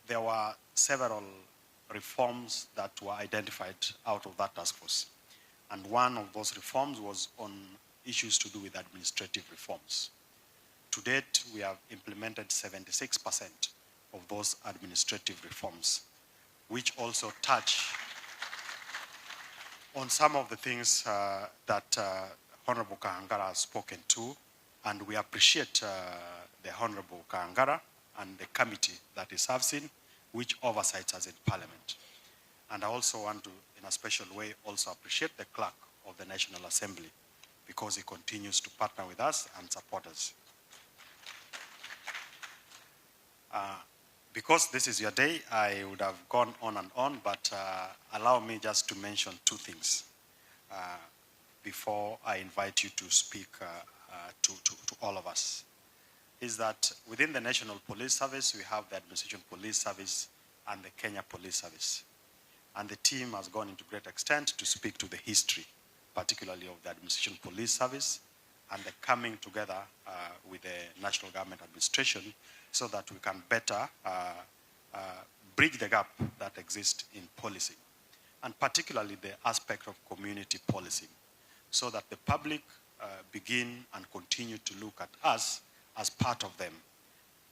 there were several reforms that were identified out of that task force. And one of those reforms was on issues to do with administrative reforms. To date, we have implemented 76% of those administrative reforms, which also touch on some of the things that Honorable Kahangara has spoken to, and we appreciate the Honorable Kahangara and the committee that he serves in, which oversights us in Parliament. And I also want to, in a special way, also appreciate the Clerk of the National Assembly because he continues to partner with us and support us. Because this is your day, I would have gone on and on, but allow me just to mention two things before I invite you to speak to all of us. Is that within the National Police Service, we have the Administration Police Service and the Kenya Police Service. And the team has gone into great extent to speak to the history, particularly of the Administration Police Service and the coming together with the National Government Administration so that we can better bridge the gap that exists in policing, and particularly the aspect of community policing, so that the public begin and continue to look at us as part of them,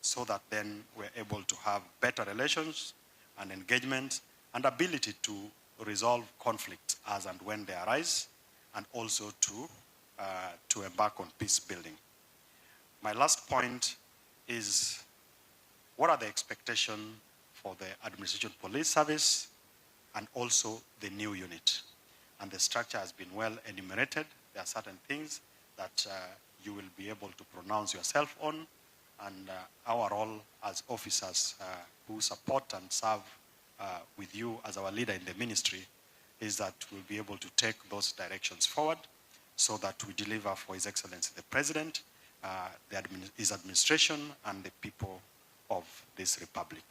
so that then we're able to have better relations and engagement and ability to resolve conflicts as and when they arise, and also to embark on peace building. My last point is, what are the expectations for the Administration Police Service and also the new unit? And the structure has been well enumerated. There are certain things that you will be able to pronounce yourself on, and our role as officers who support and serve with you as our leader in the ministry is that we'll be able to take those directions forward so that we deliver for His Excellency the President, his administration, and the people of this republic.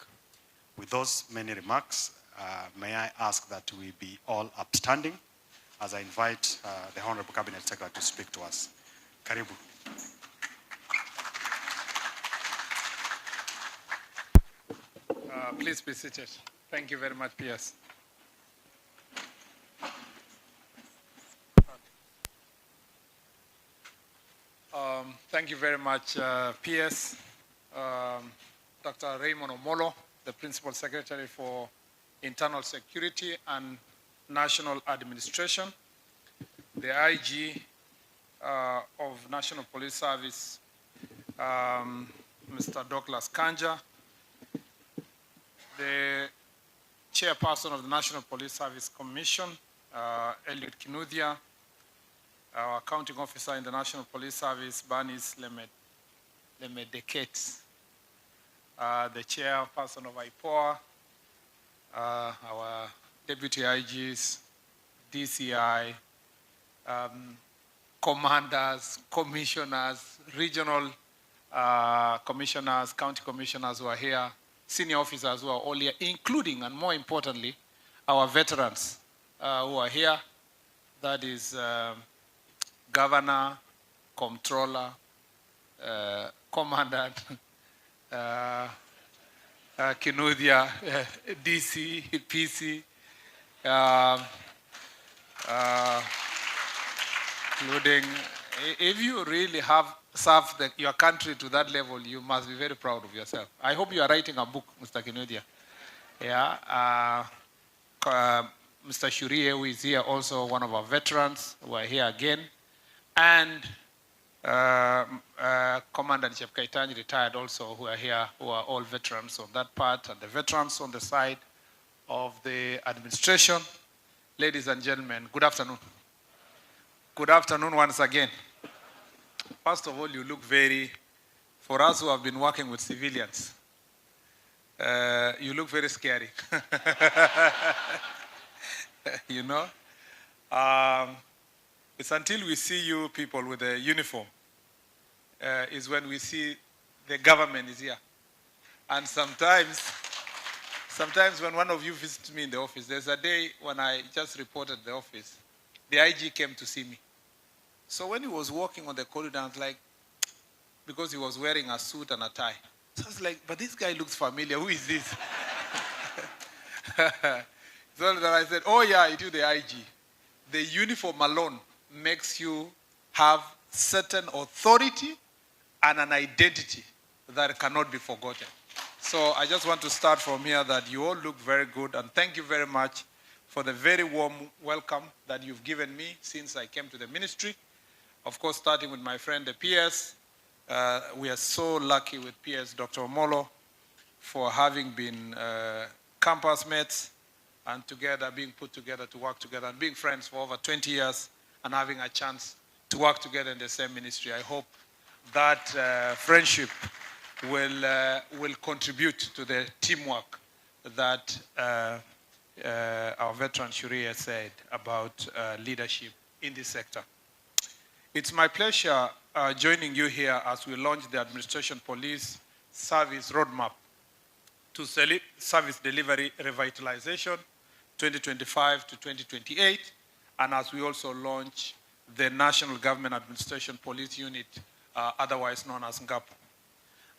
With those many remarks, may I ask that we be all upstanding as I invite the Honorable Cabinet Secretary to speak to us. Karibu. Please be seated. Thank you very much, PS. Thank you very much, PS. Dr. Raymond Omolo, the Principal Secretary for Internal Security and National Administration, the IG of National Police Service, Mr. Douglas Kanja, the Chairperson of the National Police Service Commission, Eliud Kinuthia, our Accounting Officer in the National Police Service, Bernice Lemedeket, the Chairperson of IPOA, our Deputy IGs, DCI, commanders, commissioners, regional commissioners, county commissioners who are here, senior officers who are all here, including, and more importantly, our veterans who are here. That is Governor, Comptroller, Commandant, Kinuthia, DC, PC, including, if you really have served your country to that level, you must be very proud of yourself. I hope you are writing a book, Mr. Kinuthia. Yeah. Mr. Shurie, who is here, also one of our veterans, who are here again. And Commandant Chief Kaitani, retired also, who are here, who are all veterans on that part, and the veterans on the side of the administration. Ladies and gentlemen, good afternoon. Good afternoon once again. First of all, you look for us who have been working with civilians, you look very scary. You know? It's until we see you people with a uniform is when we see the government is here. And sometimes when one of you visits me in the office, there's a day when I just reported the office, the IG came to see me. So when he was walking on the corridor, I was like, because he was wearing a suit and a tie. So I was like, but this guy looks familiar, who is this? So then I said, oh yeah, it is the IG. The uniform alone makes you have certain authority and an identity that cannot be forgotten. So I just want to start from here that you all look very good, and thank you very much for the very warm welcome that you've given me since I came to the ministry. Of course, starting with my friend, the PS. We are so lucky with PS Dr. Omolo for having been campus mates and together being put together to work together and being friends for over 20 years and having a chance to work together in the same ministry. I hope that friendship will contribute to the teamwork that our veteran Shuria said about leadership in this sector. It's my pleasure joining you here as we launch the Administration Police Service Roadmap to Service Delivery Revitalization 2025 to 2028, and as we also launch the National Government Administration Police Unit, otherwise known as NGAPU.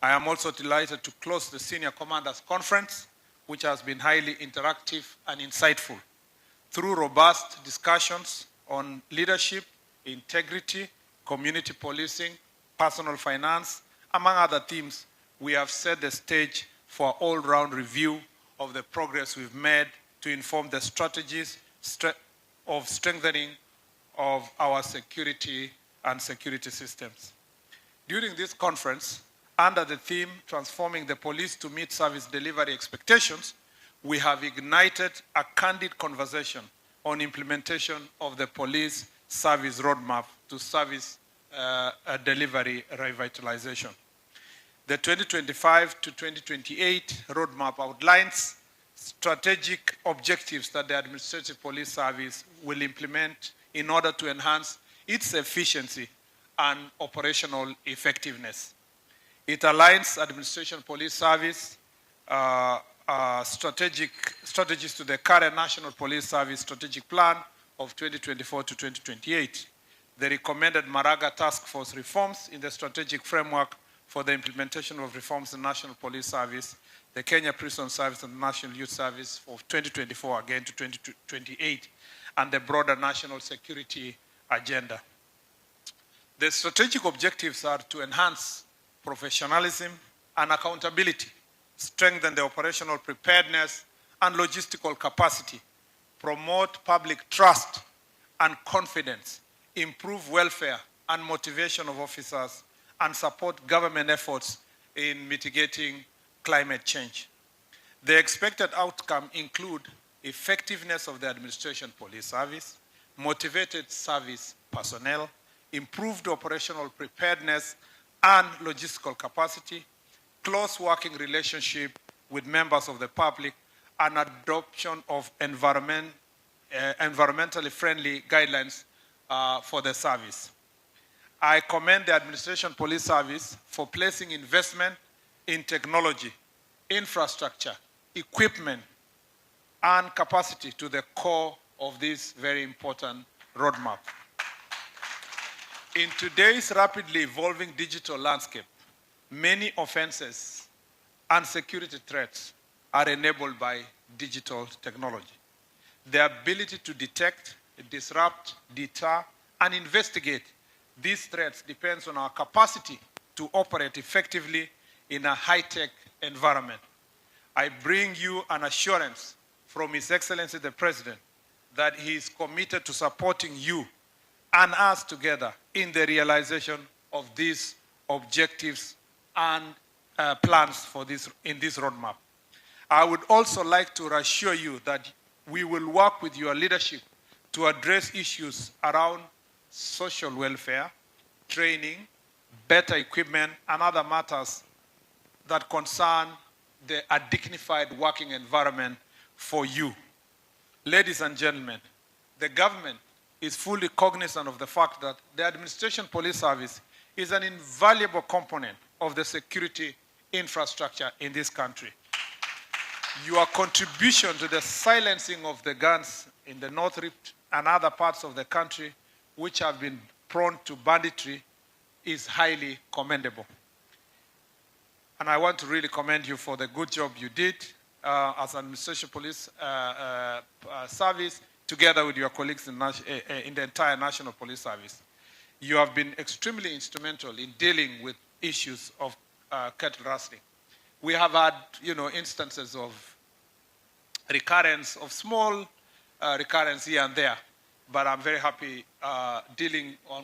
I am also delighted to close the Senior Commanders Conference, which has been highly interactive and insightful. Through robust discussions on leadership, integrity, community policing, personal finance, among other themes, we have set the stage for an all-round review of the progress we've made to inform the strategies of strengthening of our security and security systems. During this conference, under the theme, Transforming the Police to Meet Service Delivery Expectations, we have ignited a candid conversation on implementation of the police service roadmap to service delivery revitalization. The 2025 to 2028 roadmap outlines strategic objectives that the Administrative Police Service will implement in order to enhance its efficiency and operational effectiveness. It aligns Administration Police Service strategies to the current National Police Service Strategic Plan of 2024 to 2028, the recommended Maraga Task Force reforms in the strategic framework for the implementation of reforms in National Police Service, the Kenya Prison Service and National Youth Service of 2024 again to 2028, and the broader national security agenda. The strategic objectives are to enhance professionalism and accountability, strengthen the operational preparedness and logistical capacity, promote public trust and confidence, improve welfare and motivation of officers, and support government efforts in mitigating climate change. The expected outcome include effectiveness of the Administration Police Service, motivated service personnel, improved operational preparedness and logistical capacity, close working relationship with members of the public, and adoption of environmentally friendly guidelines for the service. I commend the Administration Police Service for placing investment in technology, infrastructure, equipment, and capacity to the core of this very important roadmap. In today's rapidly evolving digital landscape, many offenses and security threats are enabled by digital technology. The ability to detect, disrupt, deter, and investigate these threats depends on our capacity to operate effectively in a high-tech environment. I bring you an assurance from His Excellency the President that he is committed to supporting you and us together in the realization of these objectives and plans for in this roadmap. I would also like to assure you that we will work with your leadership to address issues around social welfare, training, better equipment, and other matters that concern a dignified working environment for you. Ladies and gentlemen, the government is fully cognizant of the fact that the Administration Police Service is an invaluable component of the security infrastructure in this country. Your contribution to the silencing of the guns in the North Rift and other parts of the country which have been prone to banditry is highly commendable. And I want to really commend you for the good job you did as Administration Police Service, together with your colleagues in the entire National Police Service. You have been extremely instrumental in dealing with issues of cattle rustling. We have had, instances of recurrence, of small recurrence here and there, but I'm very happy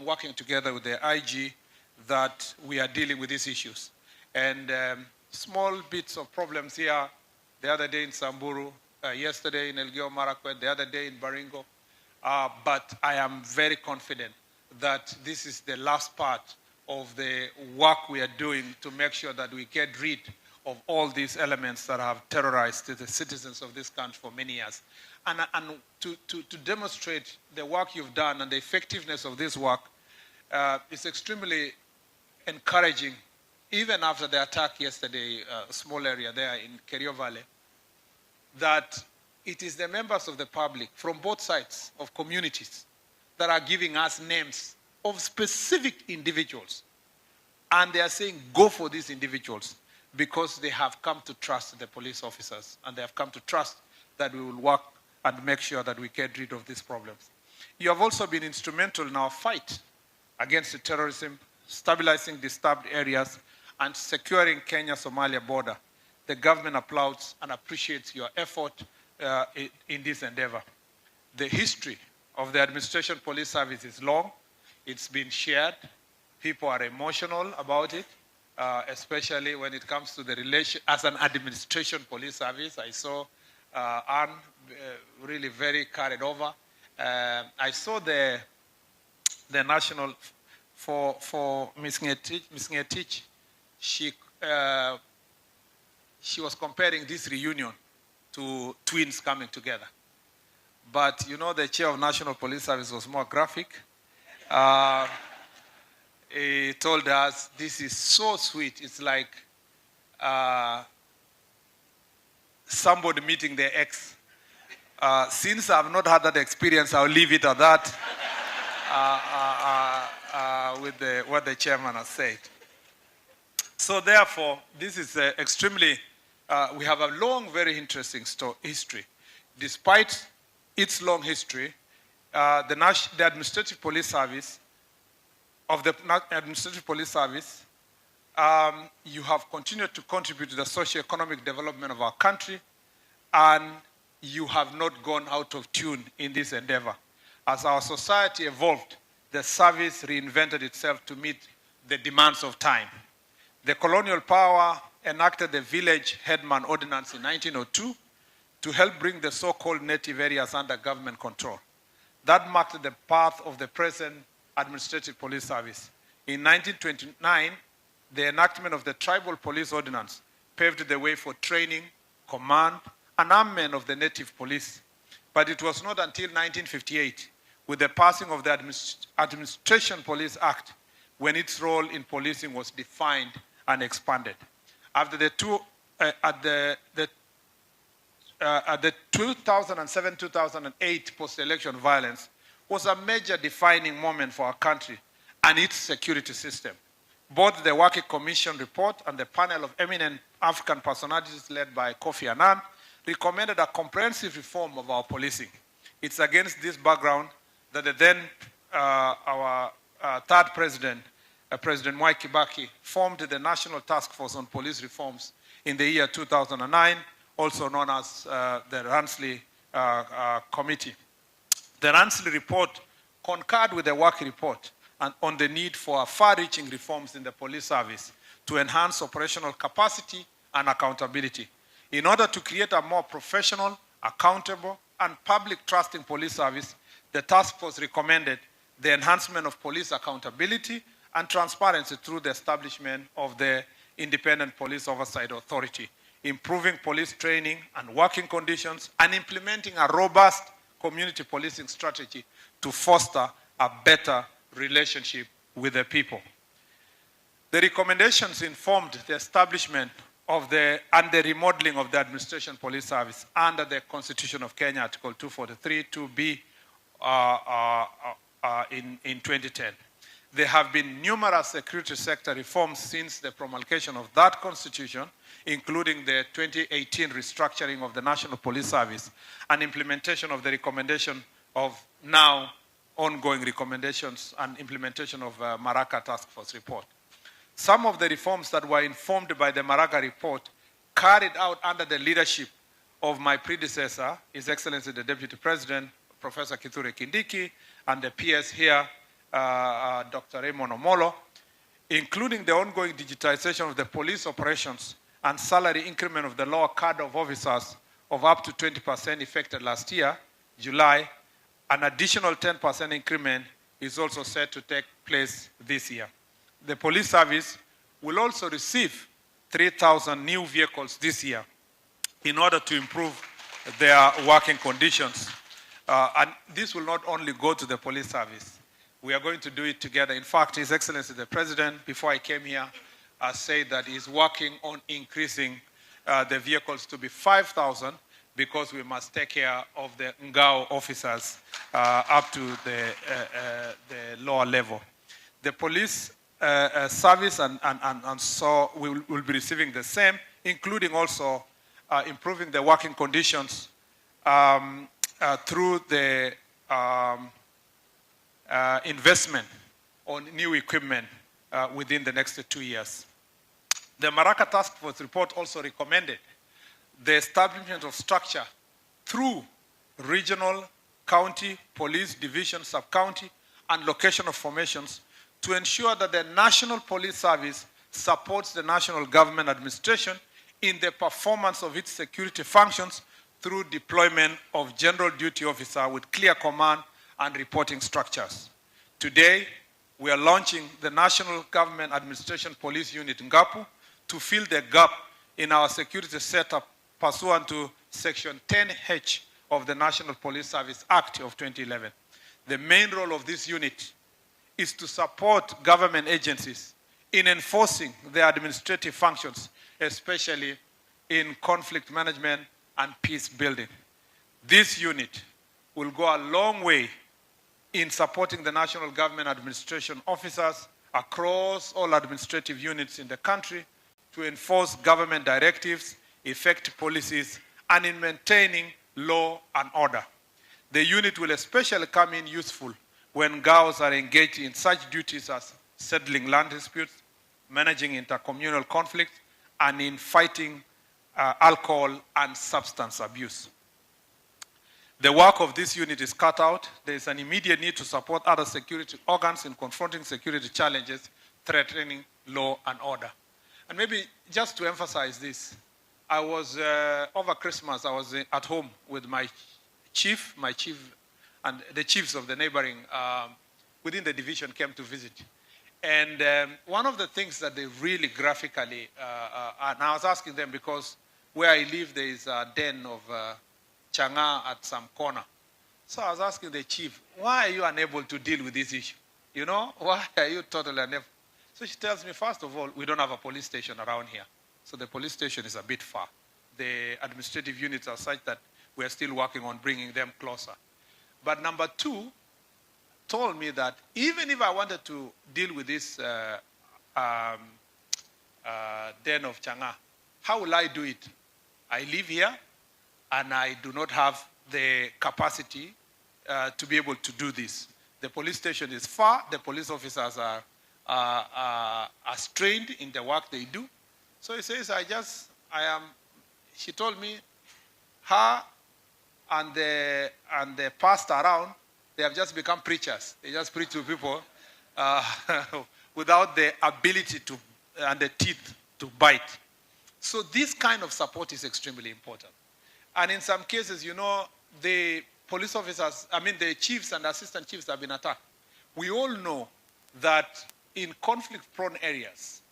working together with the IG that we are dealing with these issues. And small bits of problems here, the other day in Samburu, yesterday in Elgeyo Marakwet, the other day in Baringo, but I am very confident that this is the last part of the work we are doing to make sure that we get rid of all these elements that have terrorized the citizens of this country for many years. And to demonstrate the work you've done and the effectiveness of this work, it's extremely encouraging, even after the attack yesterday, a small area there in Kerio Valley, that it is the members of the public from both sides of communities that are giving us names of specific individuals. And they are saying, go for these individuals, because they have come to trust the police officers, and they have come to trust that we will work and make sure that we get rid of these problems. You have also been instrumental in our fight against the terrorism, stabilizing disturbed areas, and securing Kenya-Somalia border. The government applauds and appreciates your effort in this endeavor. The history of the Administration Police Service is long. It's been shared. People are emotional about it, especially when it comes to the relation as an Administration Police Service. I saw Anne really very carried over. I saw the national for Ms. Ngetich. She was comparing this reunion to twins coming together. But you know, the chair of National Police Service was more graphic. He told us, this is so sweet. It's like somebody meeting their ex. Since I've not had that experience, I'll leave it at that with what the chairman has said. So therefore, this is extremely, we have a long, very interesting history. Despite its long history, the Administrative Police Service, you have continued to contribute to the socio-economic development of our country, and you have not gone out of tune in this endeavor. As our society evolved, the service reinvented itself to meet the demands of time. The colonial power enacted the Village Headman Ordinance in 1902 to help bring the so-called native areas under government control. That marked the path of the present Administrative Police Service. In 1929, the enactment of the Tribal Police Ordinance paved the way for training, command, and armament of the native police. But it was not until 1958, with the passing of the Administration Police Act, when its role in policing was defined and expanded. After the 2007-2008 post-election violence was a major defining moment for our country and its security system. Both the Waki Commission report and the panel of eminent African personalities led by Kofi Annan recommended a comprehensive reform of our policing. It's against this background that our third president, President Mwai Kibaki, formed the National Task Force on Police Reforms in the year 2009, also known as the Ransley Committee. The Ransley report concurred with the Waki report and on the need for far-reaching reforms in the police service to enhance operational capacity and accountability. In order to create a more professional, accountable, and public-trusting police service, the task force recommended the enhancement of police accountability and transparency through the establishment of the Independent Police Oversight Authority, improving police training and working conditions, and implementing a robust community policing strategy to foster a better relationship with the people. The recommendations informed the establishment of the remodeling of the Administration Police Service under the Constitution of Kenya, Article 243, 2B, in 2010. There have been numerous security sector reforms since the promulgation of that constitution, including the 2018 restructuring of the National Police Service and implementation of the recommendation of now ongoing recommendations and implementation of Maraka Task Force report. Some of the reforms that were informed by the Maraka report carried out under the leadership of my predecessor, His Excellency the Deputy President, Professor Kithure Kindiki, and the PS here, Dr. Raymond Omolo, including the ongoing digitization of the police operations and salary increment of the lower cadre of officers of up to 20% effected last year, July, an additional 10% increment is also set to take place this year. The police service will also receive 3,000 new vehicles this year in order to improve their working conditions. And this will not only go to the police service. We are going to do it together. In fact, His Excellency the President, before I came here, said that he's working on increasing the vehicles to be 5,000 because we must take care of the NGAO officers up to the lower level. The police service and so will be receiving the same, including also improving the working conditions through the investment on new equipment within the next 2 years. The Maraca Task Force report also recommended the establishment of structure through regional, county, police division, sub-county, and locational formations to ensure that the National Police Service supports the national government administration in the performance of its security functions through deployment of general duty officer with clear command and reporting structures. Today, we are launching the National Government Administration Police Unit NGAPU to fill the gap in our security setup pursuant to Section 10H of the National Police Service Act of 2011. The main role of this unit is to support government agencies in enforcing their administrative functions, especially in conflict management and peace building. This unit will go a long way in supporting the national government administration officers across all administrative units in the country to enforce government directives, effect policies, and in maintaining law and order. The unit will especially come in useful when GAOs are engaged in such duties as settling land disputes, managing intercommunal conflict, and in fighting alcohol and substance abuse. The work of this unit is cut out. There is an immediate need to support other security organs in confronting security challenges threatening law and order. And maybe just to emphasize this, I was, over Christmas, I was at home with my chief, and the chiefs of the neighboring, within the division came to visit. And one of the things that they really graphically, and I was asking them because where I live, there is a den of Changa at some corner. So I was asking the chief, why are you unable to deal with this issue? You know, why are you totally unable? So she tells me, first of all, we don't have a police station around here. So the police station is a bit far. The administrative units are such that we are still working on bringing them closer. But number two, told me that even if I wanted to deal with this den of Changa, how will I do it? I live here, and I do not have the capacity to be able to do this. The police station is far. The police officers are strained in the work they do. So he says, she told me, her and the pastor around, they have just become preachers. They just preach to people without the ability to, and the teeth to bite. So this kind of support is extremely important. And in some cases, you know, the police officers, the chiefs and assistant chiefs have been attacked. We all know that in conflict-prone areas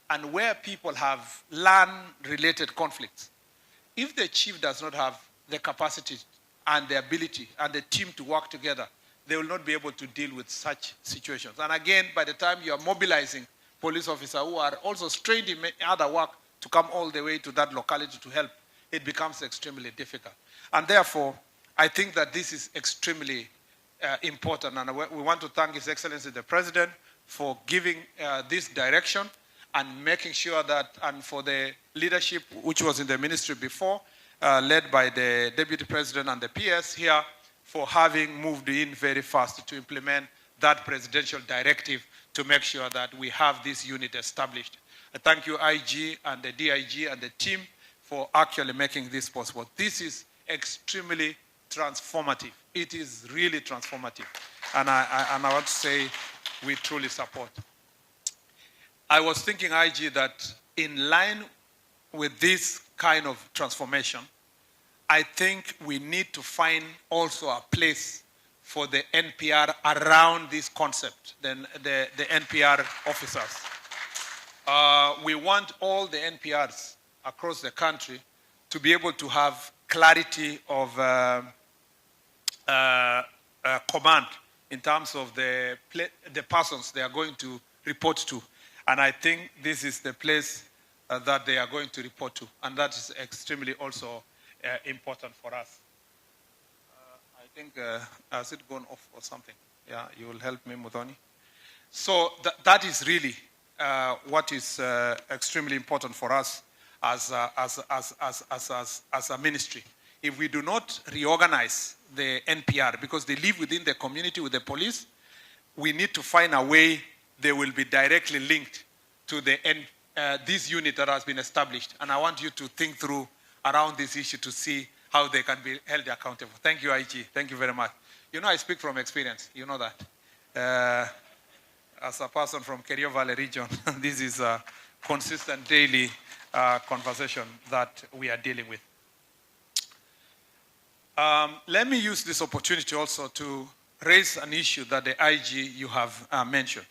and where people have land-related conflicts, if the chief does not have the capacity and the ability and the team to work together, they will not be able to deal with such situations. And again, by the time you are mobilizing police officers who are also strained in other work to come all the way to that locality to help, it becomes extremely difficult. And therefore, I think that this is extremely important. And we want to thank His Excellency the President for giving this direction and making sure that, and for the leadership which was in the ministry before, led by the Deputy President and the PS here, for having moved in very fast to implement that presidential directive to make sure that we have this unit established. I thank you, IG and the DIG and the team for actually making this possible. This is extremely transformative. It is really transformative. And I want to say we truly support. I was thinking, IG, that in line with this kind of transformation, I think we need to find also a place for the NPR around this concept, then the NPR officers. We want all the NPRs across the country to be able to have clarity of command in terms of the persons they are going to report to. And I think this is the place that they are going to report to. And that is extremely also important for us. I think, has it gone off or something? Yeah, you will help me, Muthoni. So that is really what is extremely important for us as a ministry. If we do not reorganize the NPR, because they live within the community with the police, we need to find a way they will be directly linked to this unit that has been established. And I want you to think through around this issue to see how they can be held accountable. Thank you, IG. Thank you very much. You know, I speak from experience. You know that. As a person from Kerio Valley region, this is a consistent daily conversation that we are dealing with. Let me use this opportunity also to raise an issue that the IG you have mentioned.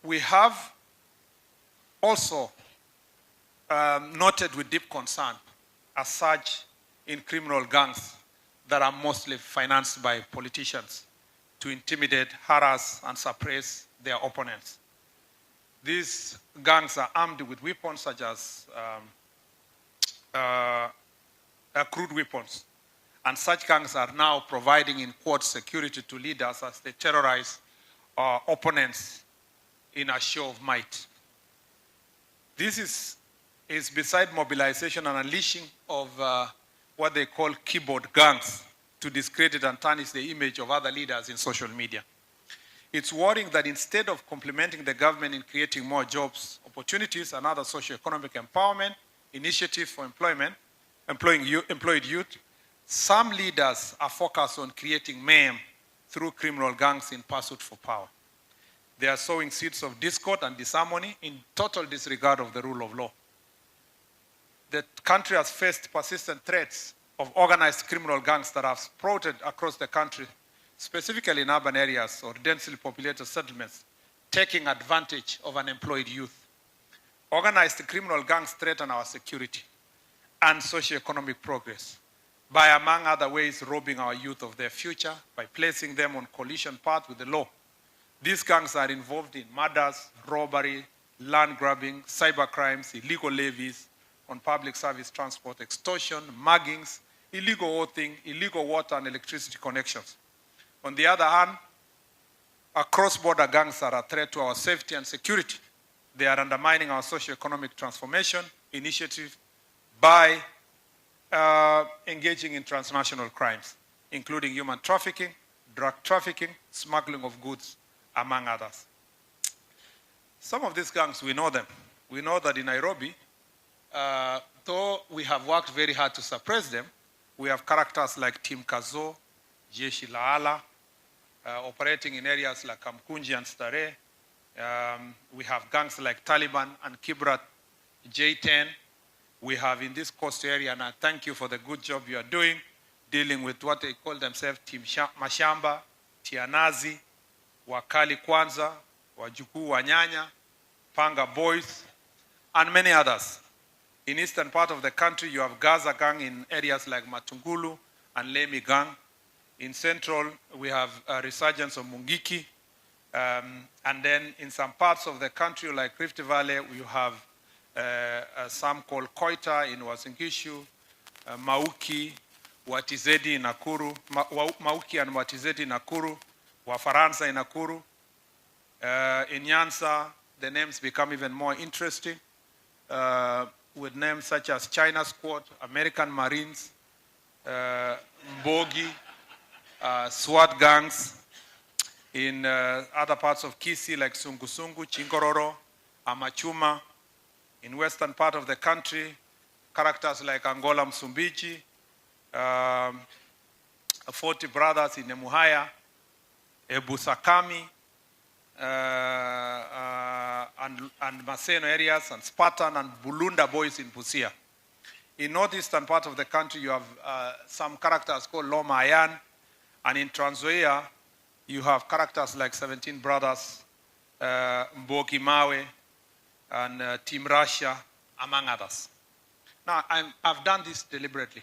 We have also noted with deep concern a surge in criminal gangs that are mostly financed by politicians to intimidate, harass, and suppress their opponents. These gangs are armed with weapons such as crude weapons. And such gangs are now providing in court security to leaders as they terrorize opponents in a show of might. This is beside mobilization and unleashing of what they call keyboard gangs to discredit and tarnish the image of other leaders in social media. It's worrying that instead of complementing the government in creating more jobs, opportunities, and other socio-economic empowerment initiatives for employed youth, some leaders are focused on creating mayhem through criminal gangs in pursuit for power. They are sowing seeds of discord and disharmony in total disregard of the rule of law. The country has faced persistent threats of organized criminal gangs that have sprouted across the country, specifically in urban areas or densely populated settlements, taking advantage of unemployed youth. Organized criminal gangs threaten our security and socioeconomic progress by, among other ways, robbing our youth of their future by placing them on collision path with the law. These gangs are involved in murders, robbery, land grabbing, cyber crimes, illegal levies on public service transport, extortion, muggings, illegal oathing, illegal water and electricity connections. On the other hand, our cross-border gangs are a threat to our safety and security. They are undermining our socio-economic transformation initiative by engaging in transnational crimes, including human trafficking, drug trafficking, smuggling of goods, among others. Some of these gangs, we know them. We know that in Nairobi, though we have worked very hard to suppress them, we have characters like Team Kazo, Jeshi la Ala, operating in areas like Kamkunji and Starehe. We have gangs like Taliban and Kibrat J10. We have in this coast area, and I thank you for the good job you are doing, dealing with what they call themselves Team Mashamba, Tianazi, Wakali Kwanza, Wajukuu Wanyanya, Panga Boys, and many others. In eastern part of the country, you have Gaza gang in areas like Matungulu and Lemi gang. In central, we have a resurgence of Mungiki. And then in some parts of the country, like Rift Valley, you have some called Koita in Uasin Gishu, Mauki, Watizedi in Nakuru, Mauki and Watizedi in Nakuru, Wafaransa in Nakuru. In Nyanza, the names become even more interesting, with names such as China Squad, American Marines, Mbogi, SWAT gangs. In other parts of Kisii, like Sungusungu, Chingororo, Amachuma. In western part of the country, characters like Angola Msumbiji, 40 Brothers in Emuhaya, Ebusakami, and Maseno areas, and Spartan and Bulunda Boys in Busia. In northeastern part of the country, you have some characters called Loma Ayan, and in Trans Nzoia, you have characters like 17 Brothers, Mboki Mawe, and Team Russia, among others. Now, I've done this deliberately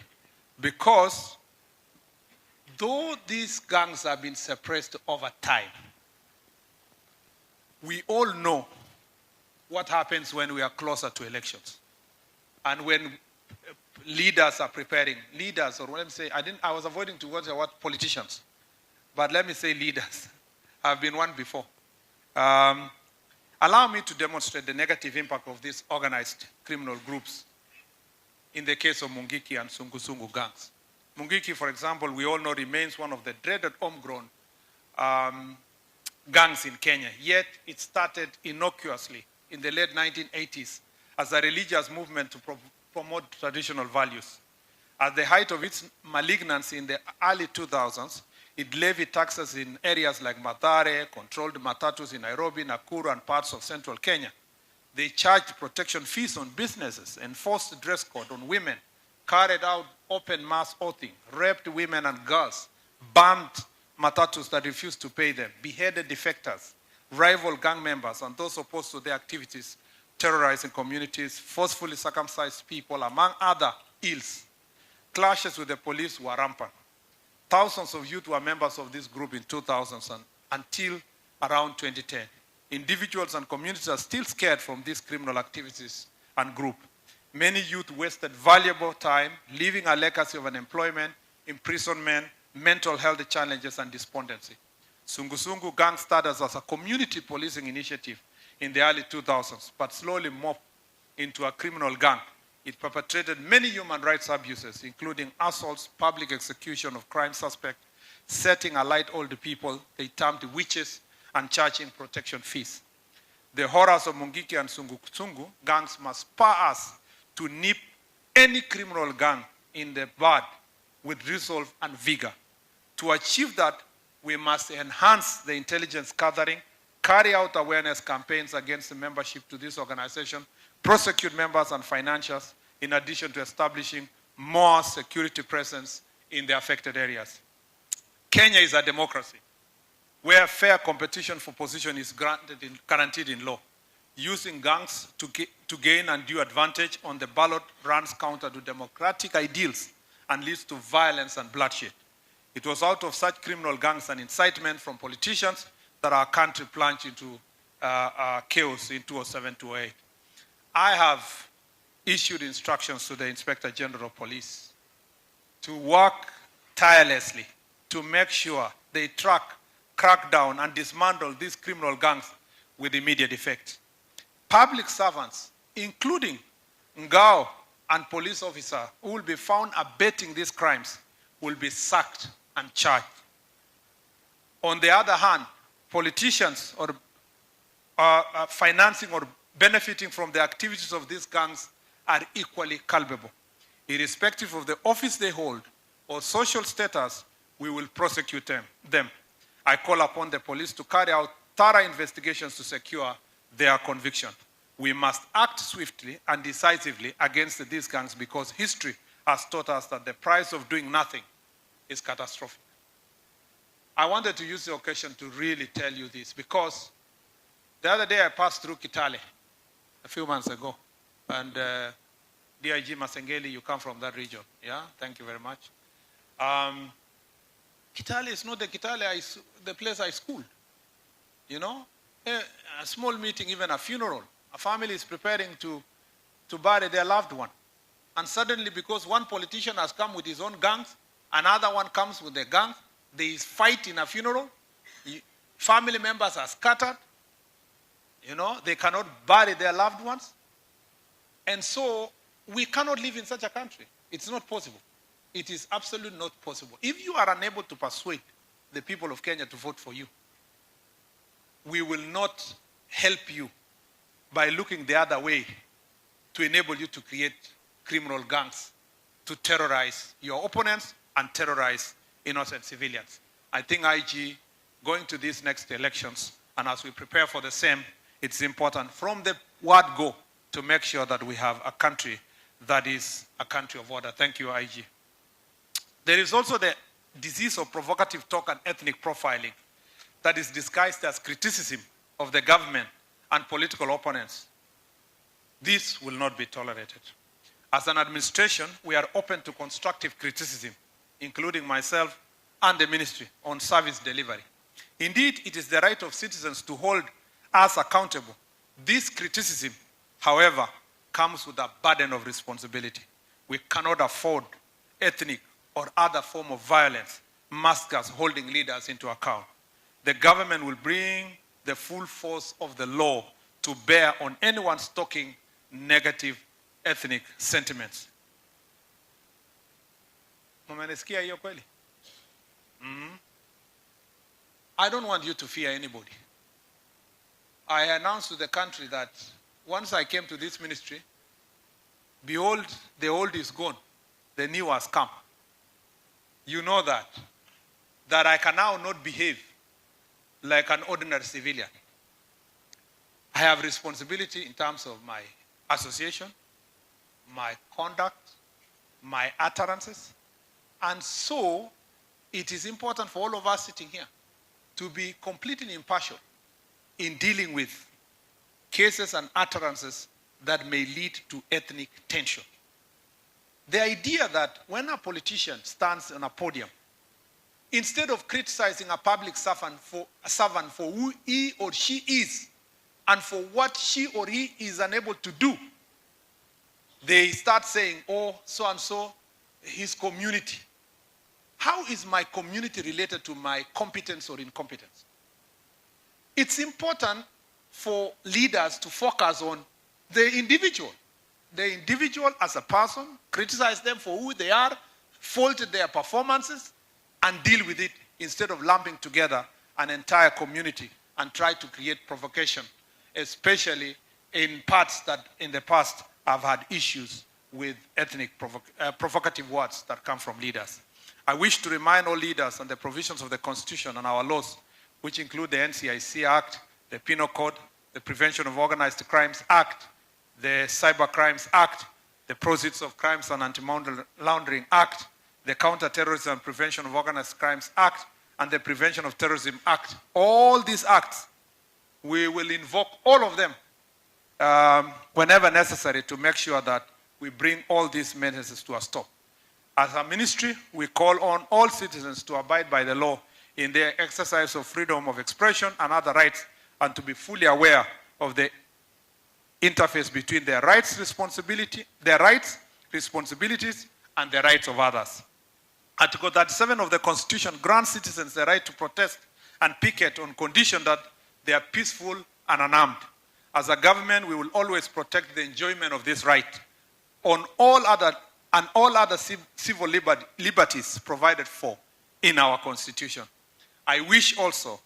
because though these gangs have been suppressed over time, we all know what happens when we are closer to elections. And when leaders are preparing, leaders, or let me say, I was avoiding to watch what politicians, but let me say leaders. I've been one before. Allow me to demonstrate the negative impact of these organized criminal groups in the case of Mungiki and Sungusungu gangs. Mungiki, for example, we all know remains one of the dreaded homegrown gangs in Kenya, yet it started innocuously in the late 1980s as a religious movement to promote traditional values. At the height of its malignancy in the early 2000s, it levied taxes in areas like Mathare, controlled matatus in Nairobi, Nakuru, and parts of central Kenya. They charged protection fees on businesses, enforced dress code on women, carried out open mass oathing, raped women and girls, banned matatus that refused to pay them, beheaded defectors, rival gang members, and those opposed to their activities, terrorizing communities, forcefully circumcised people, among other ills. Clashes with the police were rampant. Thousands of youth were members of this group in 2000 until around 2010. Individuals and communities are still scared from these criminal activities and group. Many youth wasted valuable time, leaving a legacy of unemployment, imprisonment, mental health challenges, and despondency. Sungusungu gang started as a community policing initiative in the early 2000s, but slowly morphed into a criminal gang. It perpetrated many human rights abuses, including assaults, public execution of crime suspects, setting alight older people they termed witches, and charging protection fees. The horrors of Mungiki and Sungusungu gangs must spur us to nip any criminal gang in the bud with resolve and vigor. To achieve that, we must enhance the intelligence gathering, carry out awareness campaigns against the membership to this organization, prosecute members and financiers, in addition to establishing more security presence in the affected areas. Kenya is a democracy where fair competition for position is guaranteed in law. Using gangs to gain undue advantage on the ballot runs counter to democratic ideals and leads to violence and bloodshed. It was out of such criminal gangs and incitement from politicians that our country plunged into chaos in 2007-2008. I have issued instructions to the Inspector General of Police to work tirelessly to make sure they track, crack down, and dismantle these criminal gangs with immediate effect. Public servants, including Ngao and police officers who will be found abetting these crimes, will be sacked and charged. On the other hand, politicians or financing or benefiting from the activities of these gangs are equally culpable. Irrespective of the office they hold or social status, we will prosecute them. I call upon the police to carry out thorough investigations to secure their conviction. We must act swiftly and decisively against these gangs because history has taught us that the price of doing nothing is catastrophic. I wanted to use the occasion to really tell you this because the other day I passed through Kitale a few months ago, and DIG Masengeli, you come from that region, yeah? Thank you very much. Kitale is not the Kitale, the place I schooled, you know? A small meeting, even a funeral. A family is preparing to bury their loved one. And suddenly, because one politician has come with his own gangs, another one comes with their gangs, there is fight in a funeral, family members are scattered, you know, they cannot bury their loved ones. And so, we cannot live in such a country. It's not possible. It is absolutely not possible. If you are unable to persuade the people of Kenya to vote for you, we will not help you by looking the other way to enable you to create criminal gangs to terrorize your opponents and terrorize innocent civilians. I think IG, going to these next elections, and as we prepare for the same, it's important from the word go to make sure that we have a country that is a country of order. Thank you, IG. There is also the disease of provocative talk and ethnic profiling that is disguised as criticism of the government and political opponents. This will not be tolerated. As an administration, we are open to constructive criticism, including myself and the ministry, on service delivery. Indeed, it is the right of citizens to hold us accountable. This criticism, however, comes with a burden of responsibility. We cannot afford ethnic or other form of violence masked as holding leaders into account. The government will bring the full force of the law to bear on anyone stoking negative ethnic sentiments. Mmenisikia hiyo kweli? I don't want you to fear anybody. I announced to the country that once I came to this ministry, behold, the old is gone, the new has come. You know that I can now not behave like an ordinary civilian. I have responsibility in terms of my association, my conduct, my utterances, and so it is important for all of us sitting here to be completely impartial in dealing with cases and utterances that may lead to ethnic tension. The idea that when a politician stands on a podium, instead of criticizing a public servant for who he or she is and for what she or he is unable to do, they start saying, oh, so-and-so, his community. How is my community related to my competence or incompetence? It's important for leaders to focus on the individual. The individual as a person, criticize them for who they are, fault their performances, and deal with it instead of lumping together an entire community and try to create provocation, especially in parts that in the past have had issues with ethnic provocative words that come from leaders. I wish to remind all leaders on the provisions of the Constitution and our laws, which include the NCIC Act, the Penal Code, the Prevention of Organized Crimes Act, the Cyber Crimes Act, the Proceeds of Crimes and Anti-Money Laundering Act, the Counter-Terrorism and Prevention of Organized Crimes Act, and the Prevention of Terrorism Act. All these acts, we will invoke all of them whenever necessary to make sure that we bring all these menaces to a stop. As a ministry, we call on all citizens to abide by the law in their exercise of freedom of expression and other rights, and to be fully aware of the interface between their rights, responsibilities, and the rights of others. Article 37 of the Constitution grants citizens the right to protest and picket on condition that they are peaceful and unarmed. As a government, we will always protect the enjoyment of this right on all other civil liberties provided for in our Constitution. I wish also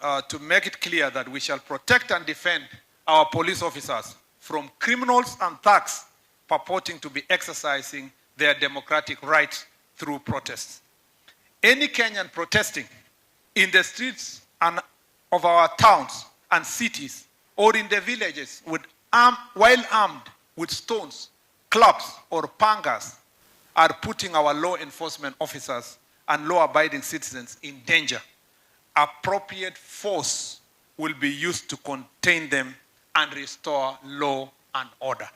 to make it clear that we shall protect and defend our police officers from criminals and thugs purporting to be exercising their democratic rights through protests. Any Kenyan protesting in the streets of our towns and cities or in the villages while armed with stones, clubs, or pangas are putting our law enforcement officers and law-abiding citizens in danger. Appropriate force will be used to contain them and restore law and order.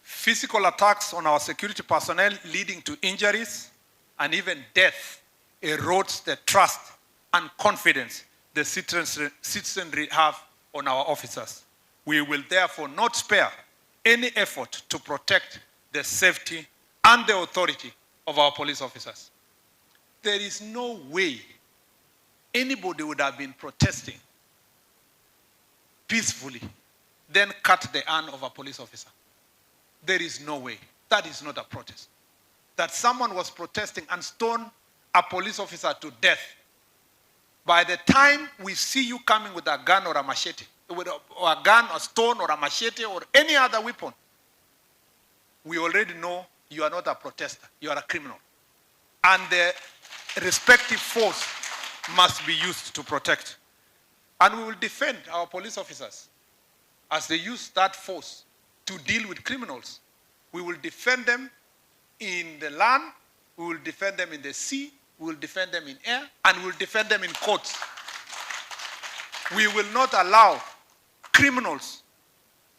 Physical attacks on our security personnel leading to injuries and even death erodes the trust and confidence the citizenry have on our officers. We will therefore not spare any effort to protect the safety and the authority of our police officers. There is no way anybody would have been protesting peacefully, then cut the hand of a police officer. There is no way. That is not a protest. That someone was protesting and stoned a police officer to death. By the time we see you coming with a gun or a machete, or a gun, a stone, or a machete, or any other weapon, we already know you are not a protester. You are a criminal. And the respective force must be used to protect. And we will defend our police officers as they use that force to deal with criminals. We will defend them in the land, we will defend them in the sea, we will defend them in air, and we will defend them in courts. We will not allow criminals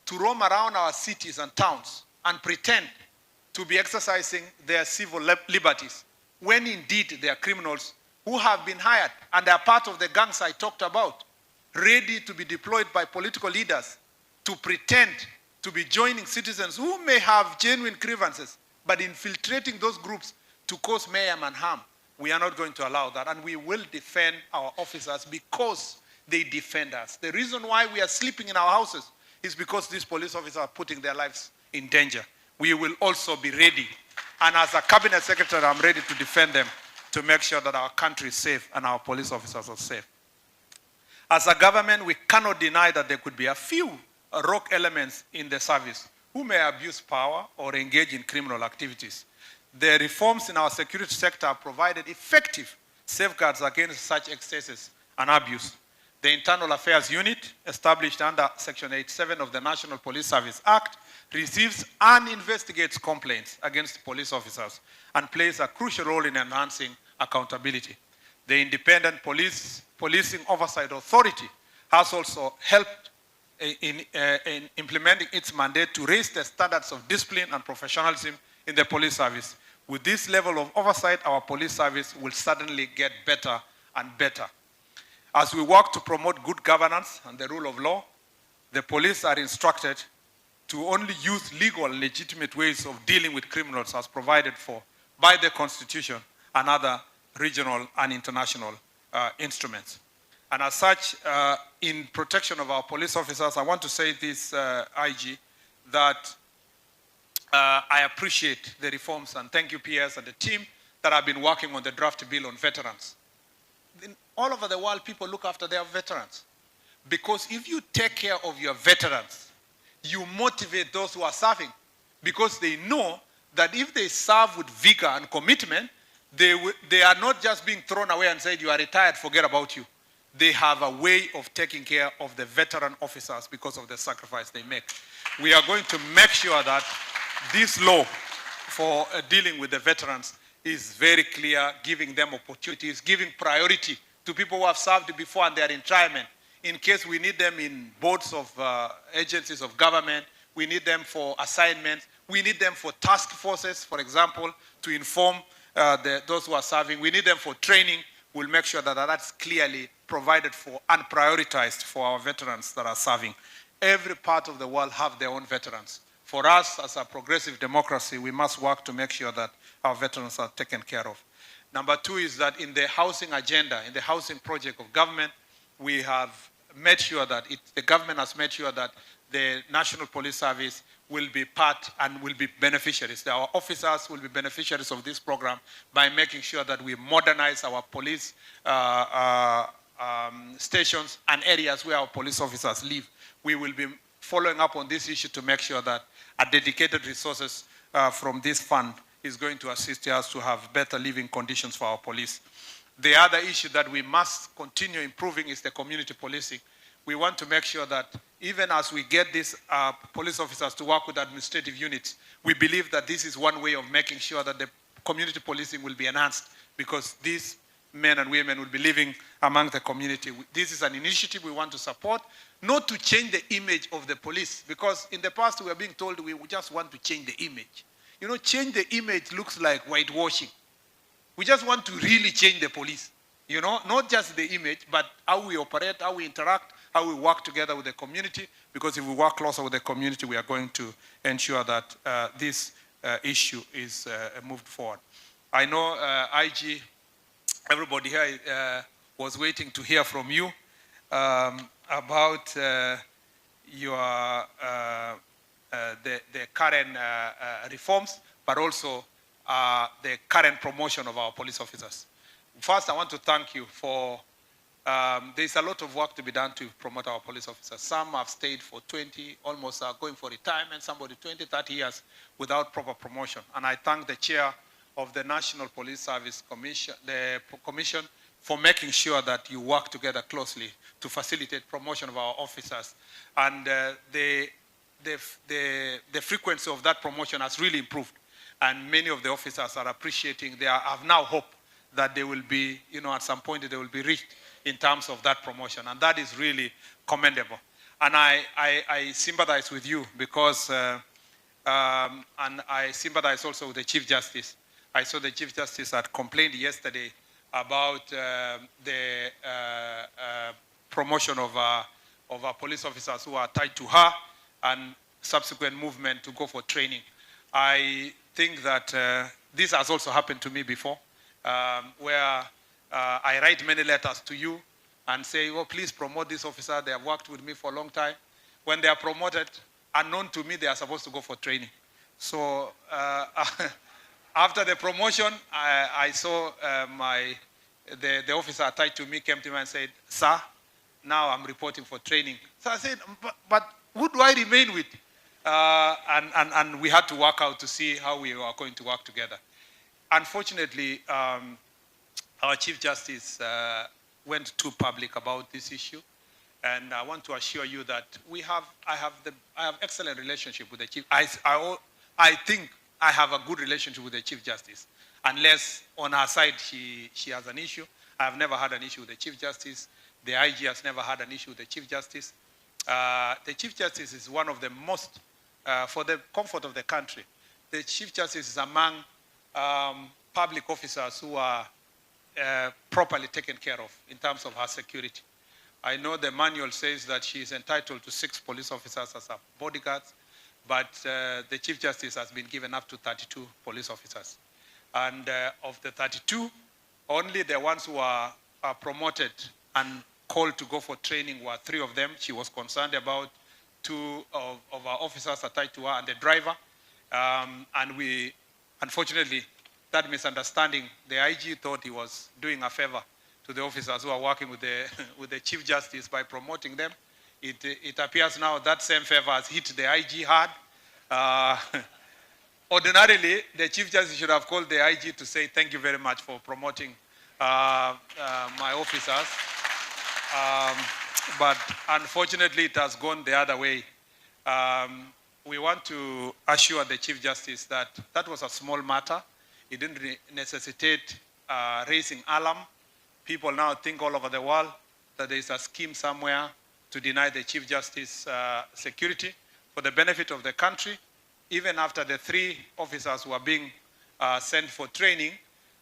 to roam around our cities and towns and pretend to be exercising their civil liberties when indeed they are criminals who have been hired and are part of the gangs I talked about, ready to be deployed by political leaders to pretend to be joining citizens who may have genuine grievances, but infiltrating those groups to cause mayhem and harm. We are not going to allow that, and we will defend our officers because they defend us. The reason why we are sleeping in our houses is because these police officers are putting their lives in danger. We will also be ready, and as a cabinet secretary, I'm ready to defend them to make sure that our country is safe and our police officers are safe. As a government, we cannot deny that there could be a few rogue elements in the service who may abuse power or engage in criminal activities. The reforms in our security sector have provided effective safeguards against such excesses and abuse. The Internal Affairs Unit, established under Section 87 of the National Police Service Act, receives and investigates complaints against police officers and plays a crucial role in enhancing accountability. The Independent Policing Oversight Authority has also helped in implementing its mandate to raise the standards of discipline and professionalism in the police service. With this level of oversight, our police service will certainly get better and better. As we work to promote good governance and the rule of law, the police are instructed to only use legal and legitimate ways of dealing with criminals as provided for by the Constitution and other regional and international instruments. And as such, in protection of our police officers, I want to say this, IG, that I appreciate the reforms, and thank you, PS, and the team that have been working on the draft bill on veterans. All over the world, people look after their veterans. Because if you take care of your veterans, you motivate those who are serving. Because they know that if they serve with vigor and commitment, they are not just being thrown away and said, you are retired, forget about you. They have a way of taking care of the veteran officers because of the sacrifice they make. We are going to make sure that this law for dealing with the veterans is very clear, giving them opportunities, giving priority to people who have served before and they are in retirement. In case we need them in boards of agencies of government, we need them for assignments, we need them for task forces, for example, to inform those who are serving. We need them for training. We'll make sure that that's clearly provided for and prioritized for our veterans that are serving. Every part of the world have their own veterans. For us, as a progressive democracy, we must work to make sure that our veterans are taken care of. Number two is that in the housing agenda, in the housing project of government, we have made sure that the government has made sure that the National Police Service will be part and will be beneficiaries. Our officers will be beneficiaries of this program by making sure that we modernize our police stations and areas where our police officers live. We will be following up on this issue to make sure that a dedicated resources from this fund is going to assist us to have better living conditions for our police. The other issue that we must continue improving is the community policing. We want to make sure that even as we get these police officers to work with administrative units, we believe that this is one way of making sure that the community policing will be enhanced because these men and women will be living among the community. This is an initiative we want to support, not to change the image of the police, because in the past we are being told we just want to change the image. You know, change the image looks like whitewashing. We just want to really change the police. You know, not just the image, but how we operate, how we interact, how we work together with the community, because if we work closer with the community, we are going to ensure that this issue is moved forward. I know, IG, everybody here was waiting to hear from you about your the current reforms, but also the current promotion of our police officers. First, I want to thank you for, there's a lot of work to be done to promote our police officers. Some have stayed for 20, almost are going for retirement, somebody 20, 30 years without proper promotion. And I thank the chair of the National Police Service Commission, the commission, for making sure that you work together closely to facilitate promotion of our officers. And the frequency of that promotion has really improved. And many of the officers are appreciating, they have now hope that they will be, at some point they will be reached in terms of that promotion. And that is really commendable. And I sympathize with you because, and I sympathize also with the Chief Justice. I saw the Chief Justice had complained yesterday about the promotion of our police officers who are tied to her and subsequent movement to go for training. I think that this has also happened to me before, where I write many letters to you and say, oh, please promote this officer. They have worked with me for a long time. When they are promoted, unknown to me, they are supposed to go for training. So after the promotion, I saw the officer tied to me came to me and said, sir, now I'm reporting for training. So I said, but who do I remain with? And we had to work out to see how we are going to work together. Unfortunately, our Chief Justice went too public about this issue. And I want to assure you that I have excellent relationship with the Chief. I think I have a good relationship with the Chief Justice. Unless on her side she has an issue. I have never had an issue with the Chief Justice. The IG has never had an issue with the Chief Justice. The Chief Justice is one of the most, for the comfort of the country, the Chief Justice is among public officers who are properly taken care of in terms of her security. I know the manual says that she is entitled to 6 police officers as her bodyguards, but the Chief Justice has been given up to 32 police officers. And of the 32, only the ones who are promoted and called to go for training were 3 of them. She was concerned about 2 of our officers attached to her and the driver. And we, unfortunately, that misunderstanding, the IG thought he was doing a favor to the officers who are working with the Chief Justice by promoting them. It appears now that same favor has hit the IG hard. Ordinarily, the Chief Justice should have called the IG to say, thank you very much for promoting my officers. But unfortunately, it has gone the other way. We want to assure the Chief Justice that that was a small matter. It didn't necessitate raising alarm. People now think all over the world that there is a scheme somewhere to deny the Chief Justice security for the benefit of the country. Even after the 3 officers were being sent for training,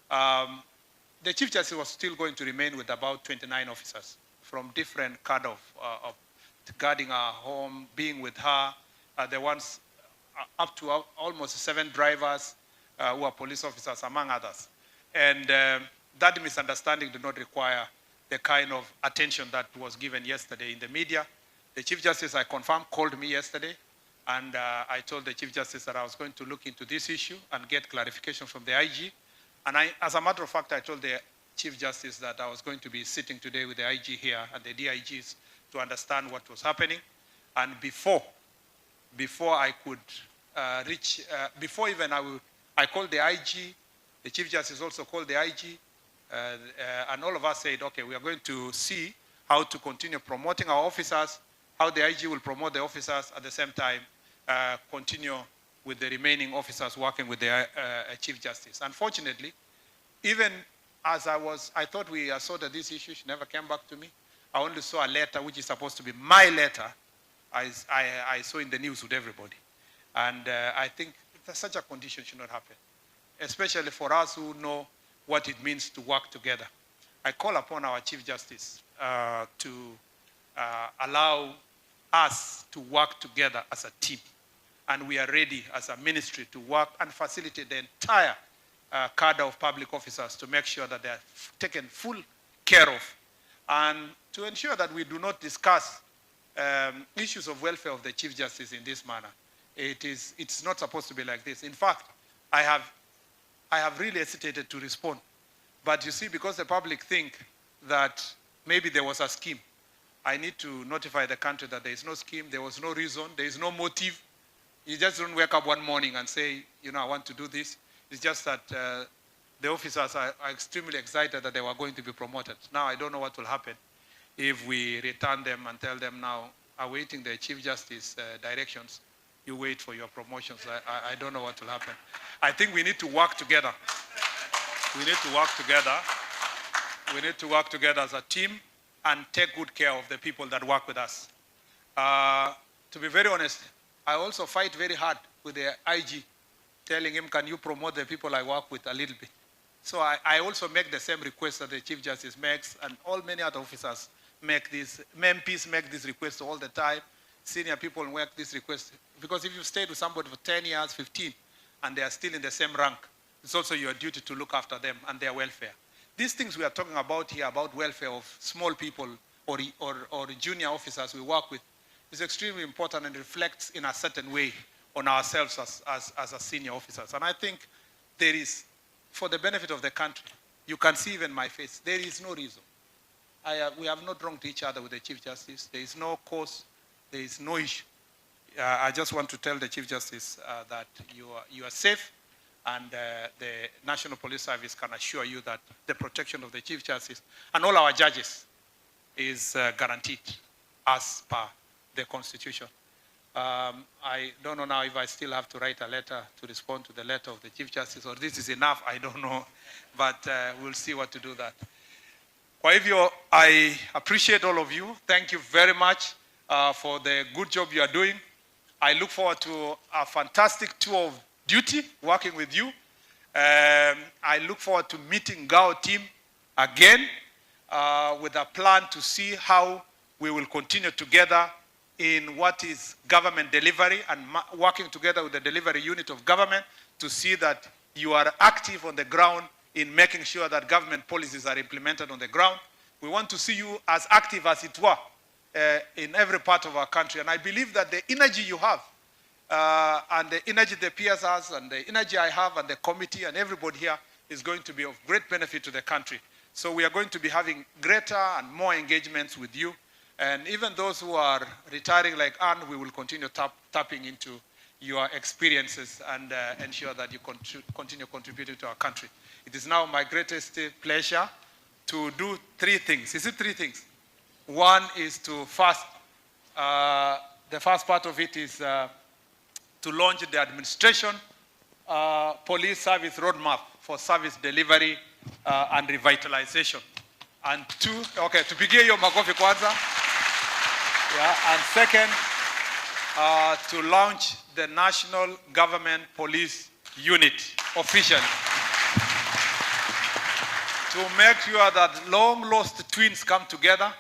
the Chief Justice was still going to remain with about 29 officers from different kind of guarding her home, being with her. The ones up to almost 7 drivers who are police officers, among others. And that misunderstanding did not require the kind of attention that was given yesterday in the media. The Chief Justice, I confirm, called me yesterday, and I told the Chief Justice that I was going to look into this issue and get clarification from the IG. And as a matter of fact, I told the Chief Justice that I was going to be sitting today with the IG here and the DIGs to understand what was happening. And before I could reach, before even I called the IG, the Chief Justice also called the IG, and all of us said, okay, we are going to see how to continue promoting our officers, how the IG will promote the officers, at the same time continue with the remaining officers working with the Chief Justice. Unfortunately, even as I thought we sorted this issue, she never came back to me. I only saw a letter which is supposed to be my letter. I saw in the news with everybody. And I think such a condition should not happen, especially for us who know what it means to work together. I call upon our Chief Justice to allow us to work together as a team. And we are ready as a ministry to work and facilitate the entire cadre of public officers to make sure that they are taken full care of. And to ensure that we do not discuss issues of welfare of the Chief Justice in this manner. It's not supposed to be like this. In fact, I have really hesitated to respond. But you see, because the public think that maybe there was a scheme, I need to notify the country that there is no scheme, there was no reason, there is no motive. You just don't wake up one morning and say, I want to do this. It's just that the officers are extremely excited that they were going to be promoted. Now I don't know what will happen if we return them and tell them now, awaiting the Chief Justice directions, you wait for your promotions. I don't know what will happen. I think we need to work together. We need to work together. We need to work together as a team and take good care of the people that work with us. To be very honest, I also fight very hard with the IG, telling him, can you promote the people I work with a little bit? So I also make the same request that the Chief Justice makes, and all many other officers make this, MPs make this request all the time. Senior people make this request. Because if you've stayed with somebody for 10 years, 15, and they are still in the same rank, it's also your duty to look after them and their welfare. These things we are talking about here, about welfare of small people or junior officers we work with, is extremely important and reflects in a certain way on ourselves as a senior officers. And I think there is, for the benefit of the country, you can see even my face, there is no reason. We have not wronged each other with the Chief Justice. There is no cause, there is no issue. I just want to tell the Chief Justice that you are safe, and the National Police Service can assure you that the protection of the Chief Justice and all our judges is guaranteed as per the Constitution. I don't know now if I still have to write a letter to respond to the letter of the Chief Justice, or this is enough, I don't know, but we'll see what to do that. Kwa hivyo, I appreciate all of you. Thank you very much for the good job you are doing. I look forward to a fantastic tour of duty working with you. I look forward to meeting Gao team again with a plan to see how we will continue together in what is government delivery and working together with the delivery unit of government to see that you are active on the ground in making sure that government policies are implemented on the ground. We want to see you as active as it were in every part of our country. And I believe that the energy you have and the energy the peers has and the energy I have and the committee and everybody here is going to be of great benefit to the country. So we are going to be having greater and more engagements with you. And even those who are retiring like Anne, we will continue tapping into your experiences and ensure that you continue contributing to our country. It is now my greatest pleasure to do 3 things. Is it 3 things? One is to first, the first part of it is to launch the administration police service roadmap for service delivery and revitalization. And 2, okay, tupigie hiyo makofi kwanza. Yeah, and second, to launch the National Government Police Unit officially. To make sure that long-lost twins come together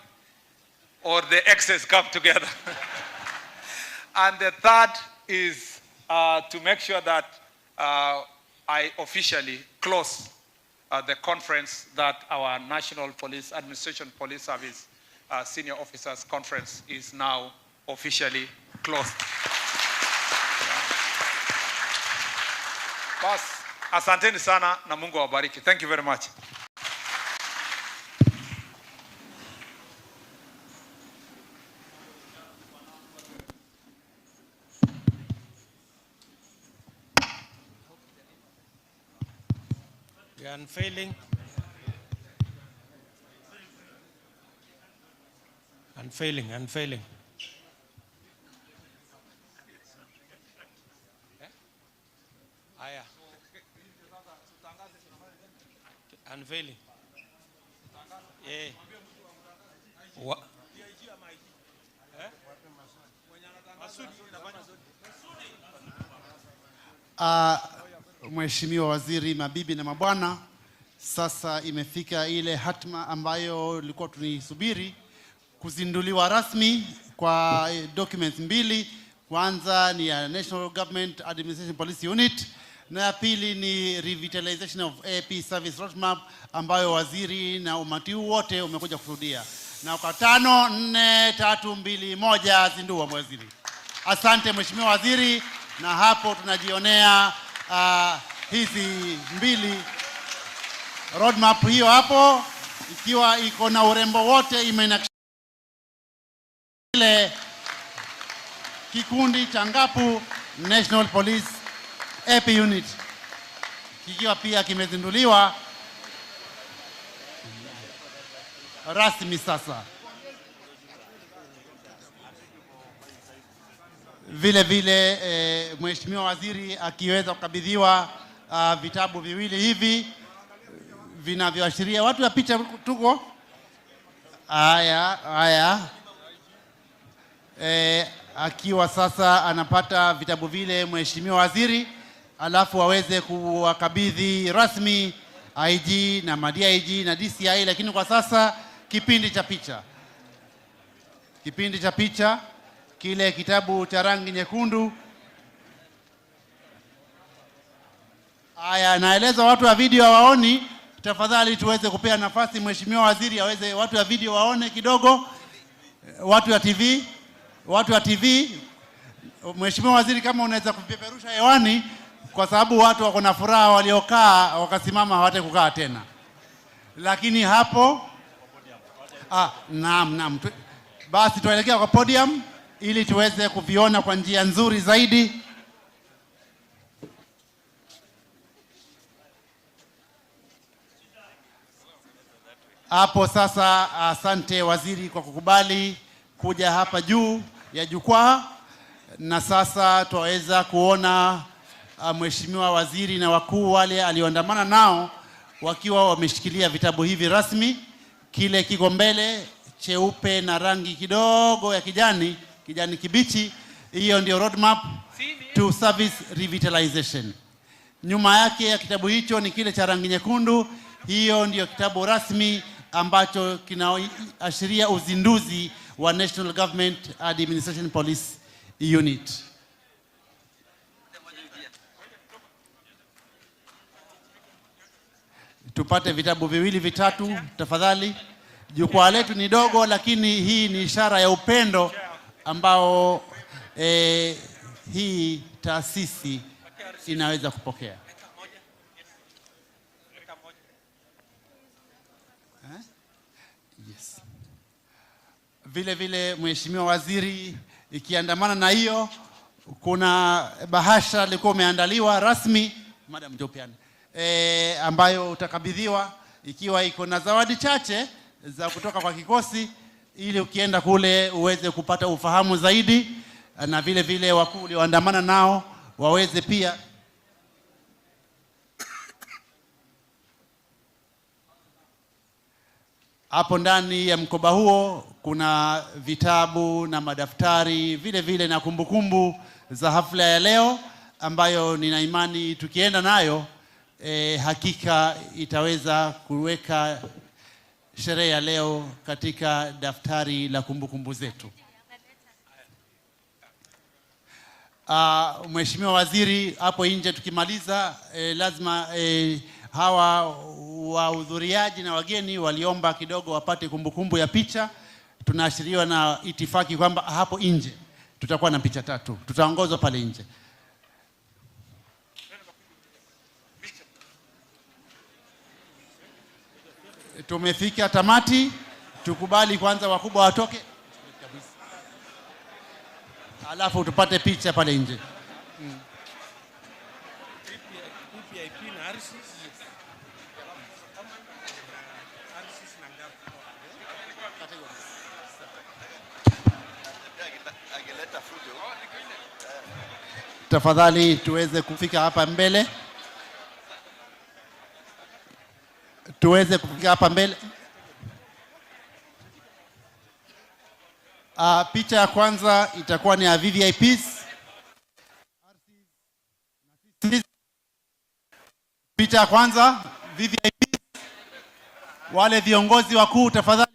or the exes come together. And the third is to make sure that I officially close the conference that our National Police Administration Police Service Senior Officers Conference is now officially closed. Bas, asanteni sana na Mungu awabariki. Thank you very much. We are unfailing. Unfailing. Aya. Unveiling. Mheshimiwa Waziri, mabibi na mabwana, sasa imefika ile hatma ambayo ilikuwa tunisubiri, kuzinduliwa rasmi kwa documents 2. Kwanza ni ya National Government Administration Police Unit na ya pili ni revitalization of AP service roadmap ambayo waziri na umati wote umekuja kushuhudia. Na kwa 5, 4, 3, 2, 1 zindua waziri. Asante Mheshimiwa Waziri, na hapo tunajionea hizi 2 roadmap hiyo hapo ikiwa iko na urembo wote, imenakisha ile kikundi cha NGAPU National Police AP Unit. kikiwa pia kimezinduliwa rasmi sasa. Vile vile Mheshimiwa Waziri akiweza kukabidhiwa vitabu viwili hivi vinavyoashiria watu wa picha tuko. Haya. Akiwa sasa anapata vitabu vile Mheshimiwa Waziri, alafu waweze kuwakabidhi rasmi IG na ma-DIG na DCI, lakini kwa sasa kipindi cha picha kile kitabu cha rangi nyekundu. Haya, naeleza watu wa video hawaoni, tafadhali tuweze kupea nafasi Mheshimiwa Waziri aweze, watu wa video waone kidogo, watu wa TV. Mheshimiwa Waziri, kama unaweza kupeperusha hewani, kwa sababu watu wako na furaha, waliokaa wakasimama hawate kukaa tena. Lakini hapo naam. Basi tuelekea kwa podium ili tuweze kuviona kwa njia nzuri zaidi. Hapo sasa, asante Waziri kwa kukubali kuja hapa juu ya jukwaa, na sasa tuweza kuona Mheshimiwa Waziri na wakuu wale alioandamana nao wakiwa wameshikilia vitabu hivi rasmi. Kile kiko mbele cheupe na rangi kidogo ya kijani kibichi, hiyo ndio roadmap to service revitalization. Nyuma yake ya kitabu hicho ni kile cha rangi nyekundu, hiyo ndio kitabu rasmi ambacho kinaashiria uzinduzi wa National Government Administration Police Unit. Tupate vitabu viwili vitatu tafadhali. Jukwaa letu ni dogo, lakini hii ni ishara ya upendo ambao hii taasisi inaweza kupokea. Yes. Vile vile Mheshimiwa Waziri, ikiandamana na hiyo kuna bahasha ilikuwa umeandaliwa rasmi, Madam Jopian, ambayo utakabidhiwa ikiwa iko na zawadi chache za kutoka kwa kikosi, ili ukienda kule uweze kupata ufahamu zaidi, na vile vile wakuu walioandamana nao waweze pia hapo. Ndani ya mkoba huo kuna vitabu na madaftari, vile vile na kumbukumbu za hafla ya leo, ambayo nina imani tukienda nayo hakika itaweza kuweka sherehe ya leo katika daftari la kumbukumbu zetu. Mheshimiwa Waziri, hapo nje tukimaliza, lazima hawa wahudhuriaji na wageni waliomba kidogo wapate kumbukumbu ya picha. Tunaashiriwa na itifaki kwamba hapo nje tutakuwa na picha 3, tutaongozwa pale nje. Tumefika tamati, tukubali kwanza wakubwa watoke, alafu tupate picha pale nje. Tafadhali tuweze kufika hapa mbele. Picha ya kwanza itakuwa ni ya VVIPs. Picha ya kwanza VVIPs, wale viongozi wakuu tafadhali.